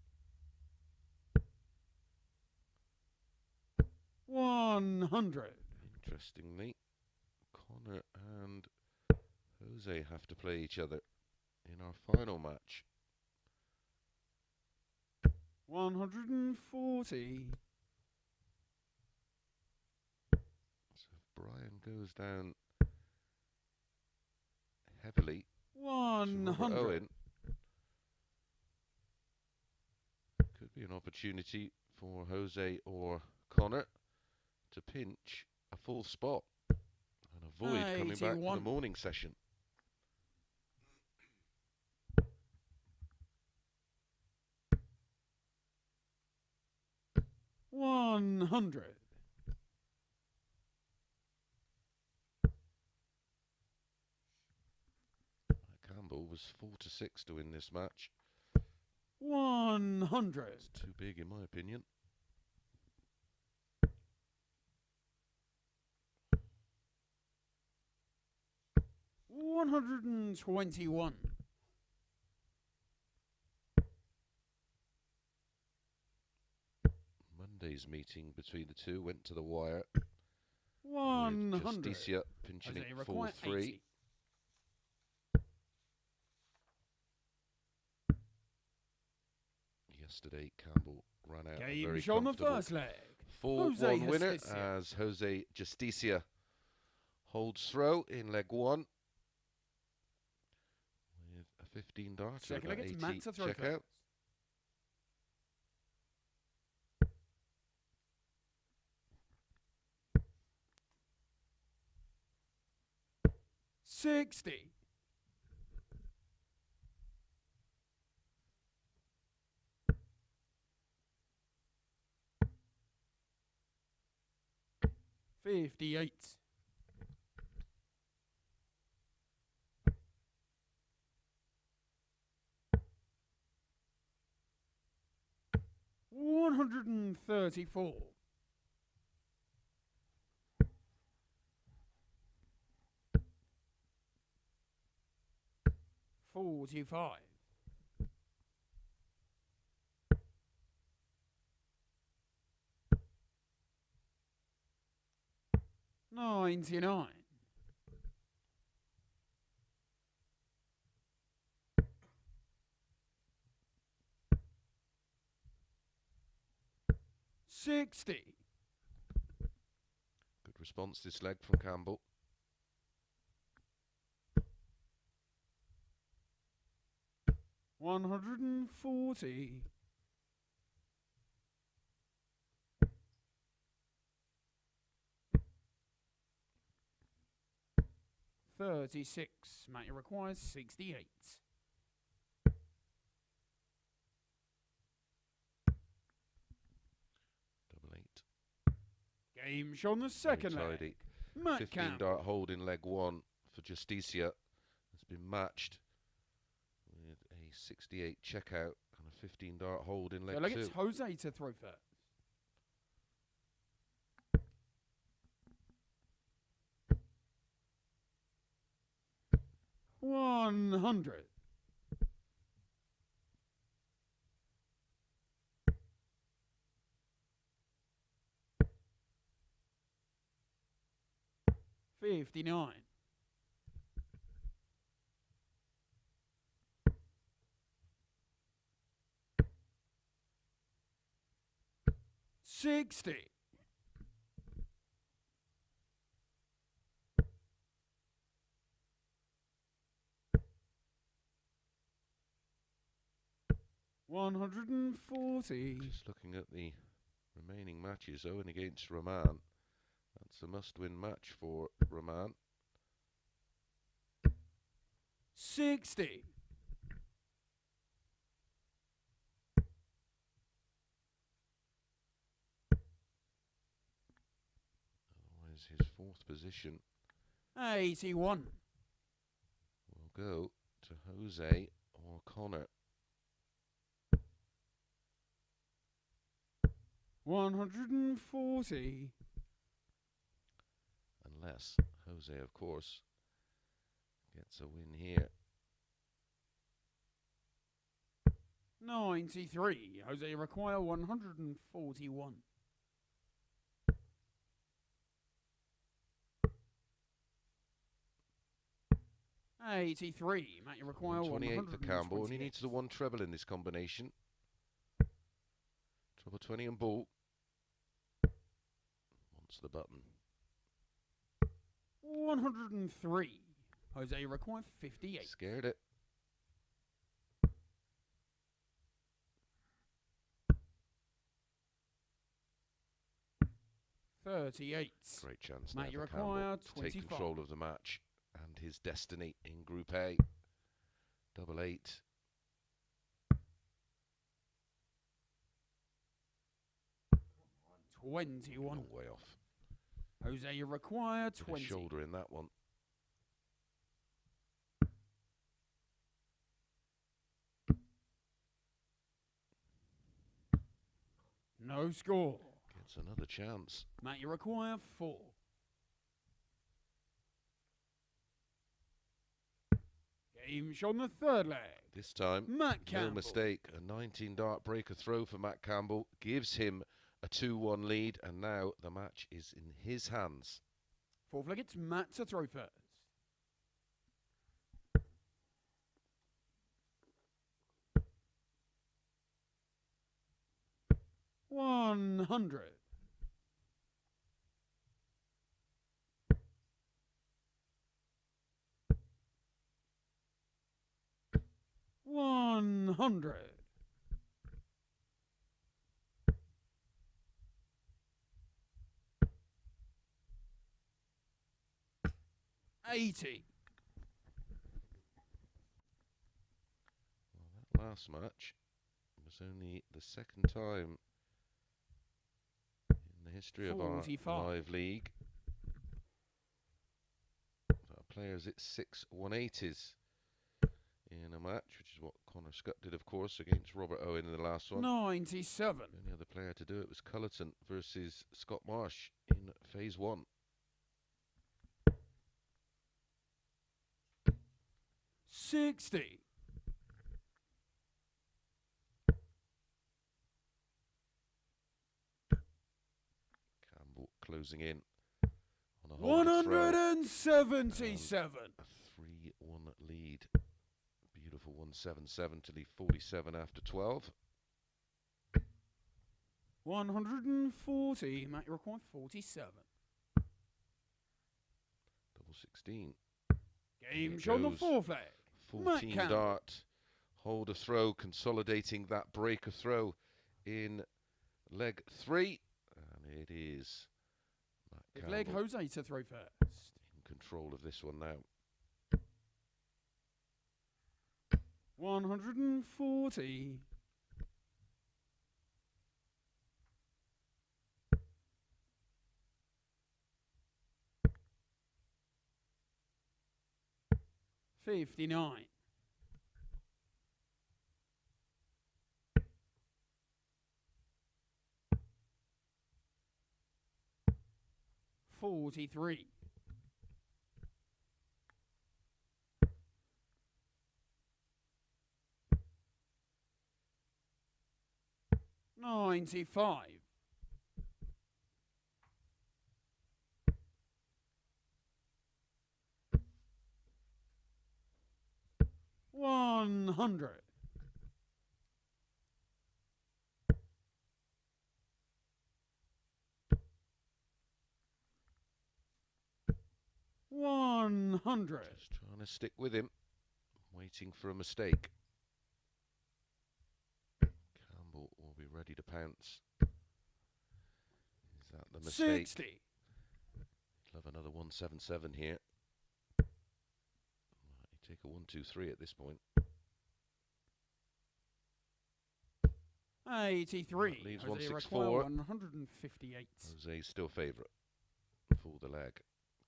100. Interestingly, Connor and Jose have to play each other in our final match. 140. So if Brian goes down heavily, 100. Owen, could be an opportunity for Jose or Connor to pinch a full spot and avoid coming back to the morning session. $100. Campbell was 4-6 to win this match. 100. It's too big in my opinion. $121. Monday's meeting between the two went to the wire. 100. Justicia pinching it 4-3. Yesterday, Campbell ran out a very comfortable 4-1 winner as Jose Justicia holds throw in leg 1 with a 15 dart or about 80 checkout. $60. $58. $134. $45. $99. $60. Good response this leg from Campbell. $140. $36. Matty requires 68. Double 8. Game shown the second leg. 15 dart hold in leg 1 for Justicia has been matched with a 68 checkout and a 15 dart hold in leg 2. It's Jose to throw first. $100. $59. 60. 140. Just looking at the remaining matches, Owen against Raman. That's a must-win match for Raman. 60. 'His fourth position 81. will go to Jose or Connor. 140. Unless Jose, of course, gets a win here. 93. Jose require 141. 83. Matt, you require 28 for Campbell, and he 128. needs the one treble in this combination. Treble 20 and bull. Wants the button. 103. Jose require 58. Scared it. $38. Great chance Matt, now you for require Campbell to take 25. control of the match and his destiny in Group A. Double 8. $21. Long way off. Jose, you require Bit of 20. shoulder in that one. No score. Gets another chance. Matt, you require 4. Game shot on the third leg. This time, Matt Campbell. no mistake. A 19 dart breaker throw for Matt Campbell gives him a 2-1 lead, and now the match is in his hands. Fourth leg, it's Matt to throw first. 100. 100. 80. Well, that last match was only the second time in the history of our 45. live league. Our players hit 6 180s in a match, which is what Connor Scutt did, of course, against Robert Owen in the last one. 97. The only other player to do it was Cullerton versus Scott Marsh in phase 1. 60. 'Campbell closing in on a hold throw. 177. A 3-1 lead. Beautiful 177 to leave 47 after 12. 140. Matt, you require 47. Double 16. Game Here shot on the goes. fourth leg. 14 Campbell. dart. Hold a throw, consolidating that breaker throw in leg 3. And it is Matt Fifth Campbell leg, Jose to throw first. in control of this one now. 140. 59. 43. 95. 100. 100. Just trying to stick with him, waiting for a mistake. Campbell will be ready to pounce. Is that the mistake? 60. He'll have another 177 here. You take a 1-2-3 at this point. 83. That leaves Jose 164. 158. Jose's still favourite for the leg.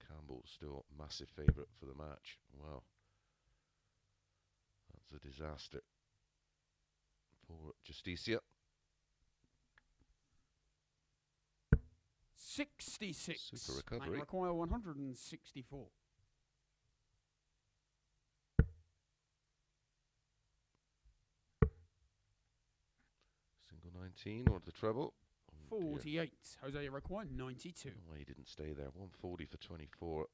Campbell still massive favourite for the match. Wow. That's a disaster for Justicia. 66. Super recovery. Might require 164. Single 19 or the treble. Oh 48. dear. Jose require 92. Oh, he didn't stay there. 140 for 24.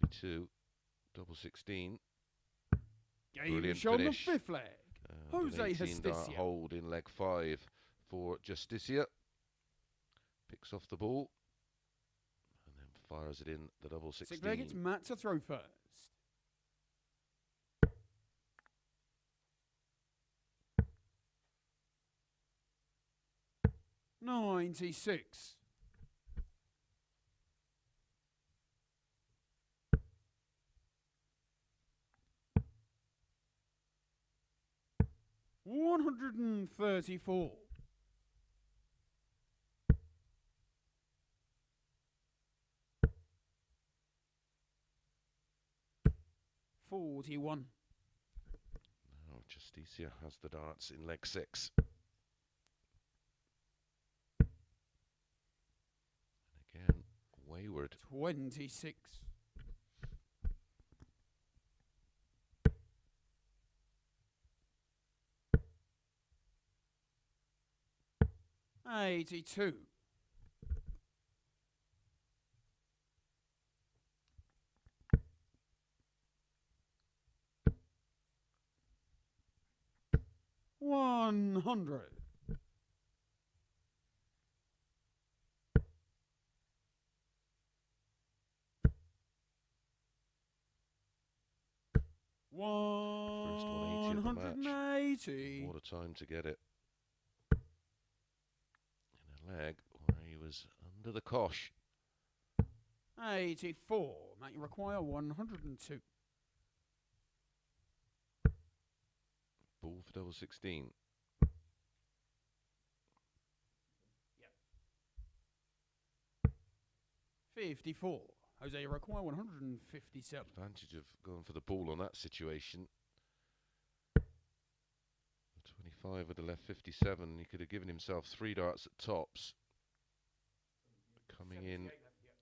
42. Double 16. Game Brilliant shown the finish. 5th leg. And Jose an 18 dart Justicia. hold in leg 5 for Justicia. Picks off the ball and then fires it in the double 16. 6th leg, it's Matt to throw first. $96. $134. $41. Now Justicia has the darts in leg 6. And again, wayward. 26. $82. $100. First 180 of the match. 180. What a time to get it. In a leg where he was under the cosh. 84. Might require 102. Ball for double 16. 54. Jose require 157. Advantage of going for the ball on that situation. 25 would have left 57. He could have given himself 3 darts at tops. Coming in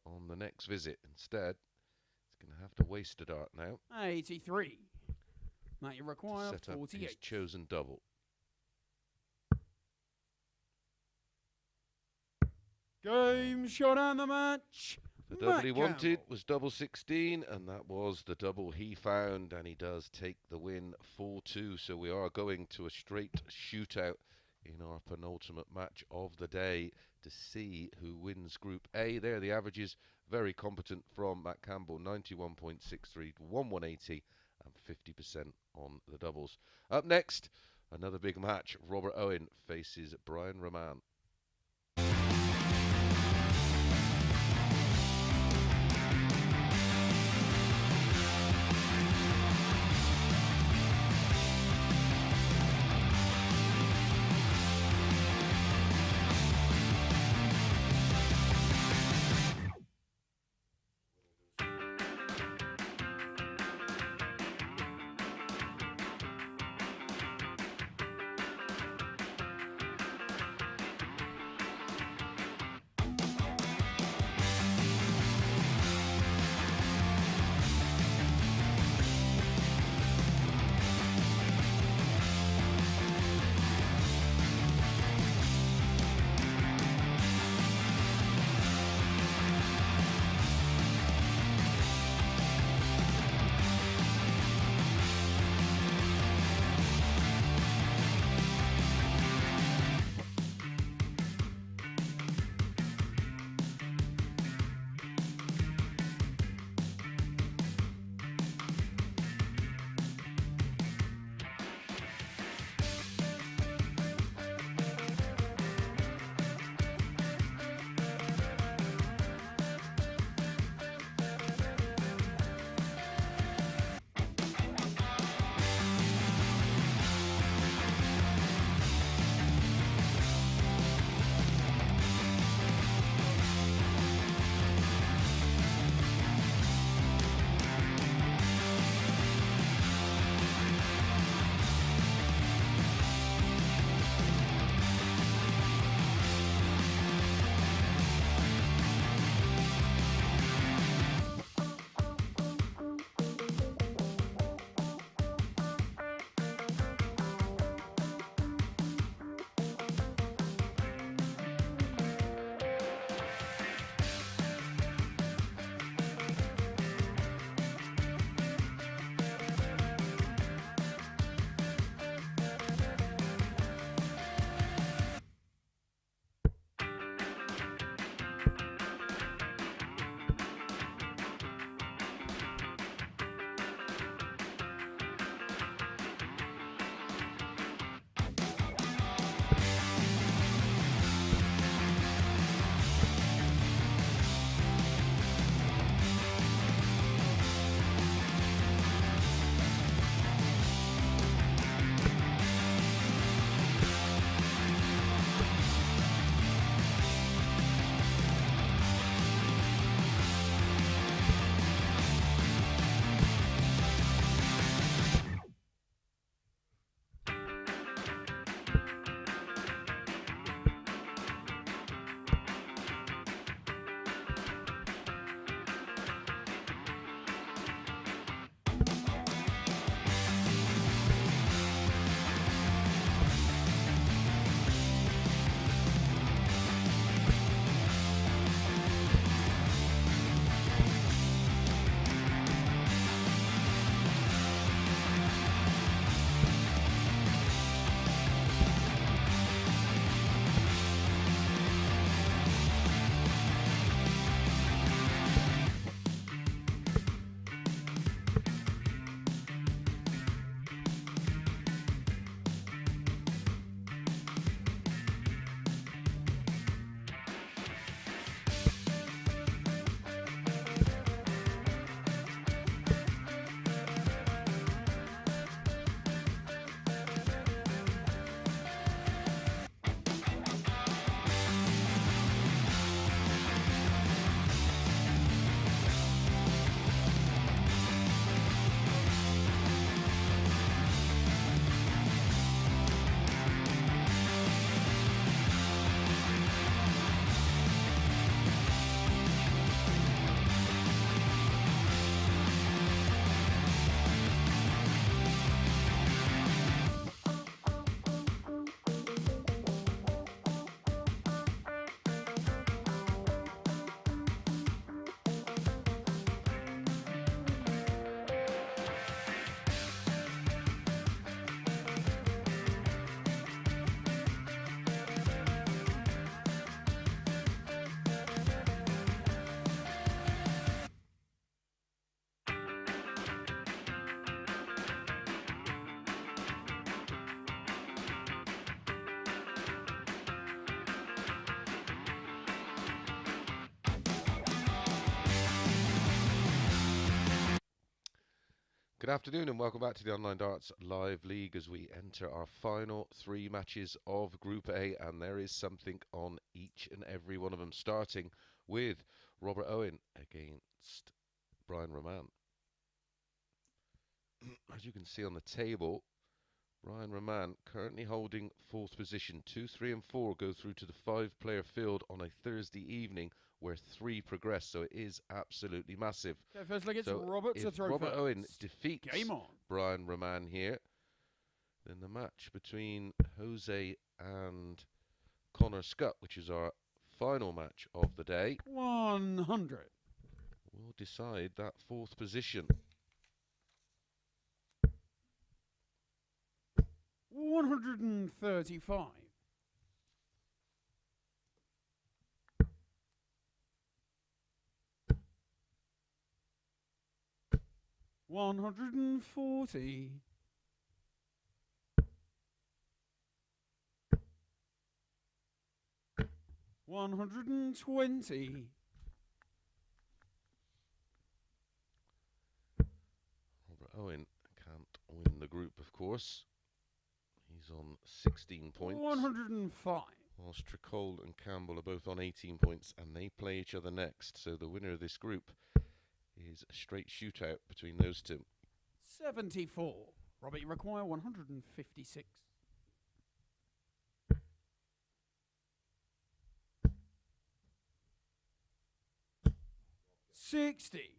on the next visit. Instead, he's going to have to waste a dart now. 83. Might require To set up 48. his chosen double. Game shot on the match. The double he Matt wanted Campbell. was double 16, and that was the double he found, and he does take the win 4-2. So we are going to a straight shootout in our penultimate match of the day to see who wins Group A. There, the averages very competent from Matt Campbell, 91.63 to 180 and 50% on the doubles. Up next, another big match. Robert Owen faces Brian Raman. Good afternoon and welcome back to the Online Darts Live League as we enter our final 3 matches of Group A, and there is something on each and every one of them, starting with Robert Owen against Brian Raman. As you can see on the table, Brian Raman currently holding 4th position. 2, 3 and 4 go through to the 5-player field on a Thursday evening where 3 progress, so it is absolutely massive. Okay, first leg, it's So Robert to if throw Robert first. Owen defeats Game on. Brian Raman here, then the match between Jose and Connor Scutt, which is our final match of the day, 100. will decide that 4th position. 135. 140. 120. Robert Owen can't win the group, of course. He's on 16 points. 105. Whilst Tricole and Campbell are both on 18 points, and they play each other next. So the winner of this group is a straight shootout between those two. 74. Robert, you require 156. 60.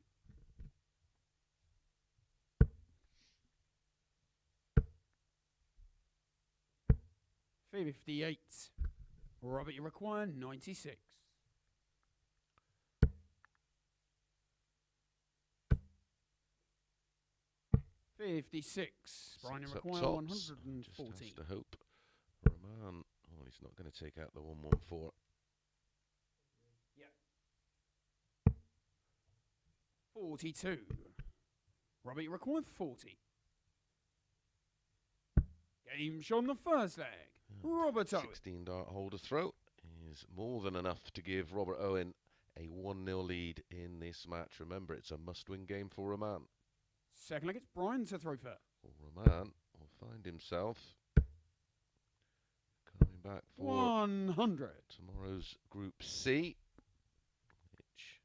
58. Robert, you require 96. 56. Brian, you Six up require tops. 140. Just has to hope. Raman, oh, he's not going to take out the 114. Yeah. 42. Robert, you require 40. Game shot on the first leg. Robert Owen. 16 dart holder throw is more than enough to give Robert Owen a 1-0 lead in this match. Remember, it's a must-win game for Raman. Second leg, it's Brian to throw first. Raman will find himself coming back for 100. tomorrow's Group C, which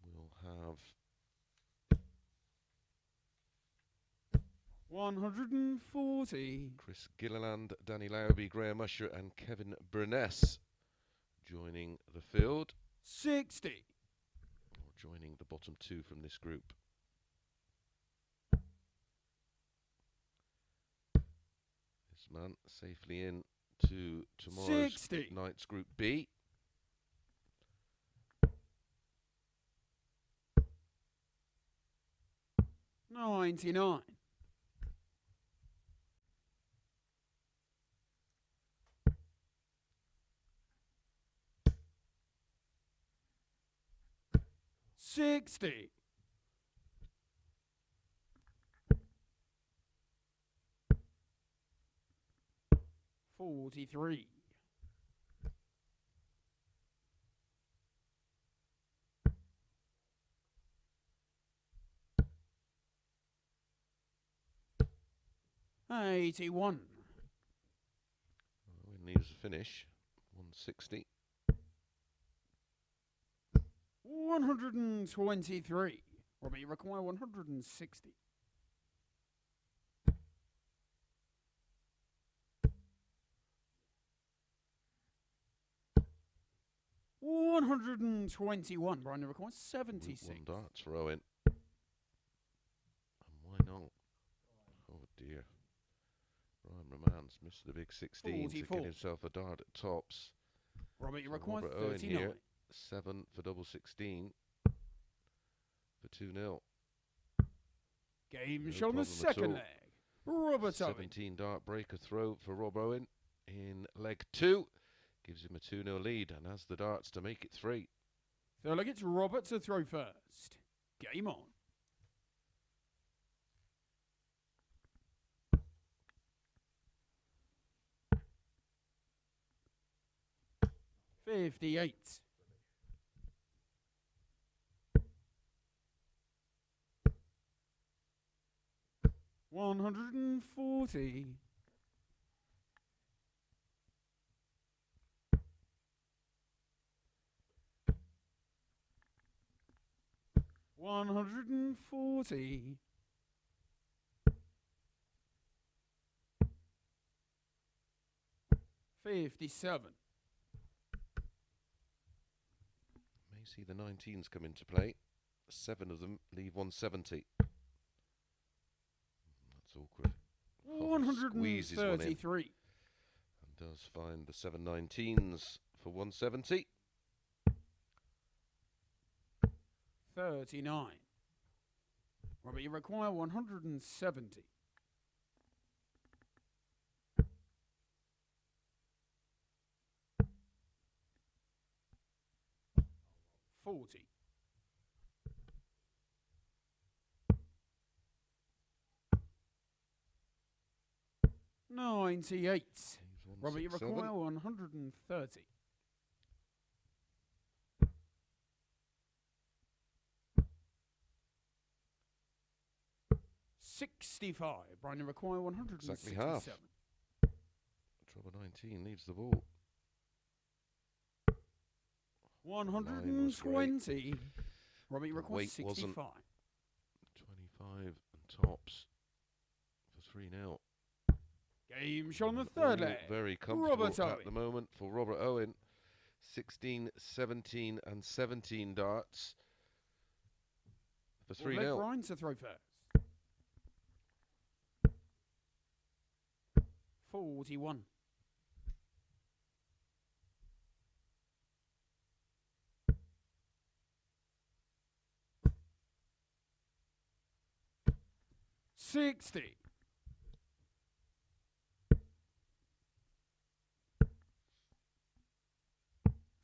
will have 140. Chris Gilliland, Danny Lauby, Graham Usher and Kevin Burness joining the field, 60. or joining the bottom 2 from this group. This man safely in to tomorrow's 60. night's Group B. 99. 60. 43. 81. Owen needs a finish. 160. 123. Robert, you require 160. 121. Brian, you require 76. 1 darts for Owen. And why not? Oh dear. Brian Raman's missed the big 16 to 44. get himself a dart at tops. Robert, you So require Robert Owen 39. here, 7 for double 16 for 2-0. Game No shot on problem the at second all. leg. Robert Owen. 17 dart breaker throw for Rob Owen in leg 2. Gives him a 2-0 lead and has the darts to make it 3. Third leg, it's Robert to throw first. Game on. 58. 140. 140. 57. May see the 19s come into play. 7 of them leave 170. That's awkward. Squeezes one in 133. and does find the 7 19s for 170. 39. Robert, you require 170. 40. 98. Robert, you require 130. 65. Brian, you require 167. Exactly half. Trouble 19 leaves the ball. 120. Robert, you require Weight 65. 25 and tops for 3-0. Game shot on the third leg. Very comfortable Robert Owen. at the moment for Robert Owen. 16, 17 and 17 darts for 3-0. Let Brian to throw first. 41. 60.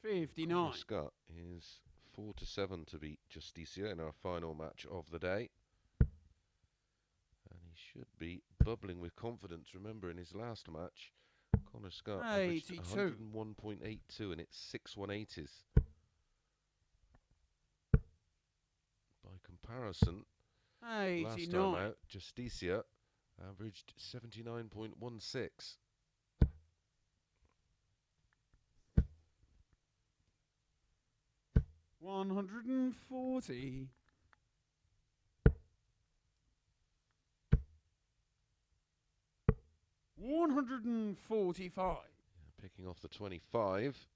59. Scutt is 4-7 to beat Justicia in our final match of the day. And he should be bubbling with confidence. Remember, in his last match, Connor Scutt averaged 101.82 and it's 6 180s. By comparison, last time out, Justicia averaged 79.16. 140. 145. Picking off the 25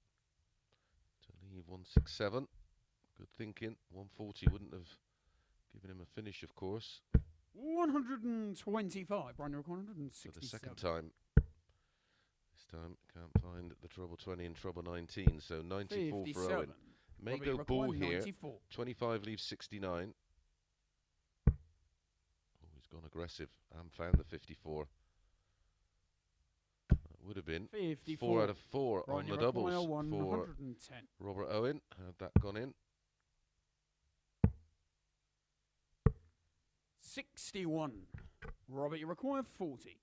to leave 167. Good thinking. 140 wouldn't have given him a finish, of course. 125. Brian, 167. For the second time. This time can't find the treble 20 and treble 19, so 94 for Owen. May go ball here. 25 leaves 69. Oh, he's gone aggressive and found the 54. That would have been 54. 4 out of 4 on the doubles for 110. Robert Owen. Had that gone in. 61. Robert, you require 40.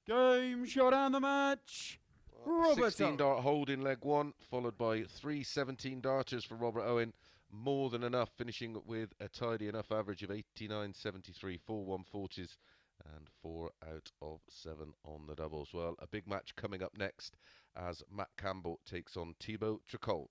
'Game shot and the match. Robert 16 dart hold in leg 1, followed by 3 17 darters for Robert Owen. More than enough, finishing with a tidy enough average of 89.73, 4 140s, and 4 out of 7 on the doubles. Well, a big match coming up next as Matt Campbell takes on Thibault Tricole.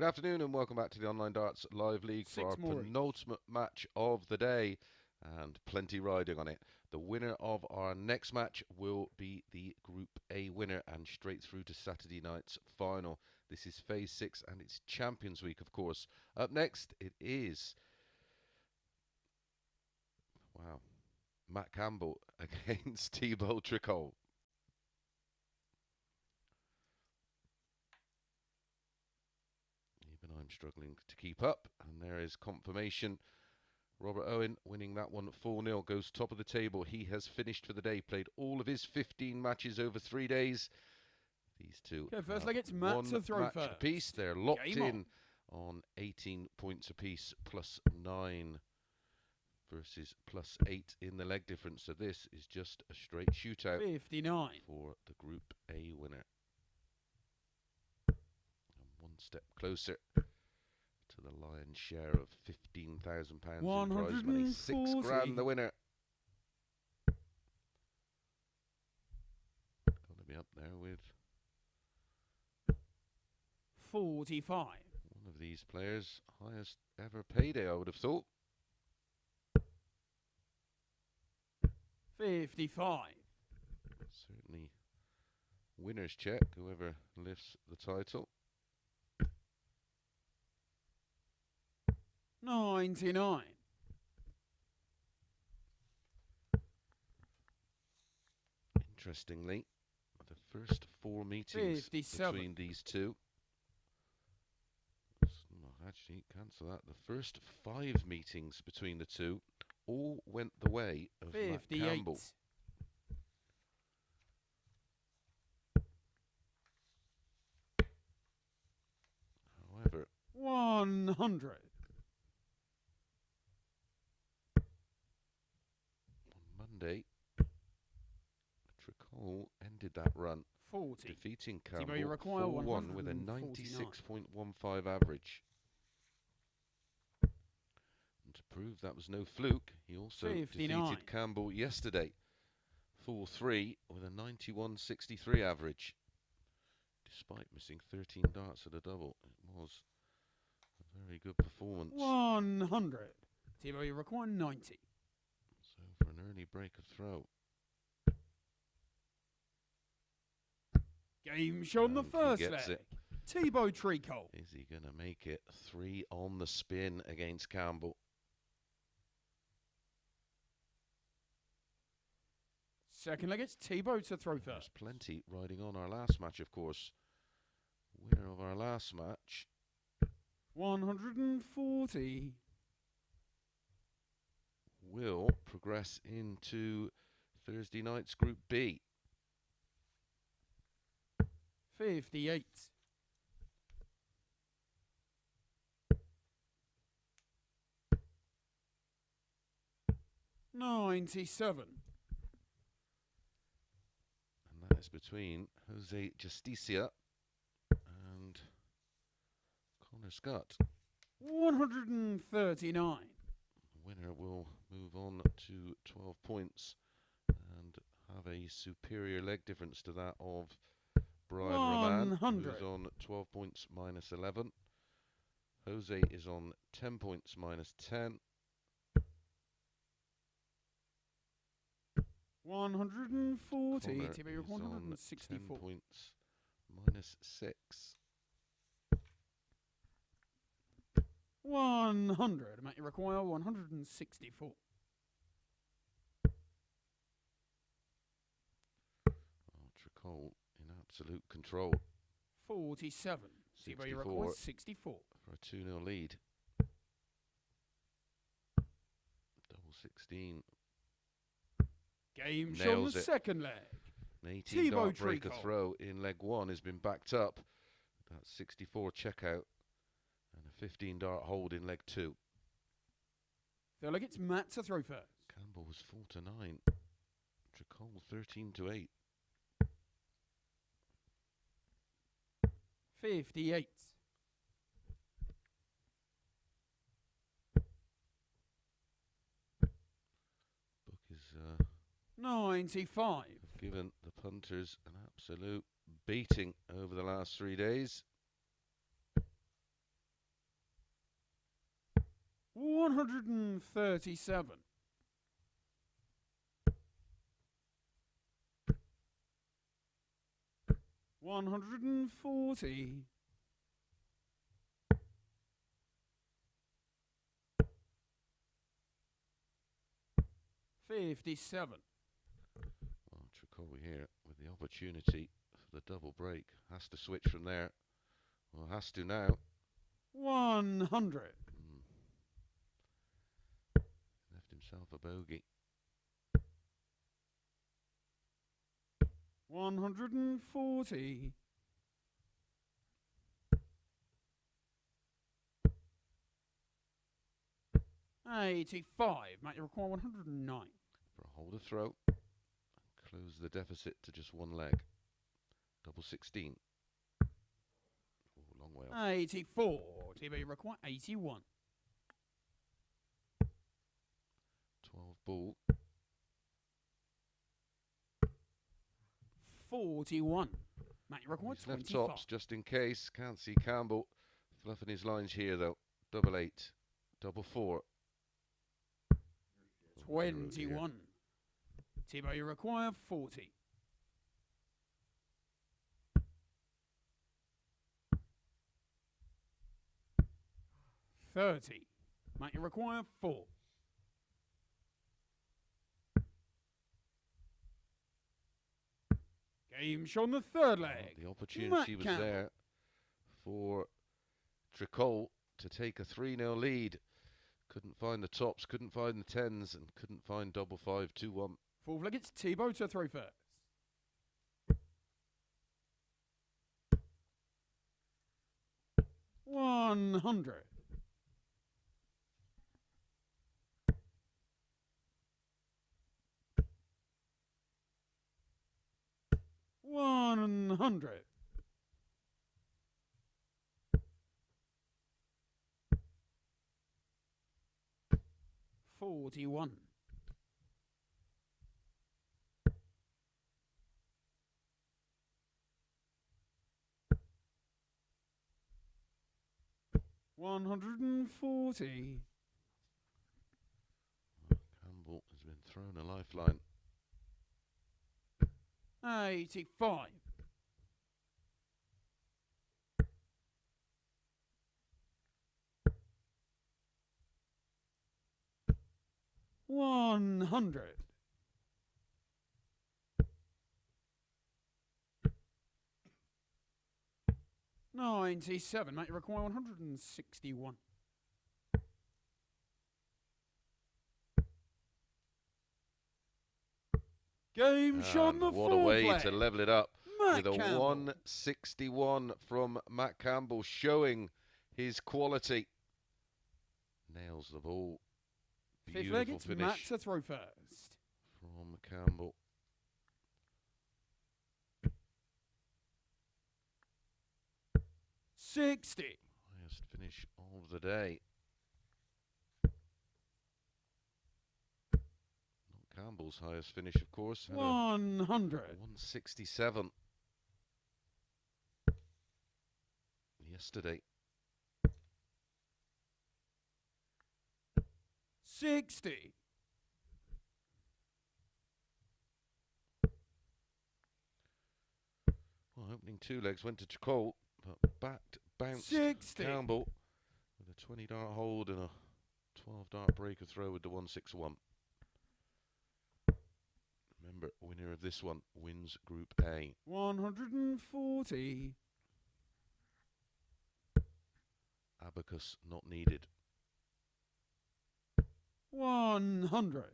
Good afternoon and welcome back to the Online Darts Live League for our penultimate match of the day, and plenty riding on it. The winner of our next match will be the Group A winner and straight through to Saturday night's final. This is Phase 6 and it's Champions Week, of course. Up next, it is Matt Campbell against Thibault Tricole. Even I'm struggling to keep up, and there is confirmation. Robert Owen winning that one 4-0, goes top of the table. He has finished for the day, played all of his 15 matches over 3 days. These two first leg, it's Matt to throw match first. apiece. They're locked in on 18 points apiece, +9 versus +8 in the leg difference. So this is just a straight shootout 59 for the Group A winner. And one step closer to the lion's share of £15,000 in prize money. £6,000 the winner. Going to be up there with 45. One of these players' highest ever payday, I would have thought. 55. Certainly winner's check, whoever lifts the title. 99. Interestingly, the first 4 meetings 57. between these two. Actually, cancel that. The first 5 meetings between the two all went the way of 58. Matt Campbell. However, 100. On Monday, Tricole ended that run 40. defeating Thibault Campbell 4-1 with a 96.15 average. And to prove that was no fluke, he also 59. defeated Campbell yesterday 4-3 with a 91.63 average. Despite missing 13 darts at a double, it was a very good performance. 100. Thibault, you require 90. So for an early break of throw. Game show on the first leg. Thibault Tricole. Is he going to make it? 3 on the spin against Campbell. Second leg, it's Thibault to throw first. There's plenty riding on our last match, of course. Winner of our last match. 140. Will progress into Thursday night's Group B. 58. 97. And that is between Justicia and Scutt. 139. The winner will move on to 12 points and have a superior leg difference to that of Brian Raman, who's on 12 points -11. Jose is on 10 points -10. 140. Connor Thibault, is 164. 10 points -6. 100. Matt, you require 164. Tricole in absolute control. 47. Thibault, you require 64. For a 2-0 lead. Double 16. Game show on the second leg. An 18 dart breaker throw in leg 1 has been backed up. That's 64 checkout. And a 15 dart hold in leg 2. Third leg, it's Matt to throw first. Campbell was 4-9. Tricole 13-8. 58. Book is 95. given the punters an absolute beating over the last 3 days. 137. 140. 57. Well, Tricole here with the opportunity for the double break. Has to switch from there. Well, has to now. 100. Left himself a bogey. 140. 85. Mate, you require 109. For a holder throw. Close the deficit to just one leg. Double 16. Oh, long way off. 84. Thibault, you require 81. 12 ball. 41. Mate, you require He's left 25. tops just in case. Can't see Campbell fluffing his lines here though. Double 8. Double 4. 21. Thibault, you require 40. 30. Mate, you require 4. 'Game shot on the third leg. The opportunity was there for Tricole to take a 3-0 lead. Couldn't find the tops, couldn't find the 10s, and couldn't find double 5, 2-1. Fourth leg, it's Thibault to throw first. 100. 100. 41. 140. Campbell has been thrown a lifeline. 85. 100. 97. Mate, you require 161. Game shot on the what a fourth way leg. to level it up Matt with a Campbell. 161 from Matt Campbell, showing his quality. Nails the ball. Fifth leg, Beautiful it's finish Matt to throw first. from Campbell. 60. Highest finish of the day. Not Campbell's highest finish, of course. Had a 100. 167 yesterday. 60. Well, opening 2 legs went to Tricole, but backed, bounced 60. Campbell with a 20 dart hold and a 12 dart breaker throw with the 161. Remember, winner of this one wins Group A. 140. Abacus not needed. 100.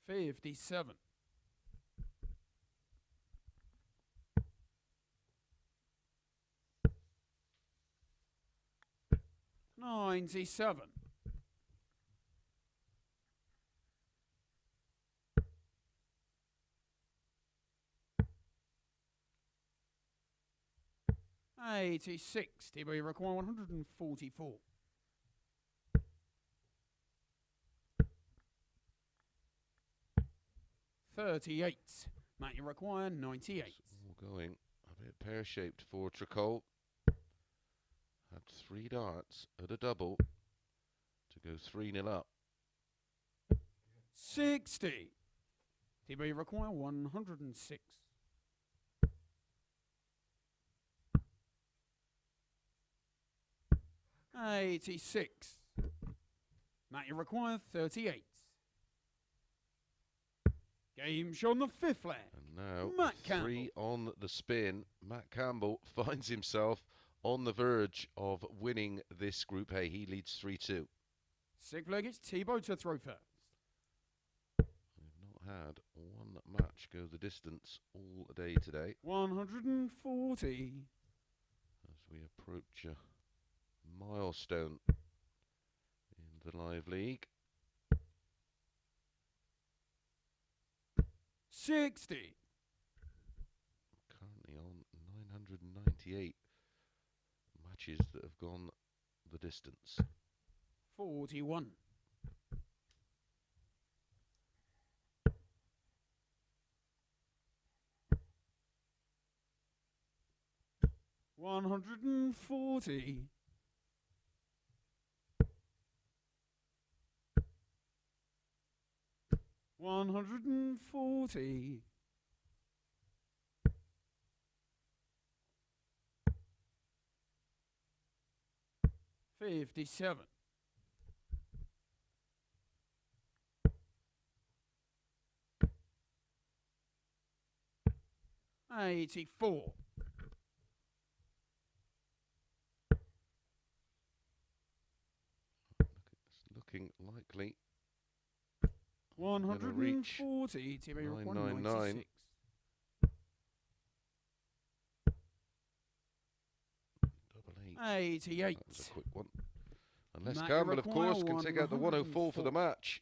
57. 97. 86. Thibault, you require 144. 38. Matt, you require 98. It's all going a bit pear-shaped for Tricole. Had 3 darts at a double to go 3-0 up. 60. Thibault, you require 106. 86. Matt, you require 38. Game show on the 5th leg. And now, Matt 3 on the spin. Matt Campbell finds himself on the verge of winning this Group A. He leads 3-2. 6th leg, it's Thibault to throw first. We've not had one match go the distance all day today. 140. As we approach a milestone in the live league. 60. Currently on 998 matches that have gone the distance. 41. 140. 140. 57. 84. It's looking likely. 140. Thibault, 999. 96. 88. That was a quick one. Unless Matt, Campbell, of require course, can take out the 104 for the match.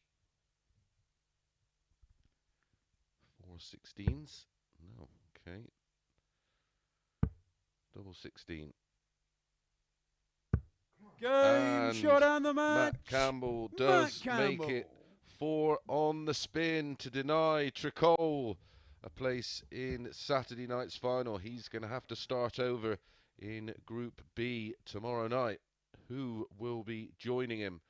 4 16s. No, okay. Double 16. Game And shot on the match. Matt Campbell does make it 4 on the spin to deny Tricole a place in Saturday night's final. He's going to have to start over in Group B tomorrow night. Who will be joining him?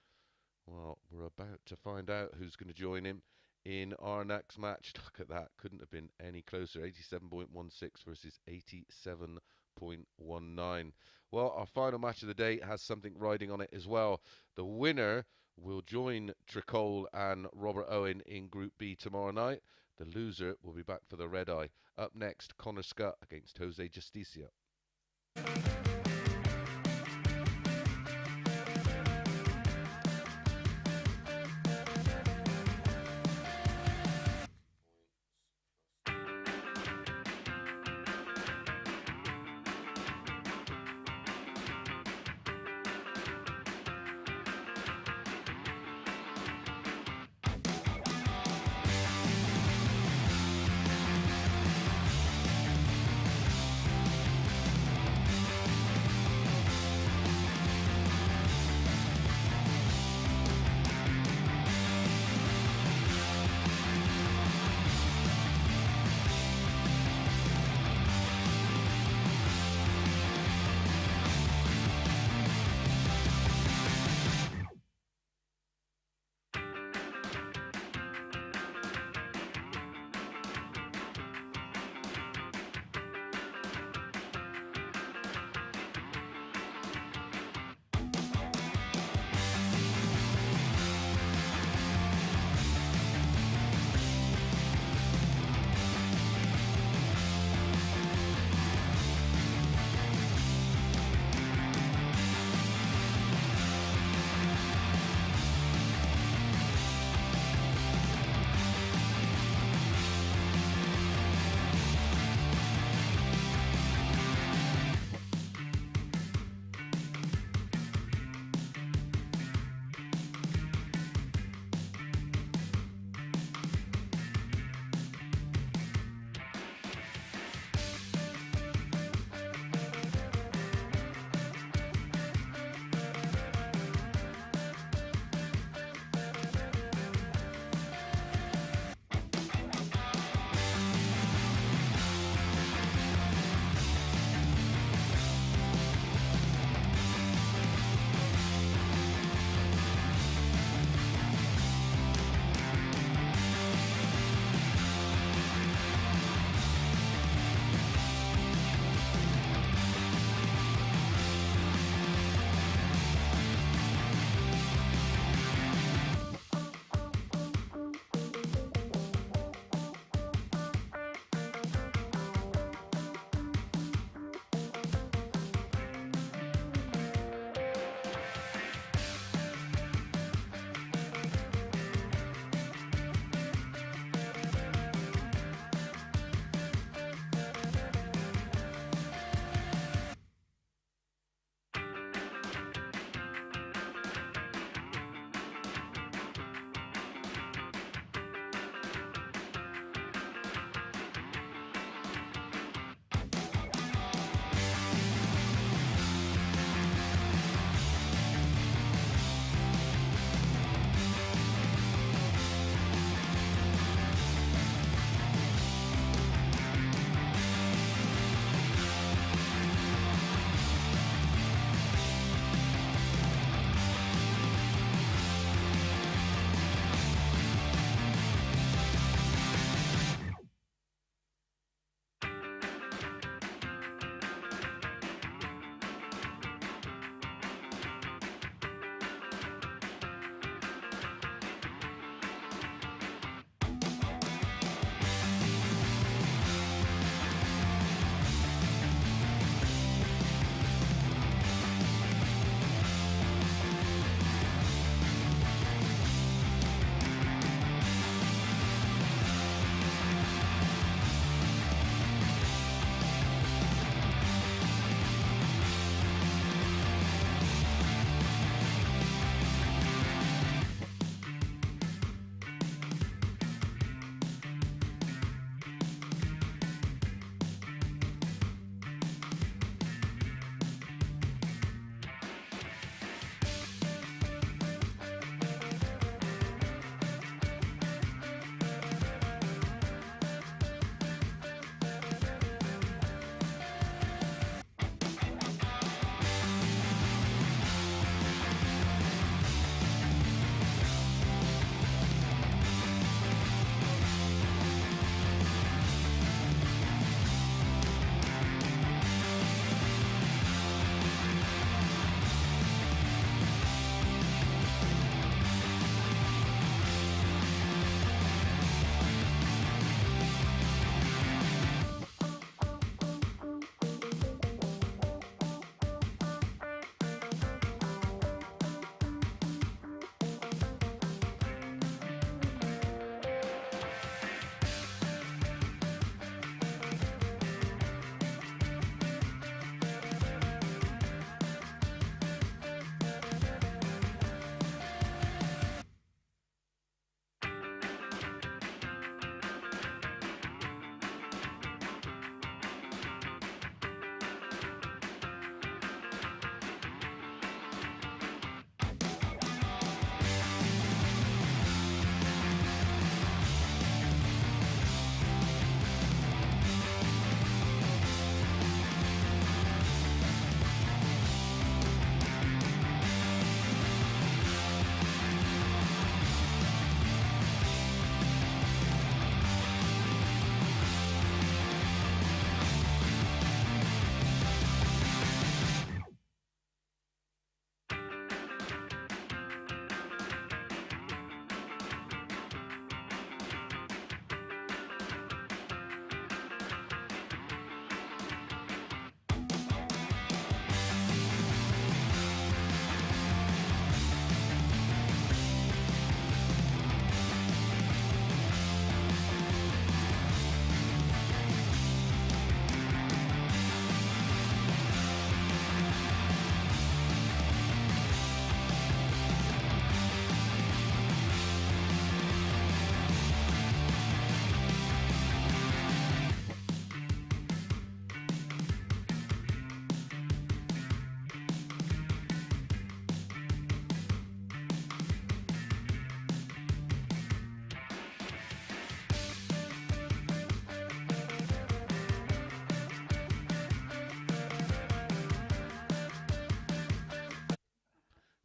Well, we're about to find out who's going to join him in our next match. Look at that. Couldn't have been any closer. 87.16 versus 87.19. Well, our final match of the day has something riding on it as well. The winner will join Tricole and Robert Owen in Group B tomorrow night. The loser will be back for the red eye. Up next, Scutt against Jose Justicia.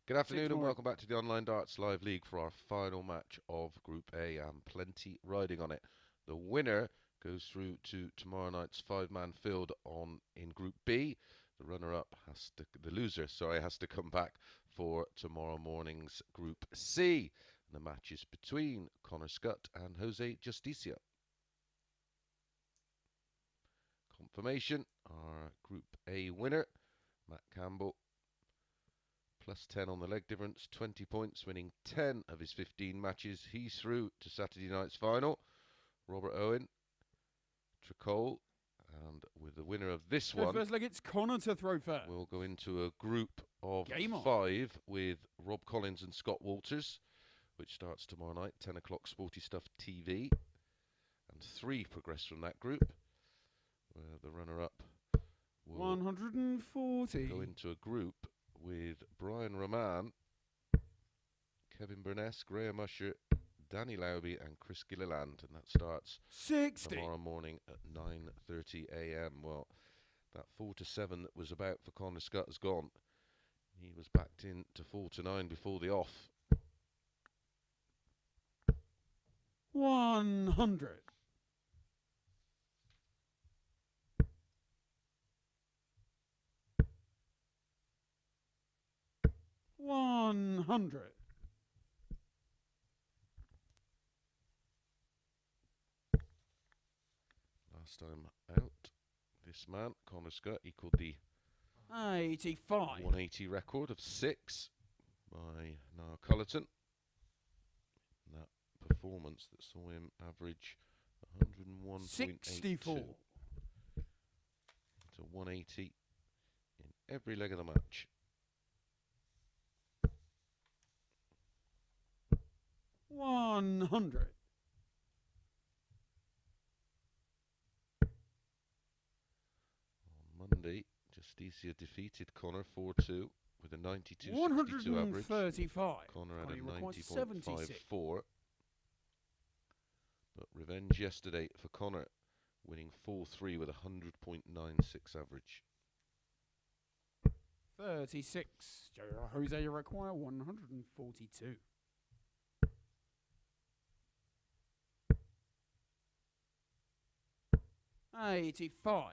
Good afternoon and more. welcome back to the Online Darts Live League for our final match of Group A and plenty riding on it. The winner goes through to tomorrow night's five-man field in Group B. The runner-up the loser, has to come back for tomorrow morning's Group C. And the match is between Connor Scutt and Jose Justicia. Confirmation, our Group A winner, Matt Campbell. +10 on the leg difference, 20 points, winning 10 of his 15 matches. He's through to Saturday night's final. Robert Owen, Tricole, and with the winner of this one, first leg, it's Connor to throw first. We'll go into a group of Game on. 5 with Rob Collins and Scott Walters, which starts tomorrow night, 10 o'clock, Sporty Stuff TV. And 3 progress from that group, where the runner-up will 140. go into a group with Brian Raman, Kevin Burness, Graham Usher, Danny Lauby and Chris Gilliland, and that starts 60 tomorrow morning at 9:30 a.m. Well, that 4-7 that was about for Connor Scutt has gone. He was backed in to 4-9 before the off. 100. 100. Last time out, this man, Connor Scutt, equalled the 85. 180 record of 6 by Niall Cullerton. And that performance that saw him average 101.82 64. to 180 in every leg of the match. 100. On Monday, Justicia defeated Connor 4-2 with a 92.62 average. 135. Connor had a requires 90.54. But revenge yesterday for Connor, winning 4-3 with a 100.96 average. 36. Jose, you require 142. 85.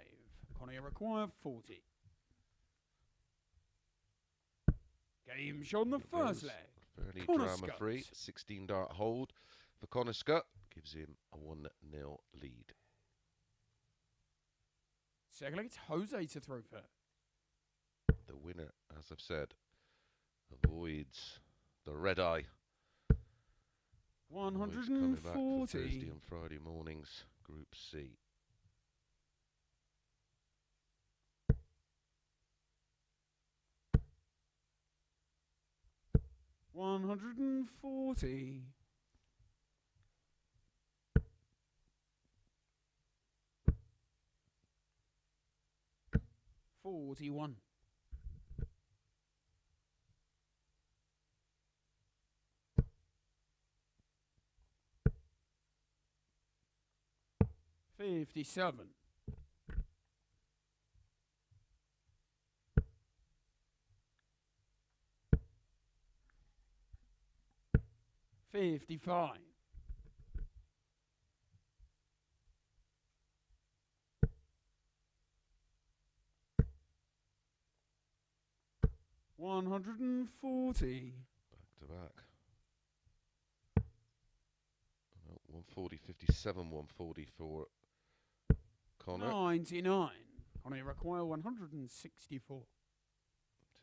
Connor, you require 40. Game shot on the first leg. Fairly Connor drama-free. Scutt. 16 dart hold for Connor Scutt. Gives him a 1-0 lead. Second leg, it's Jose to throw first. The winner, as I've said, avoids the red eye. Avoids coming back for Thursday 140. and Friday mornings, Group C. 140. 41. 57. 55. 140. Back to back. No, 140, 57, 140 for Connor. 99. Connor, you require 164.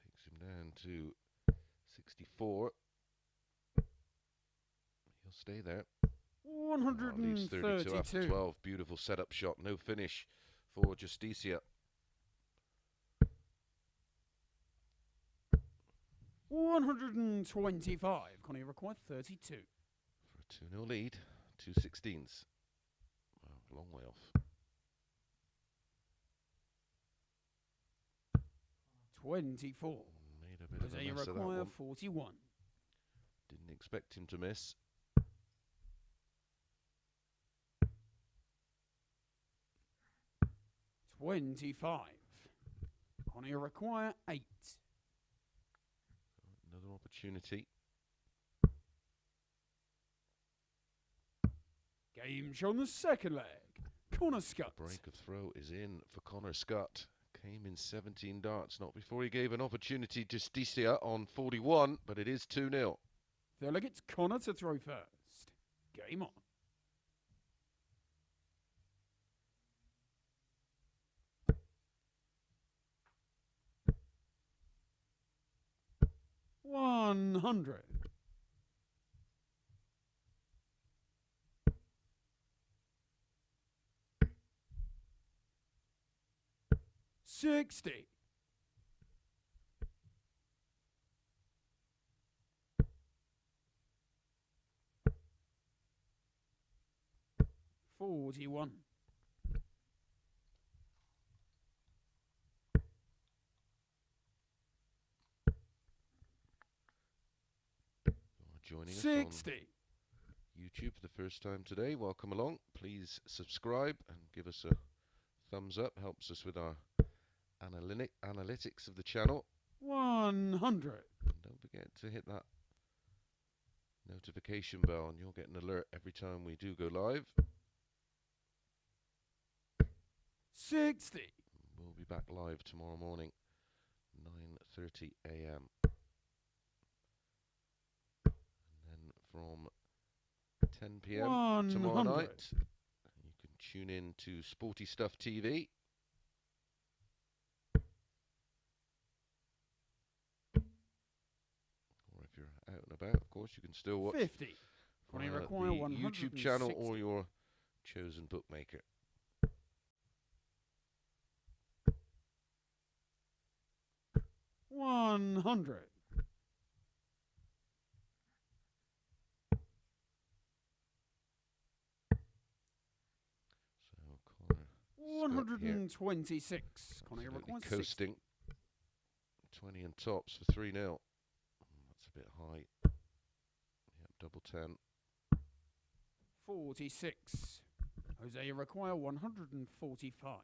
Takes him down to 64. He'll stay there. Leaves 32 after 132. 12. Beautiful setup shot. No finish for Justicia. 125. Connor, you require 32. For a 2-0 lead. 2/16. Wow, long way off. 24. Made a bit of Jose, a you mess of that require one. 41. Didn't expect him to miss. 25. Connor, you require 8. Another opportunity. Game shown the second leg. Corner Scutt. Break of throw is in for Connor Scutt. Came in 17 darts, not before he gave an opportunity to Justicia on 41, but it is 2-0. Third leg, it's Connor to throw first. Game on. $100. 60. 41. Joining us 60. on YouTube for the first time today, welcome along. Please subscribe and give us a thumbs up. Helps us with our analytics of the channel. 100. And don't forget to hit that notification bell and you'll get an alert every time we do go live. 60. We'll be back live tomorrow morning, 9:30 a.m. And then from 10 p.m. tomorrow night, you can tune in to Sporty Stuff TV. Or if you're out and about, of course, you can still watch 50. via the require YouTube channel or your chosen bookmaker. $100. So Connor 126. Connor requires 60. coasting 20 and tops for 3-0. That's a bit high. Yep, double 10. 46. Jose, you require 145.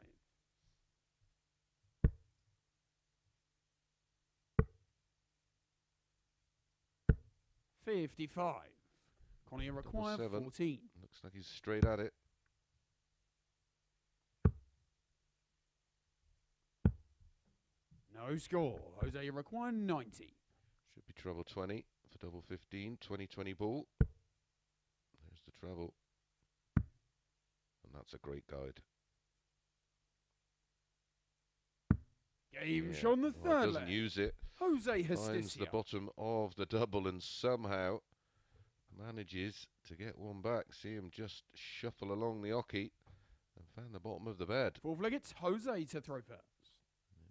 55. Connie, you require 7. 14. Looks like he's straight at it. No score. Jose, you require 90. Should be treble 20 for double 15. 20-20 ball. There's the treble. And that's a great guide. Game shown the third doesn't leg. use it. Jose Finds Justicia. the bottom of the double and somehow manages to get one back. See him just shuffle along the oche and found the bottom of the bed. Fourth leg, it's Jose to throw first.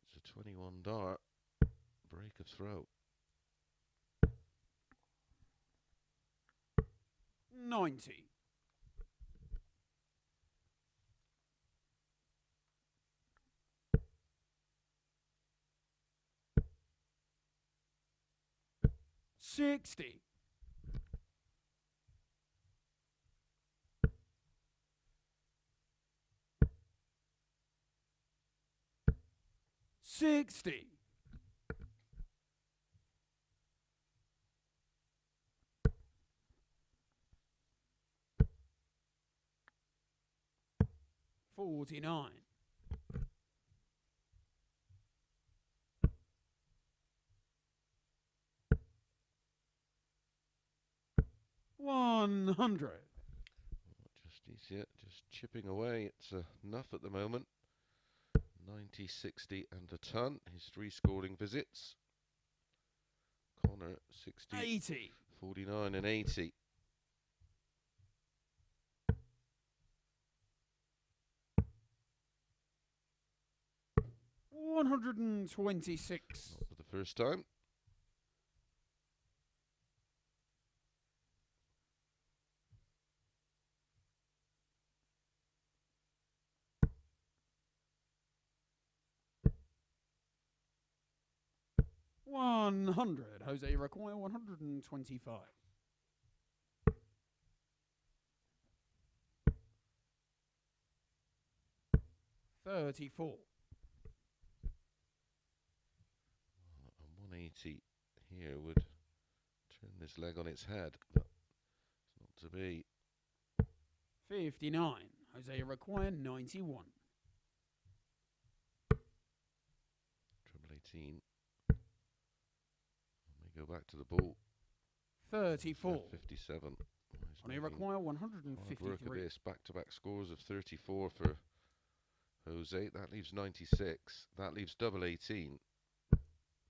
It's a 21 dart. Break of throw. 90. 60. 60. 49. 100. Justicia just chipping away. It's enough at the moment. 90, 60 and a ton. His 3 scoring visits. Connor 60, 80. 49 and 80. 126. Not for the first time. $100. Jose, you require 125. 34. And 180 here would Turn this leg on its head, but it's not to be. 59. Jose require 91. Treble 18. And we go back to the ball. 34. 57. They require Hard 153. work of this. Back-to-back scores of 34 for Jose. That leaves 96. That leaves double 18.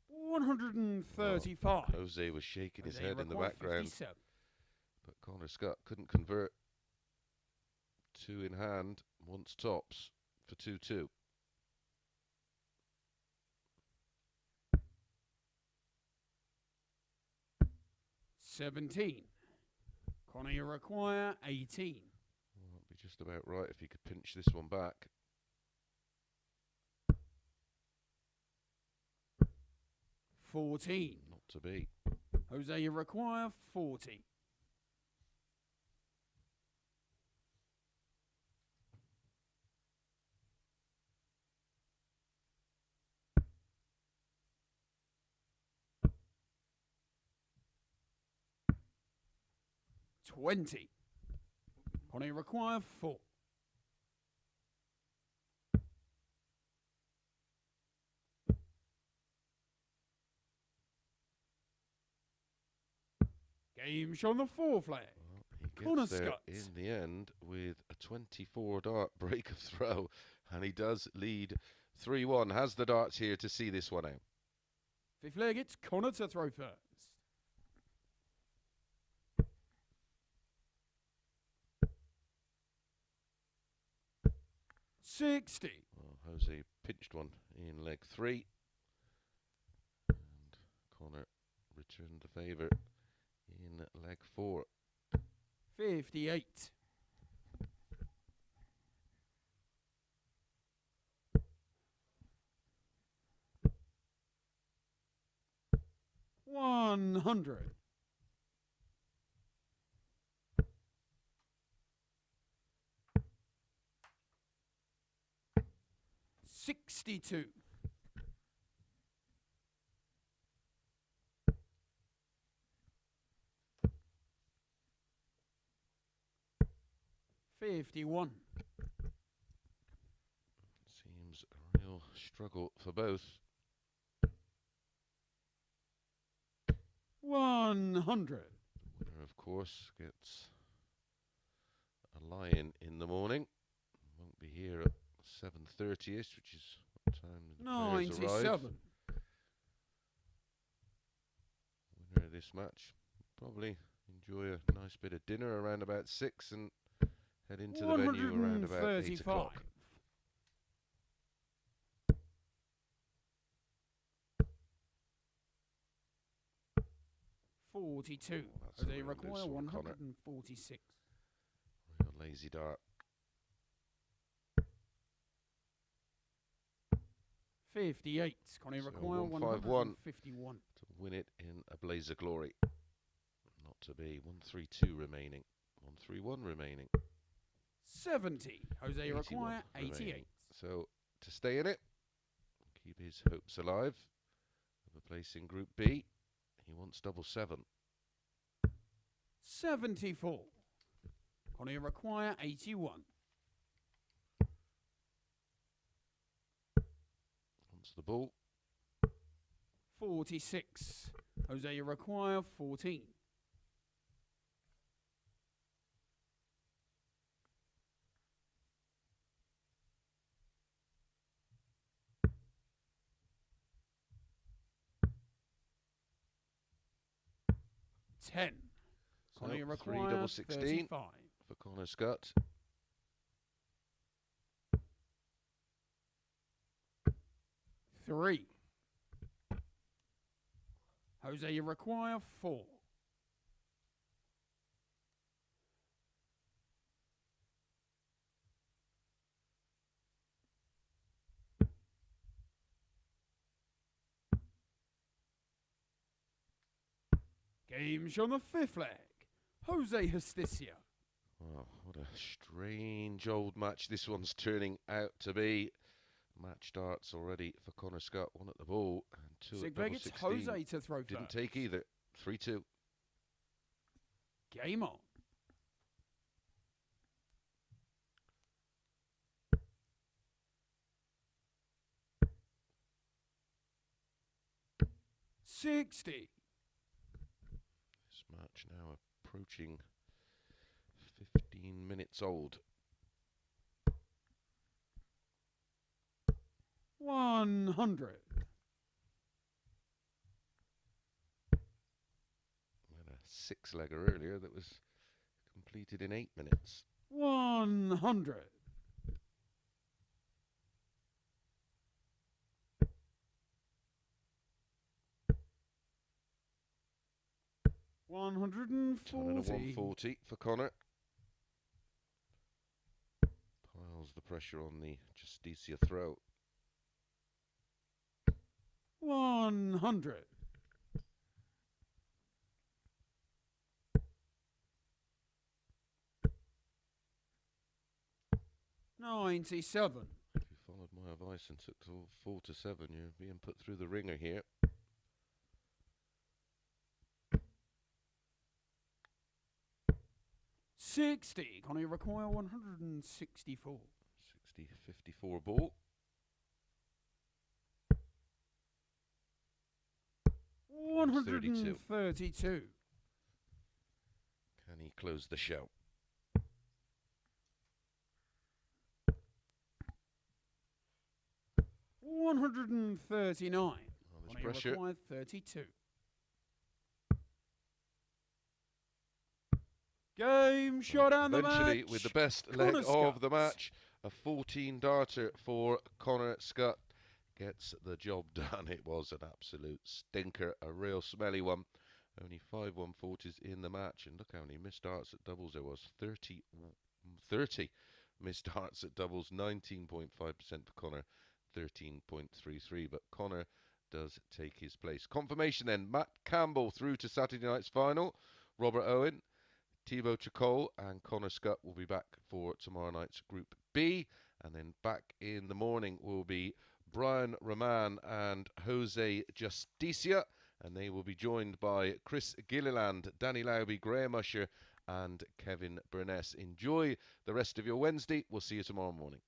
135. Jose was shaking his Jose head in the require background. 57. But Connor Scutt couldn't convert. 2 in hand, once tops for 2-2. $17. Connor, you require 18. Well, that'd be just about right if he could pinch this one back. $14. Not to be. Jose, you require 40. $20. Connor, you require 4. Game shown the 4 flag. Well, he gets there Scutt. in the end with a 24 dart break of throw, and he does lead 3-1. Has the darts here to see this one out. 5th leg, it's Connor to throw first. $60. Well, Jose pinched one in leg 3, and Connor returned the favour in leg 4. 58. $100. $62. $51. Seems a real struggle for both. 100. Winner, of course, gets a lion in the morning. Won't be here at 7:30ish, which is what time the players arrive. 97. Winner of this match probably enjoy a nice bit of dinner around about 6 and head into the venue around about 8 o'clock. 42. That's a They real require loose one, Connor. 146. Real lazy dart. 58. Connie So require 151 151. to win it in a blaze of glory. Not to be. 132 remaining. 131 remaining. 70. Jose 81 require remaining. 88. So to stay in it, keep his hopes alive of a place in Group B, he wants double 7. 74. Connie require 81. Wants the ball. 46. Jose require 14. $10. So Connie 3 require double 16 35. for Connor Scutt. $3. Jose, you require 4. Game show on the 5th leg. Jose Justicia. Wow, what a strange old match this one's turning out to be. Match darts already for Connor Scutt. 1 at the ball and 2 at Sig double leg, it's 16. Jose to throw Didn't first. take either. 3-2. Game on. $60. This match now approaching 15 minutes old. 100. We had a six-legger earlier that was completed in 8 minutes. 100. 140 for Connor. Piles the pressure on the Justicia throw. 100. 97. If you followed my advice and took till 4 to 7, you're being put through the ringer here. $60. Can he require 164? 54 ball. 132. Can he close the show? $139. Oh, there's pressure. Required 32. Game shot and the match. Eventually, with the best leg of the match, a 14-darter for Connor Scutt gets the job done. It was an absolute stinker, a real smelly one. Only 5 140s in the match, and look how many missed darts at doubles there was. 30 missed darts at doubles, 19.5% for Connor, 13.33, but Connor does take his place. Confirmation then, Matt Campbell through to Saturday night's final. Robert Owen, Thibault Tricole and Connor Scutt will be back for tomorrow night's Group B, and then back in the morning will be Brian Raman and Jose Justicia, and they will be joined by Chris Gilliland, Danny Lauby, Graham Usher and Kevin Burness. Enjoy the rest of your Wednesday. We'll see you tomorrow morning.